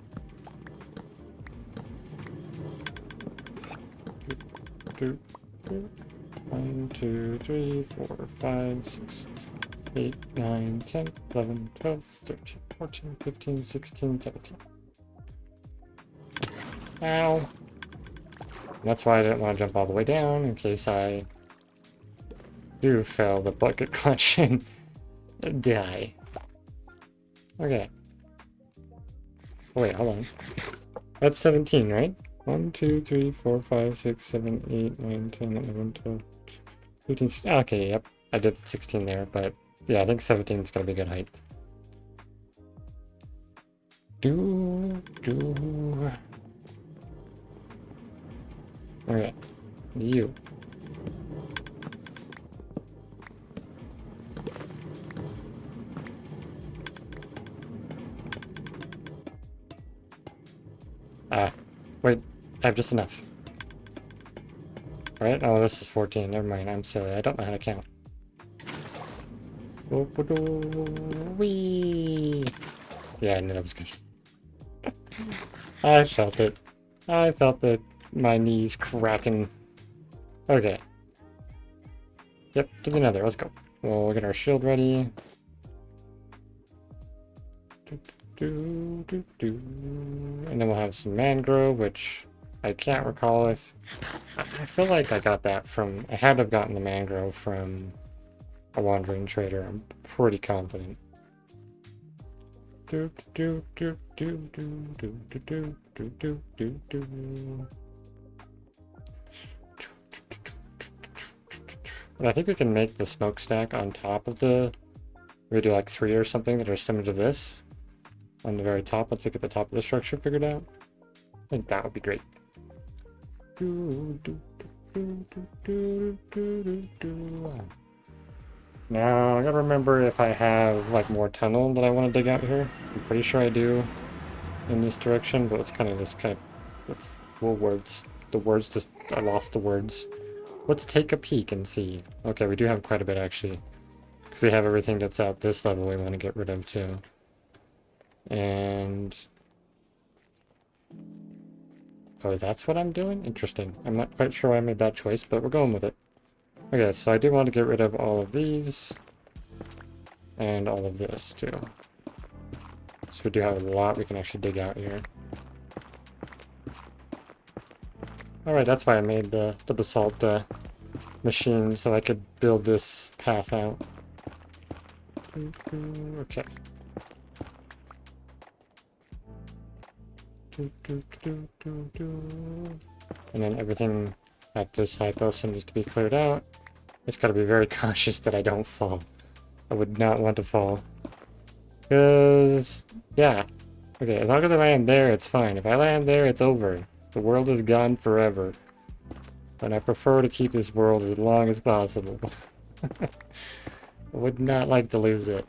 1, 2, 3, 4, 5, 6, 8, 9, 10, 11, 12, 13, 14, 15, 16, 17. Ow! And that's why I didn't want to jump all the way down, in case I do fail the bucket clutch and die. Okay. Oh, wait, hold on. That's 17, right? 1, 2, 3, 4, 5, 6, 7, 8, 9, 10, 11, 12, 15, 16. Okay, yep. I did 16 there, but yeah, I think 17 is going to be a good height. Okay. You. Wait, I have just enough. Right? Oh, this is 14. Never mind. I'm silly. I don't know how to count. Whee! Yeah, I knew that was good. I felt it. I felt it. My knees cracking. Okay. Yep, to the nether. Let's go. We'll get our shield ready. And then we'll have some mangrove, which I can't recall if... I feel like I got that from... I had to have gotten the mangrove from a wandering trader. I'm pretty confident. And I think we can make the smokestack on top of the... We do like 3 or something that are similar to this. On the very top, once we get the top of the structure figured out. I think that would be great. Now, I gotta remember if I have like more tunnel that I want to dig out here. I'm pretty sure I do in this direction, but it's kind of this kind of... What's... Well, words. The words just... I lost the words. Let's take a peek and see. Okay, we do have quite a bit actually. We have everything that's at this level we want to get rid of too. And... Oh, that's what I'm doing? Interesting. I'm not quite sure why I made that choice, but we're going with it. Okay, so I do want to get rid of all of these. And all of this too. So we do have a lot we can actually dig out here. Alright, that's why I made the basalt machine, so I could build this path out. Okay. And then everything at this height also needs to be cleared out. Just gotta be very cautious that I don't fall. I would not want to fall. Because, yeah. Okay, as long as I land there, it's fine. If I land there, it's over. The world is gone forever. And I prefer to keep this world as long as possible. I would not like to lose it.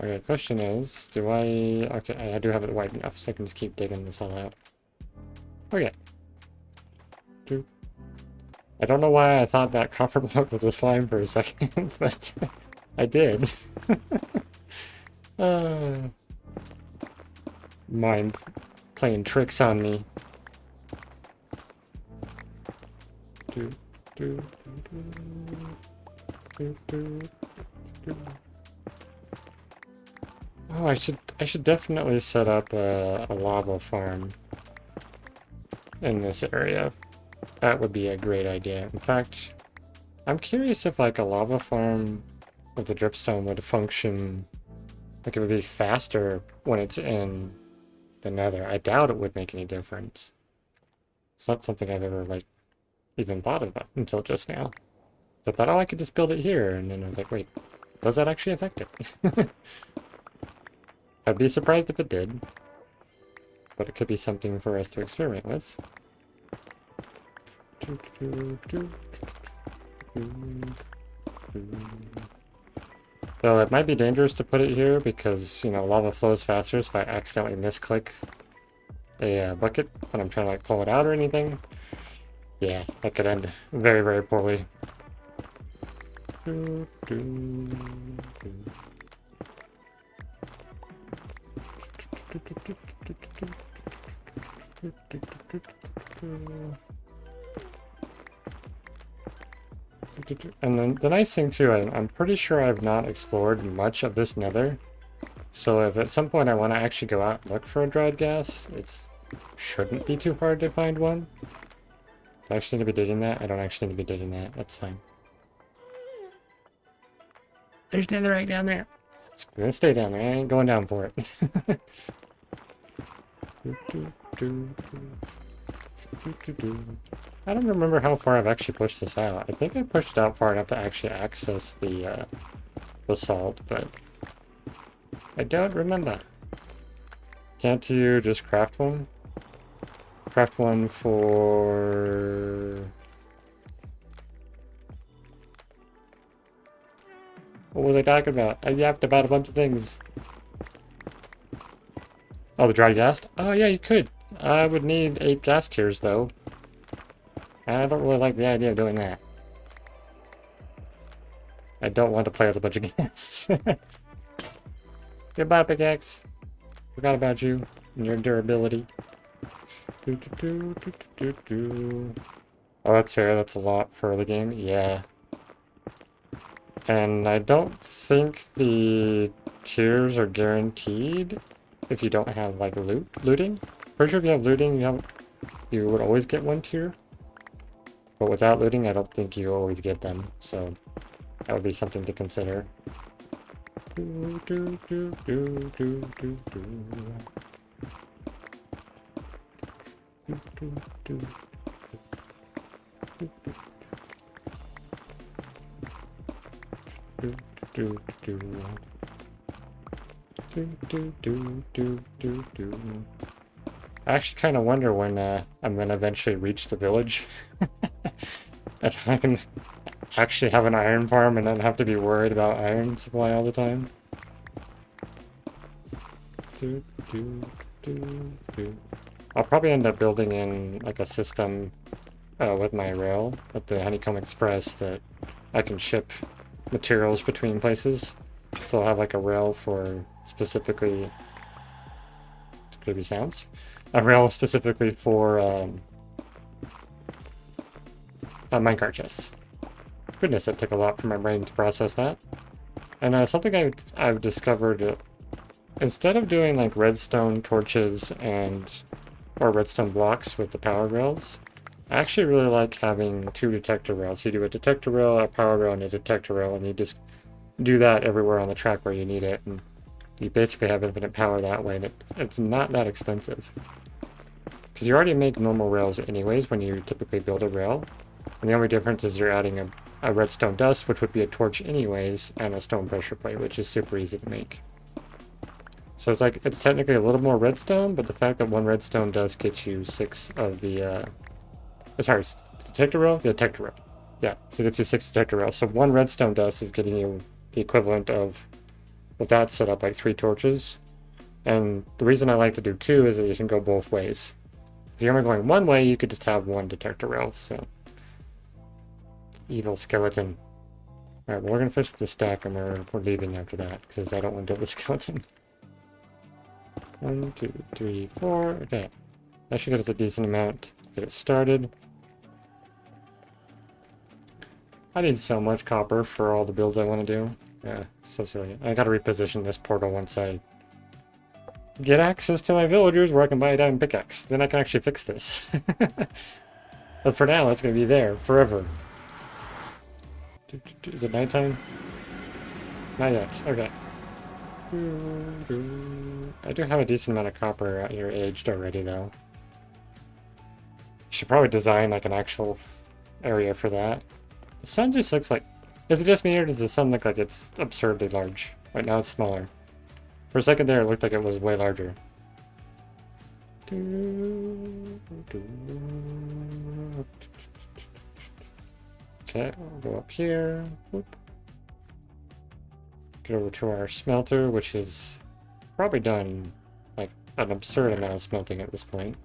Okay, question is, do I... Okay, I do have it wide enough, so I can just keep digging this all out. Okay. I don't know why I thought that copper block was a slime for a second, but I did. Mind playing tricks on me. Oh, I should definitely set up a lava farm in this area. That would be a great idea. In fact, I'm curious if like a lava farm with the dripstone would function, like it would be faster when it's in the Nether. I doubt it would make any difference. It's not something I've ever like even thought about until just now. So I thought, oh, I could just build it here, and then I was like, wait, does that actually affect it? I'd be surprised if it did, but it could be something for us to experiment with. So it might be dangerous to put it here because, you know, lava flows faster, so if I accidentally misclick a bucket when I'm trying to like pull it out or anything, yeah, that could end very, very poorly. And then the nice thing too, I'm pretty sure I've not explored much of this Nether. So if at some point I want to actually go out and look for a dried gas, it shouldn't be too hard to find one. Do I actually need to be digging that? I don't actually need to be digging that. That's fine. There's netherite down there. It's gonna stay down there. I ain't going down for it. I don't remember how far I've actually pushed this out. I think I pushed it out far enough to actually access the basalt, but I don't remember. Can't you just craft one? Craft one for... What was I talking about? I yapped about a bunch of things. Oh, the dry gas? Oh yeah, you could. I would need 8 gas tiers though. I don't really like the idea of doing that. I don't want to play with a bunch of gas. Goodbye, pickaxe. Forgot about you and your durability. Oh, that's fair. That's a lot for the game. Yeah. And I don't think the tiers are guaranteed if you don't have like looting. Pretty sure if you have looting, you would always get one tier. But without looting, I don't think you always get them. So that would be something to consider. Do, do, do, do, do, do, do. Do, do, do. Do, do, do, do, do, do, do, do, do. I actually kind of wonder when I'm going to eventually reach the village. And I can actually have an iron farm and not have to be worried about iron supply all the time. Do, do, do, do. I'll probably end up building in like a system with my rail, with the Honeycomb Express, that I can ship materials between places. So I'll have like a rail for specifically creepy sounds. A rail specifically for minecart chests. Goodness, it took a lot for my brain to process that. And something I've discovered, instead of doing like redstone torches or redstone blocks with the power rails, I actually really like having 2 detector rails. You do a detector rail, a power rail, and a detector rail, and you just do that everywhere on the track where you need it, and you basically have infinite power that way, and it's not that expensive. Because you already make normal rails anyways when you typically build a rail, and the only difference is you're adding a redstone dust, which would be a torch anyways, and a stone pressure plate, which is super easy to make. So it's technically a little more redstone, but the fact that 1 redstone dust gets you 6 of the sorry, detector rail? The detector rail. Yeah, so it gets you 6 detector rails. So 1 redstone dust is getting you the equivalent of, with that setup, like 3 torches. And the reason I like to do 2 is that you can go both ways. If you're only going one way, you could just have 1 detector rail, so. Evil skeleton. Alright, well, we're gonna finish with the stack and we're leaving after that, because I don't want to deal with the skeleton. 1, 2, 3, 4. Okay. That should get us a decent amount to get it started. I need so much copper for all the builds I want to do. Yeah, so silly. I gotta reposition this portal once I get access to my villagers where I can buy a diamond pickaxe. Then I can actually fix this. But for now, it's gonna be there forever. Is it nighttime? Not yet. Okay. I do have a decent amount of copper out here aged already, though. Should probably design like an actual area for that. The sun just looks like... Is it just me or does the sun look like it's absurdly large? Right now it's smaller. For a second there it looked like it was way larger. Okay, I'll go up here. Whoop. Get over to our smelter, which is probably done like an absurd amount of smelting at this point.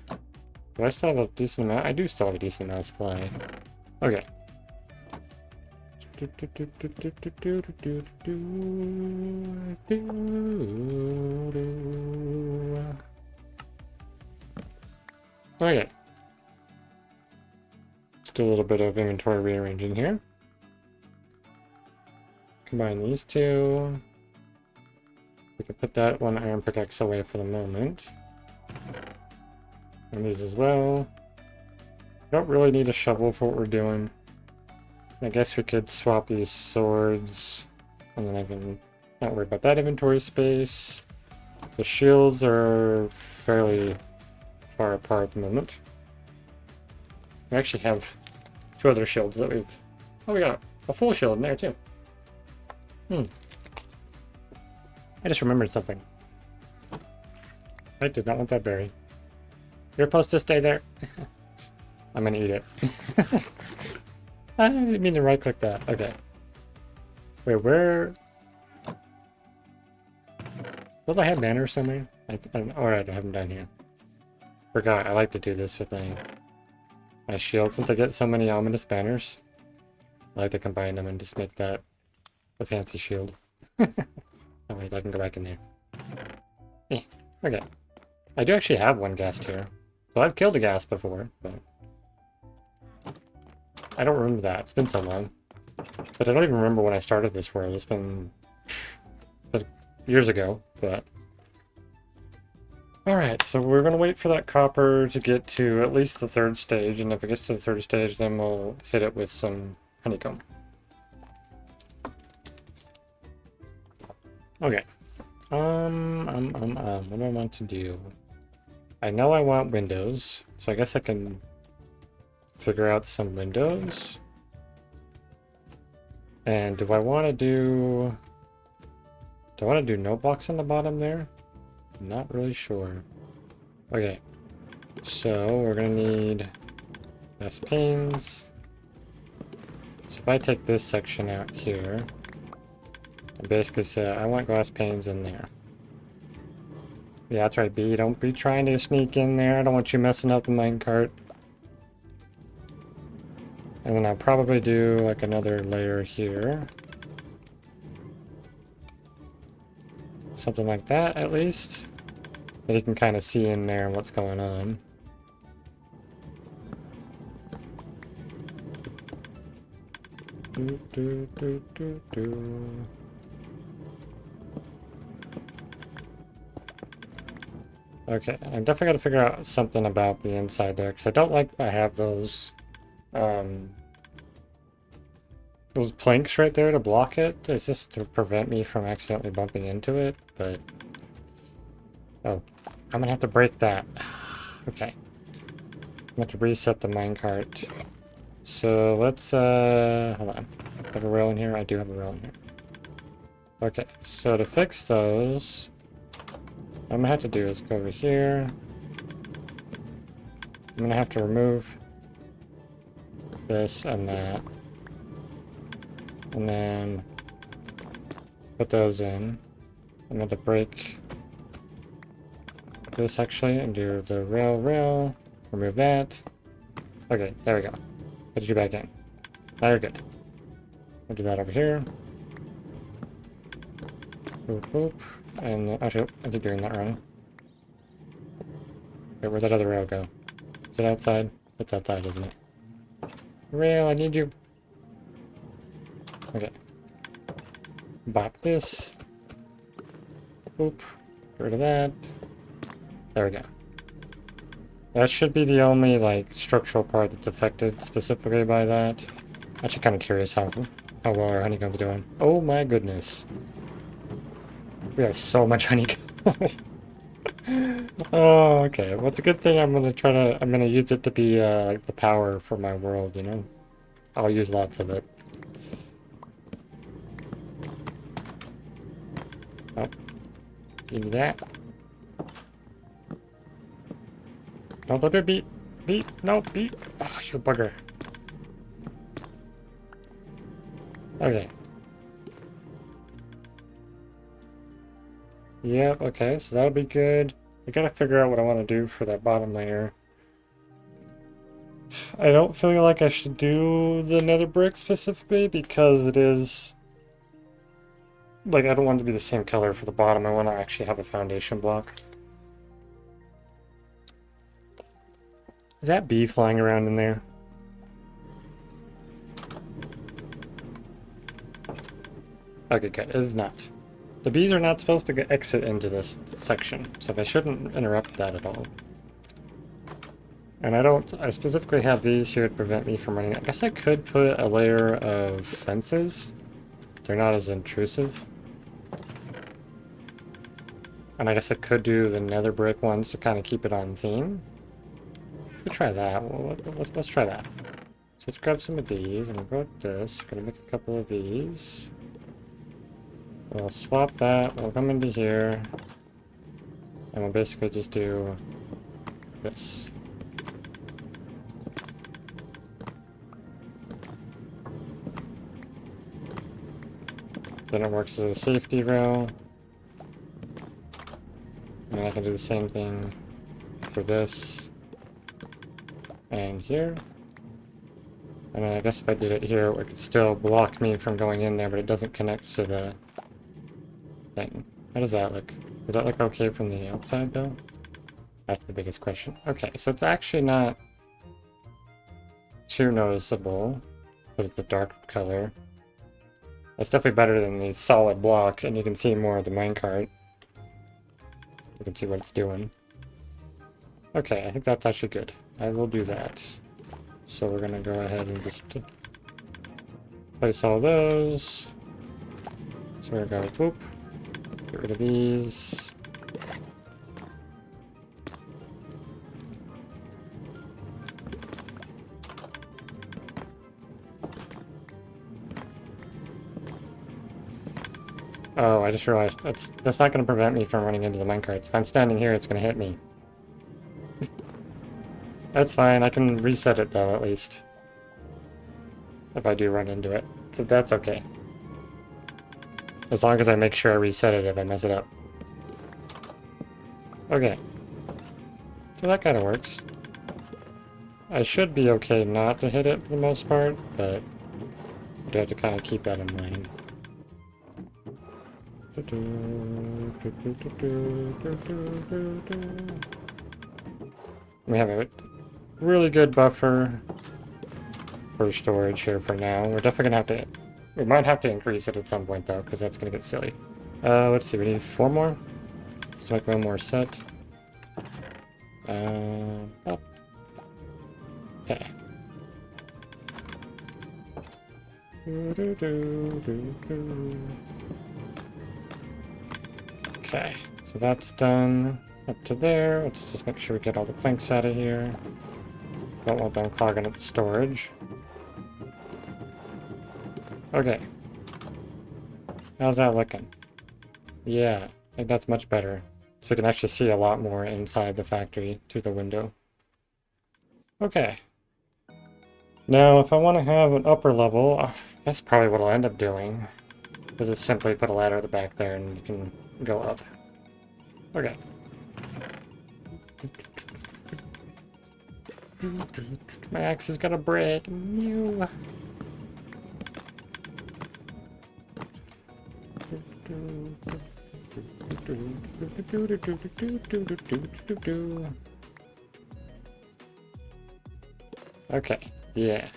Do I still have a decent amount? I do still have a decent amount of supply. Okay. Okay. Let's do a little bit of inventory rearranging here. Combine these 2. We can put that 1 iron pickaxe away for the moment. And these as well. Don't really need a shovel for what we're doing. I guess we could swap these swords, and then I can not worry about that inventory space. The shields are fairly far apart at the moment. We actually have 2 other shields that we've... Oh, we got a full shield in there too. I just remembered something. I did not want that berry. You're supposed to stay there. I'm gonna eat it. I didn't mean to right click that. Okay. Wait, where? Will I have banners somewhere? Alright, I have them down here. Forgot, I like to do this with my shield. Since I get so many ominous banners, I like to combine them and just make that a fancy shield. Oh wait, I can go back in there. Okay. I do actually have 1 ghast here. So I've killed a ghast before, but I don't remember that. It's been so long. But I don't even remember when I started this world. It's been years ago, but... Alright, so we're gonna wait for that copper to get to at least the 3rd stage, and if it gets to the 3rd stage, then we'll hit it with some honeycomb. Okay. What do I want to do? I know I want windows, so I guess I can figure out some windows. And do I want to do... Do I want to do no blocks on the bottom there? I'm not really sure. Okay. So we're going to need glass panes. So if I take this section out here, I basically say I want glass panes in there. Yeah, that's right, B. Don't be trying to sneak in there. I don't want you messing up the minecart. And then I'll probably do like another layer here. Something like that, at least. That you can kind of see in there what's going on. Okay, I'm definitely gotta figure out something about the inside there, because I don't like I have those planks right there to block it. It's just to prevent me from accidentally bumping into it, but... Oh, I'm gonna have to break that. Okay. I'm gonna have to reset the minecart. So let's, hold on. I have a rail in here? I do have a rail in here. Okay, so to fix those, what I'm gonna have to do is go over here. I'm gonna have to remove this and that. And then put those in. I'm going to break this actually and do the rail, remove that. Okay, there we go. Put you back in. Now you're good. We'll do that over here. Boop, boop. And actually, I keep doing that wrong. Wait, where'd that other rail go? Is it outside? It's outside, isn't it? Rail, I need you. Okay. Bop this. Boop. Get rid of that. There we go. That should be the only, like, structural part that's affected specifically by that. Actually kind of curious how well our honeycomb's doing. Oh my goodness. We have so much honeycomb. Oh, okay. Well, it's a good thing I'm gonna use it to be, like, the power for my world, you know? I'll use lots of it. Oh. Give me that. Don't let it beat. Beat. No, beat. Oh, you bugger. Okay. Yep, okay, so that'll be good. I gotta figure out what I want to do for that bottom layer. I don't feel like I should do the nether brick specifically because it is... Like, I don't want it to be the same color for the bottom. I want to actually have a foundation block. Is that bee flying around in there? Okay, good. It is not. The bees are not supposed to exit into this section, so they shouldn't interrupt that at all. And I specifically have these here to prevent me from running. I guess I could put a layer of fences. They're not as intrusive. And I guess I could do the nether brick ones to kind of keep it on theme. Let's try that. Well, let's try that. So let's grab some of these, and we'll go with this. Gonna make a couple of these. We'll swap that. We'll come into here. And we'll basically just do this. Then it works as a safety rail. And I can do the same thing for this. And here. And then I guess if I did it here, it could still block me from going in there, but it doesn't connect to the thing. How does that look? Does that look okay from the outside, though? That's the biggest question. Okay, so it's actually not too noticeable, but it's a dark color. That's definitely better than the solid block, and you can see more of the minecart. You can see what it's doing. Okay, I think that's actually good. I will do that. So we're gonna go ahead and just place all those. So we're gonna go boop. Get rid of these. Oh, I just realized that's not going to prevent me from running into the minecarts. If I'm standing here, it's going to hit me. That's fine. I can reset it, though, at least. If I do run into it. So that's okay. As long as I make sure I reset it if I mess it up. Okay. So that kind of works. I should be okay not to hit it for the most part, but I do have to kind of keep that in mind. We have a really good buffer for storage here for now. We're definitely gonna have to... We might have to increase it at some point, though, because that's gonna get silly. Let's see, we need 4 more. Let's make one more set. Oh. Okay. Okay, so that's done up to there. Let's just make sure we get all the planks out of here. Don't want them clogging up the storage. Okay. How's that looking? Yeah, I think that's much better. So we can actually see a lot more inside the factory through the window. Okay. Now, if I want to have an upper level, that's probably what I'll end up doing. Is just simply put a ladder at the back there and you can go up. Okay. My axe has got a break. Mew. Okay, yeah.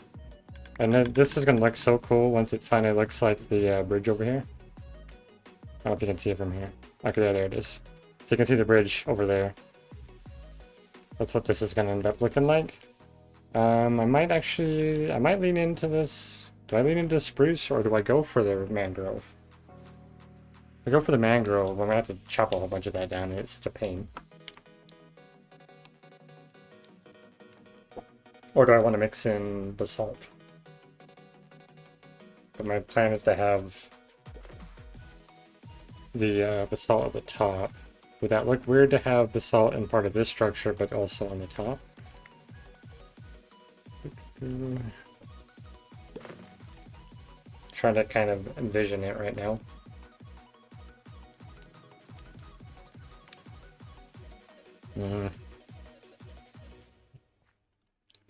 And then this is gonna look so cool once it finally looks like the bridge over here. I don't know if you can see it from here. Okay, there it is. So you can see the bridge over there. That's what this is gonna end up looking like. I might lean into this. Do I lean into spruce or do I go for the mangrove? If I go for the mangrove, I'm gonna have to chop a whole bunch of that down and it's such a pain. Or do I want to mix in basalt? But my plan is to have the basalt at the top. Would that look weird to have basalt in part of this structure, but also on the top? Trying to kind of envision it right now.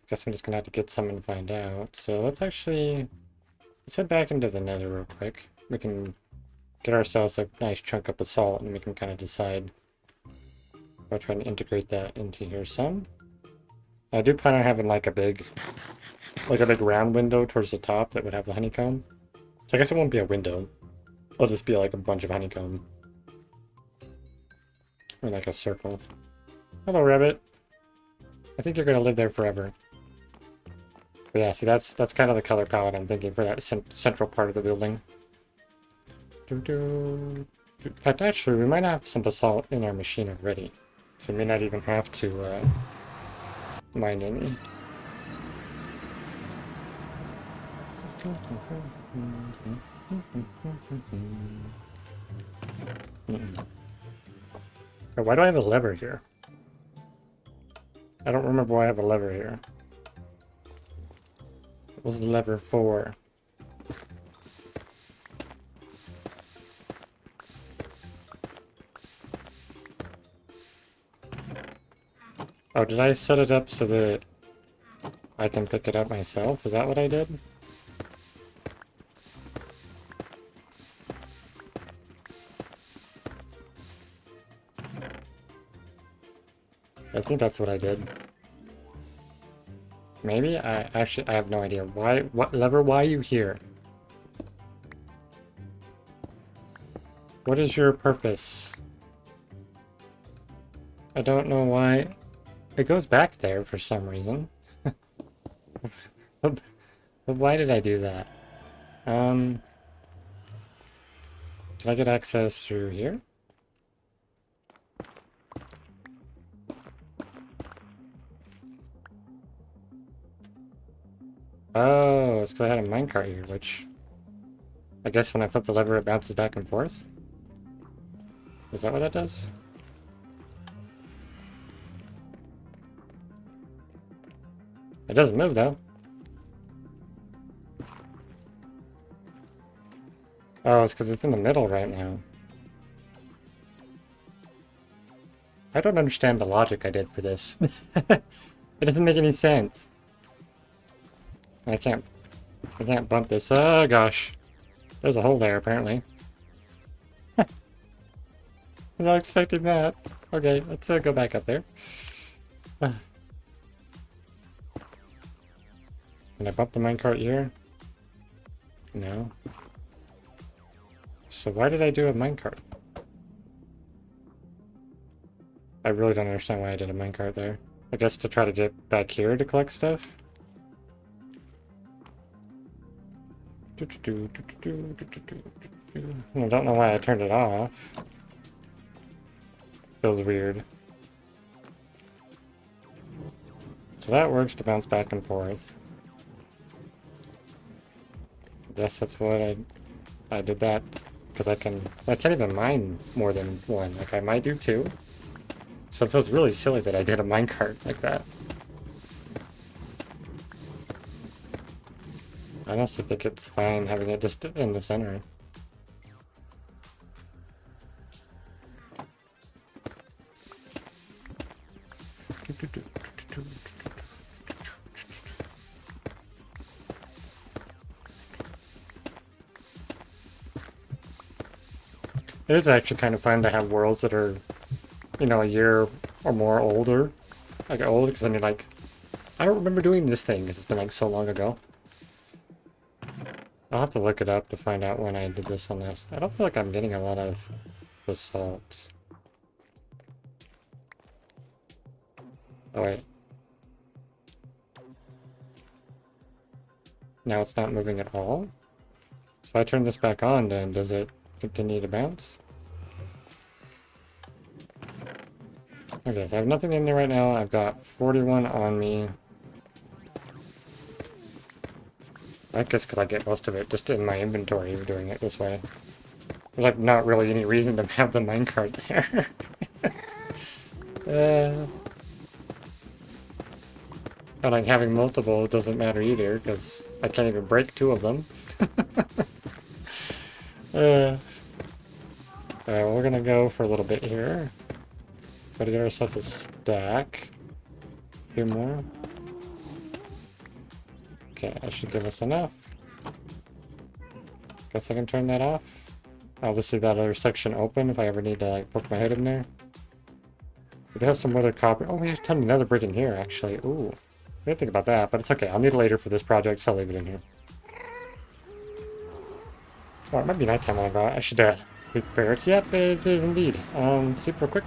Guess I'm just gonna have to get some and find out. So let's head back into the Nether real quick. We can get ourselves a nice chunk of basalt and we can kind of decide. I'll try and integrate that into here some. I do plan on having like a big round window towards the top that would have the honeycomb. So I guess it won't be a window. It'll just be like a bunch of honeycomb. Or like a circle. Hello, rabbit. I think you're gonna live there forever. But yeah, see that's kind of the color palette I'm thinking for that central part of the building. In fact, actually, we might have some basalt in our machine already. So we may not even have to mine any. Oh, why do I have a lever here? I don't remember why I have a lever here. What was the lever for? Oh, did I set it up so that I can pick it up myself? Is that what I did? I think that's what I did. Maybe? I have no idea. Why? What lever? Why are you here? What is your purpose? I don't know why. It goes back there for some reason. But why did I do that? Did I get access through here? Oh, it's because I had a minecart here, which... I guess when I flip the lever it bounces back and forth? Is that what that does? It doesn't move, though. Oh, it's because it's in the middle right now. I don't understand the logic I did for this. It doesn't make any sense. I can't bump this. Oh, gosh. There's a hole there, apparently. I was not expecting that. Okay, let's go back up there. Can I bump the minecart here? No. So why did I do a minecart? I really don't understand why I did a minecart there. I guess to try to get back here to collect stuff? I don't know why I turned it off. Feels weird. So that works to bounce back and forth. I guess that's what I did that because I can't even mine more than one. Like I might do two. So it feels really silly that I did a minecart like that. I honestly think it's fine having it just in the center. It is actually kind of fun to have worlds that are, you know, a year or more older. Like old, because I mean, like, I don't remember doing this thing because it's been like so long ago. I'll have to look it up to find out when I did this on this. I don't feel like I'm getting a lot of basalt. Oh wait. Now it's not moving at all? If I turn this back on, then does it continue to bounce? Okay, so I have nothing in there right now. I've got 41 on me. I guess because I get most of it just in my inventory doing it this way. There's like not really any reason to have the minecart there. And like having multiple doesn't matter either because I can't even break two of them. We're gonna go for a little bit here. Gotta get ourselves a stack. A few more. Okay, that should give us enough. Guess I can turn that off. I'll just leave that other section open if I ever need to like poke my head in there. We do have some other copper. Oh, we have a ton of nether brick in here actually. Ooh. I didn't think about that, but it's okay. I'll need it later for this project, so I'll leave it in here. Oh, it might be nighttime when I go out. I should prepare it. Yep, it is indeed. Super quick.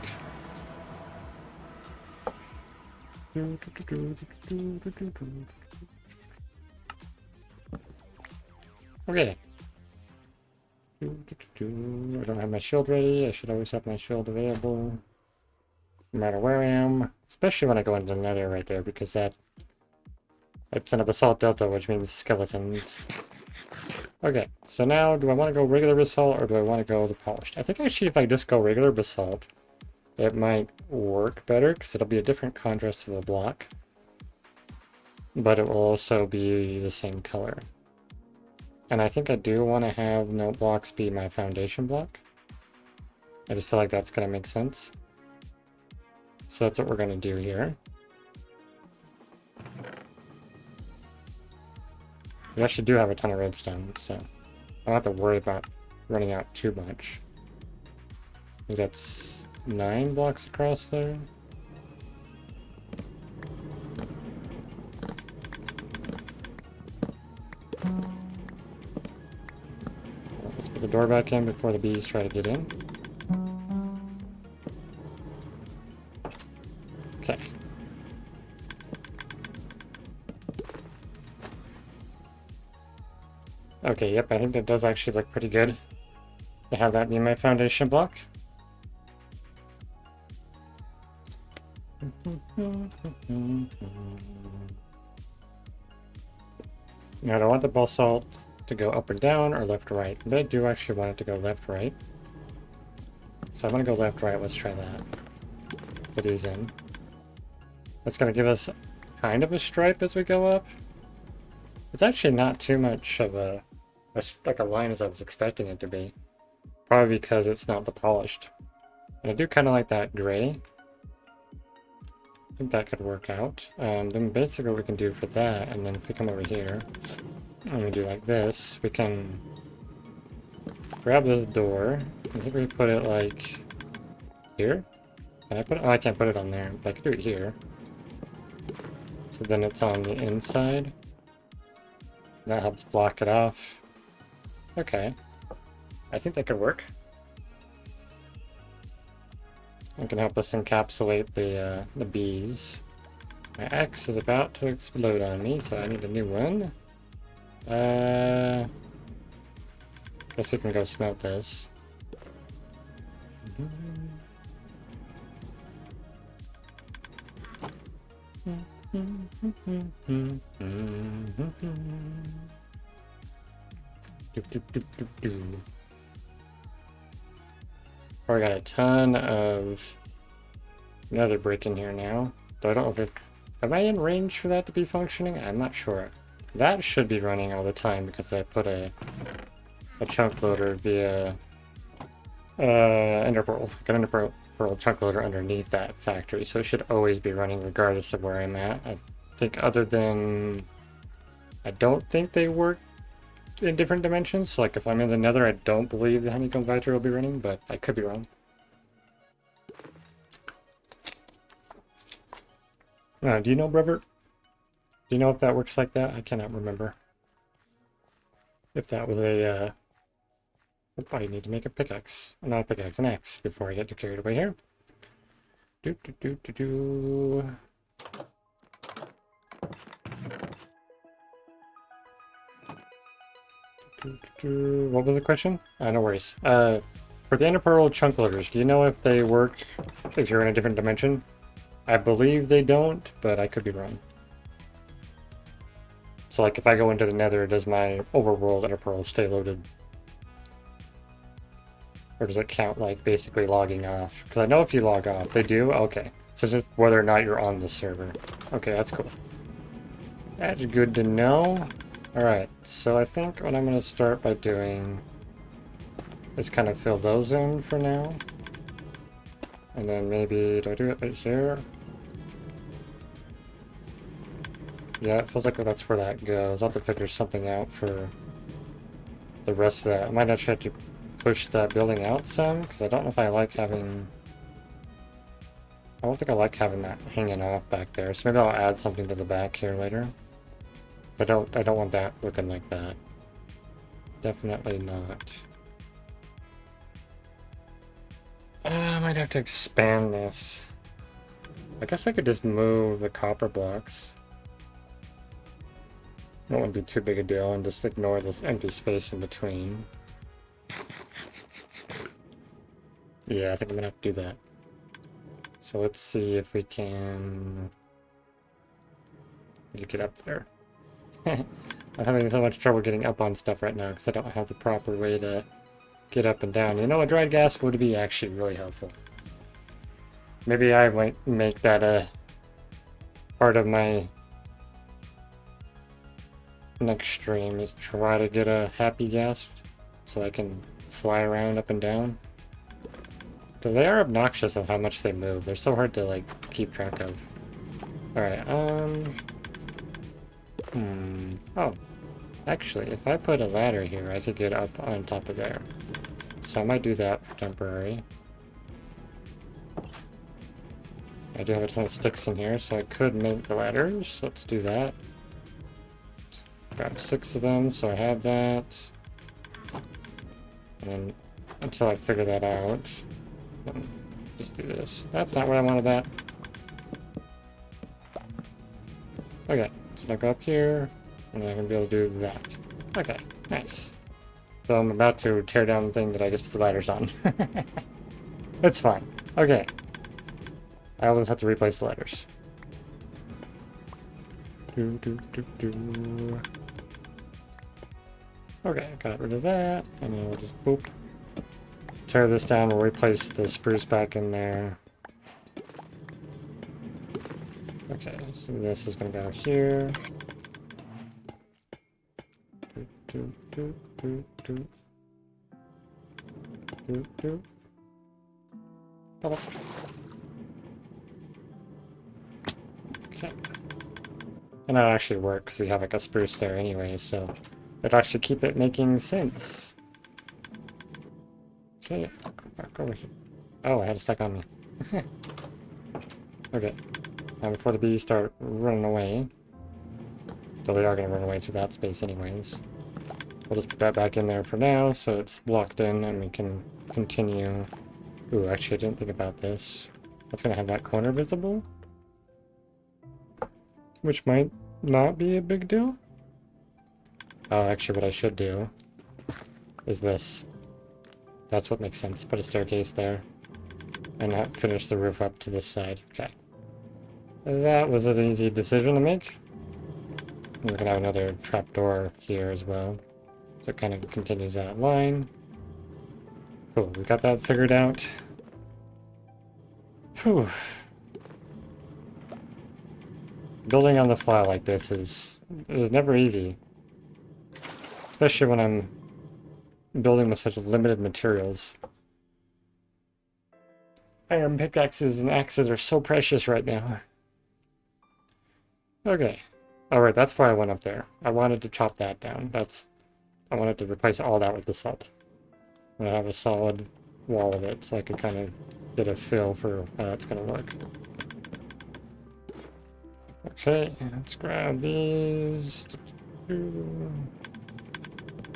Okay. I don't have my shield ready. I should always have my shield available. No matter where I am. Especially when I go into the nether right there, because it's in a basalt delta, which means skeletons. Okay, so now do I want to go regular basalt or do I want to go the polished? I think actually if I just go regular basalt, it might work better because it'll be a different contrast of a block. But it will also be the same color. And I think I do want to have no blocks be my foundation block. I just feel like that's going to make sense. So that's what we're going to do here. We actually do have a ton of redstone, so I don't have to worry about running out too much. I think that's 9 blocks across there. Let's put the door back in before the bees try to get in. Okay. Okay, yep, I think that does actually look pretty good to have that be my foundation block. Now, I don't want the basalt to go up or down or left or right, but I do actually want it to go left right. So I'm going to go left right. Let's try that. Put these in. That's going to give us kind of a stripe as we go up. It's actually not too much of like a line as I was expecting it to be. Probably because it's not the polished. And I do kind of like that gray. I think that could work out. Then basically what we can do for that, and then if we come over here, and we do like this, we can grab this door. I think we put it like here. Can I put it? Oh, I can't put it on there, but I could do it here. So then it's on the inside. That helps block it off. Okay. I think that could work. It can help us encapsulate the bees. My axe is about to explode on me, so I need a new one. Guess we can go smelt this. Probably got a ton of Nether brick in here now. Though I don't know if it... Am I in range for that to be functioning? I'm not sure. That should be running all the time because I put a chunk loader via Ender Pearl. Got an Ender Pearl chunk loader underneath that factory, so it should always be running regardless of where I'm at. I think other than... I don't think they work in different dimensions. Like if I'm in the Nether, I don't believe the Honeycomb factory will be running, but I could be wrong. Do you know, Brevert? Do you know if that works like that? I cannot remember. If that was a, I need to make a pickaxe. Not a pickaxe, an axe, before I get too carried away here. What was the question? No worries. For the Ender Pearl chunk loaders, do you know if they work if you're in a different dimension? I believe they don't, but I could be wrong. So like if I go into the Nether, does my overworld Ender Pearl stay loaded? Or does it count like basically logging off? Because I know if you log off, they do? Okay. So it's just whether or not you're on the server. Okay, that's cool. That's good to know. Alright, so I think what I'm going to start by doing is kind of fill those in for now. And then maybe, do I do it right here? Yeah, it feels like that's where that goes. I'll have to figure something out for the rest of that. I might actually have to push that building out some, because I don't know if I like having... I don't think I like having that hanging off back there, so maybe I'll add something to the back here later. I don't want that looking like that. Definitely not. I might have to expand this. I guess I could just move the copper blocks. That wouldn't be too big a deal, and just ignore this empty space in between. Yeah, I think I'm gonna have to do that. So let's see if we can get up there. I'm having so much trouble getting up on stuff right now because I don't have the proper way to get up and down. You know, a dried gas would be actually really helpful. Maybe I might make that a part of my next stream, is try to get a happy gas so I can fly around up and down. So they are obnoxious of how much they move. They're so hard to like keep track of. Alright, oh. Actually, if I put a ladder here, I could get up on top of there. So I might do that for temporary. I do have a ton of sticks in here, so I could make the ladders. Let's do that. Grab 6 of them, so I have that. And then until I figure that out, then just do this. That's not what I wanted that. Okay, so now go up here, and I'm gonna be able to do that. Okay, nice. So I'm about to tear down the thing that I just put the ladders on. It's fine. Okay. I always have to replace the ladders. Okay, got rid of that, and then we'll just boop. Tear this down, we'll replace the spruce back in there. Okay, so this is gonna go here. Okay. And that'll actually work because we have like a spruce there anyway, so it'll actually keep it making sense. Okay, go back over here. Oh, I had a stack on me. Okay. Now before the bees start running away, though they are going to run away through that space anyways, we'll just put that back in there for now so it's blocked in and we can continue. Ooh, actually I didn't think about this. That's going to have that corner visible, which might not be a big deal. Oh, actually what I should do is this. That's what makes sense. Put a staircase there and finish the roof up to this side. Okay. That was an easy decision to make. We're gonna have another trapdoor here as well. So it kind of continues that line. Cool, we got that figured out. Whew. Building on the fly like this is never easy. Especially when I'm building with such limited materials. Iron pickaxes and axes are so precious right now. Okay. Alright, that's why I went up there. I wanted to chop that down. I wanted to replace all that with basalt. I'm gonna have a solid wall of it so I can kind of get a feel for how that's gonna work. Okay, let's grab these.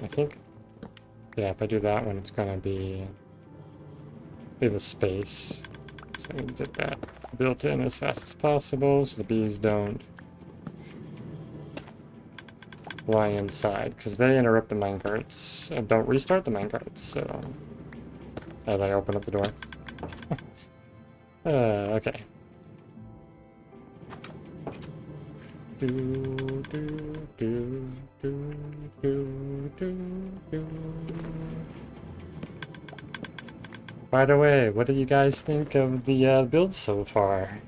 I think, yeah, if I do that one, it's gonna be leave a space. So I can get that built in as fast as possible so the bees don't fly inside, because they interrupt the minecarts and don't restart the minecarts, so as I open up the door. Okay. By the way, what do you guys think of the build so far?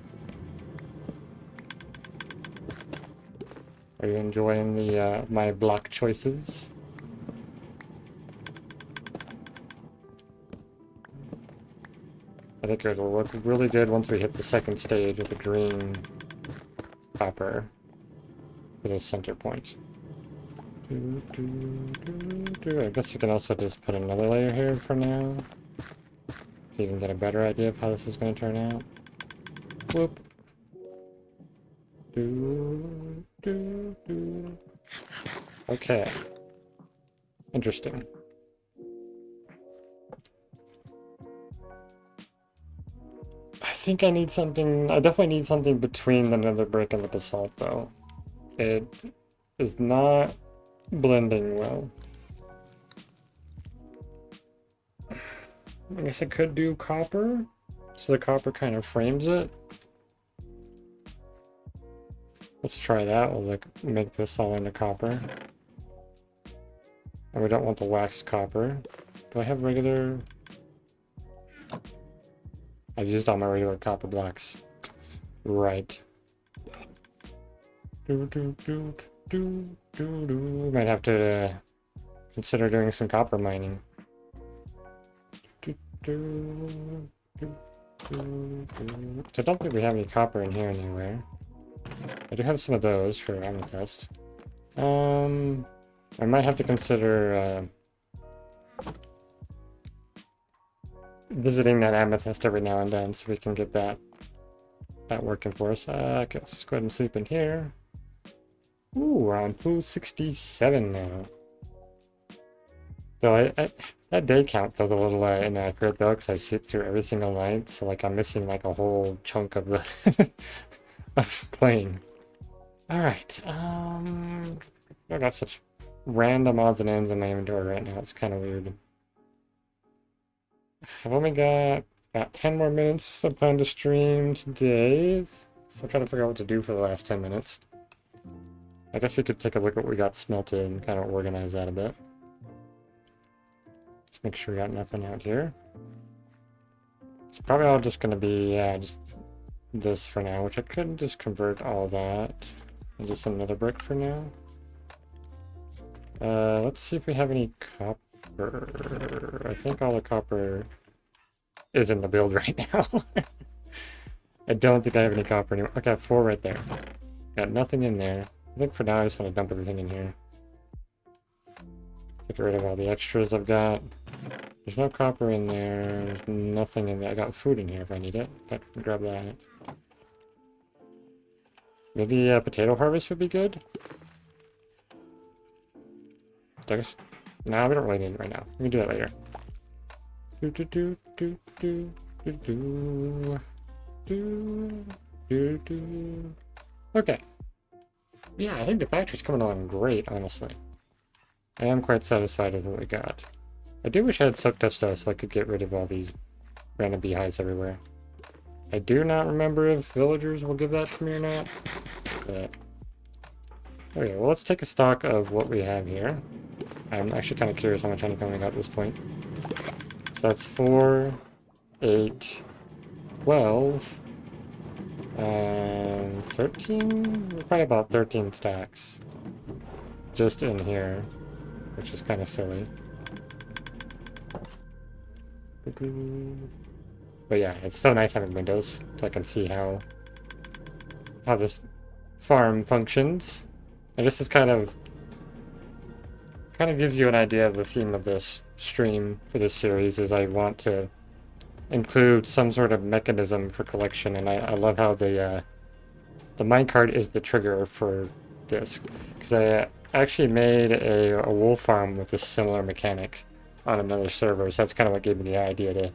Are you enjoying the my block choices? I think it'll look really good once we hit the second stage with the green copper for the center point. I guess you can also just put another layer here for now, so you can get a better idea of how this is going to turn out. Whoop. Okay. Interesting. I think I need something. I definitely need something between the nether brick and the basalt, though. It is not blending well. I guess I could do copper, so the copper kind of frames it. Let's try that. We'll make this all into copper. And we don't want the waxed copper. Do I have regular? I've used all my regular copper blocks. Right. Might have to consider doing some copper mining. I don't think we have any copper in here anywhere. I do have some of those for amethyst. I might have to consider visiting that amethyst every now and then so we can get that working for us. Okay, let's go ahead and sleep in here. Ooh, we're on pool 67 now. So That day count feels a little inaccurate though, because I sit through every single night, so like I'm missing like a whole chunk of the of playing. All right, I got such random odds and ends in my inventory right now. It's kind of weird. I've only got about 10 more minutes I plan to stream today, so I'm trying to figure out what to do for the last 10 minutes. I guess we could take a look at what we got smelted and kind of organize that a bit. Just make sure we got nothing out here. It's probably all just going to be, yeah, just this for now, which I could just convert all that into some nether brick for now. Let's see if we have any copper. I think all the copper is in the build right now. I don't think I have any copper anymore. Okay, I have 4 right there. Got nothing in there. I think for now I just want to dump everything in here. Get rid of all the extras I've got. There's no copper in there. There's nothing in there. I got food in here if I need it. I can grab that. Maybe a potato harvest would be good? I guess... No, we don't really need it right now. We can do that later. Okay. Yeah, I think the factory's coming along great, honestly. I am quite satisfied with what we got. I do wish I had soak touch though, so I could get rid of all these random beehives everywhere. I do not remember if villagers will give that to me or not. But... okay, well let's take a stock of what we have here. I'm actually kind of curious how much honeycomb we got at this point. So that's 4, 8, 12, and 13? Probably about 13 stacks. Just in here, which is kind of silly. But yeah, it's so nice having windows, so I can see how this farm functions. And this is kind of gives you an idea of the theme of this stream for this series, is I want to include some sort of mechanism for collection, and I love how the minecart is the trigger for this, because I actually made a wool farm with a similar mechanic on another server, so that's kind of what gave me the idea to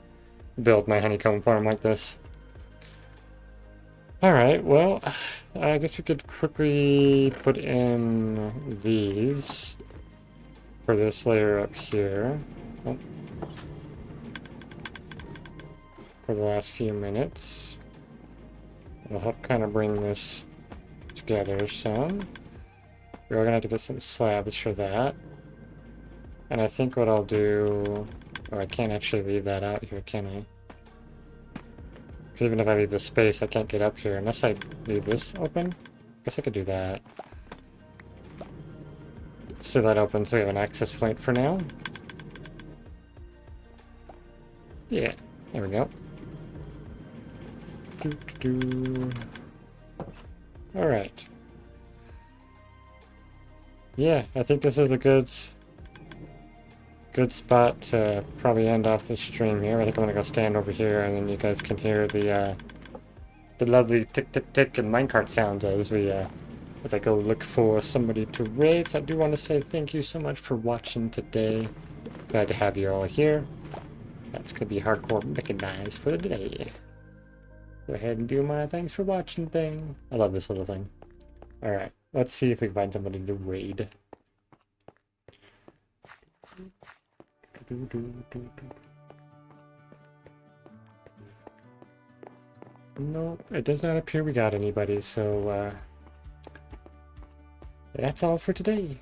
build my honeycomb farm like this. Alright, well, I guess we could quickly put in these for this layer up here. Oh. For the last few minutes. It'll help kind of bring this together some. We're gonna have to get some slabs for that. And I think what I'll do... oh, I can't actually leave that out here, can I? Because even if I leave this space, I can't get up here unless I leave this open. Guess I could do that. Just leave that open so we have an access point for now. Yeah, there we go. Alright. Yeah, I think this is a good spot to probably end off this stream here. I think I'm gonna go stand over here, and then you guys can hear the lovely tick tick tick and minecart sounds as I go look for somebody to raid. So I do want to say thank you so much for watching today. Glad to have you all here. That's gonna be hardcore mechanized for the day. Go ahead and do my thanks for watching thing. I love this little thing. Alright, let's see if we can find somebody to raid. Nope, it does not appear we got anybody, so that's all for today.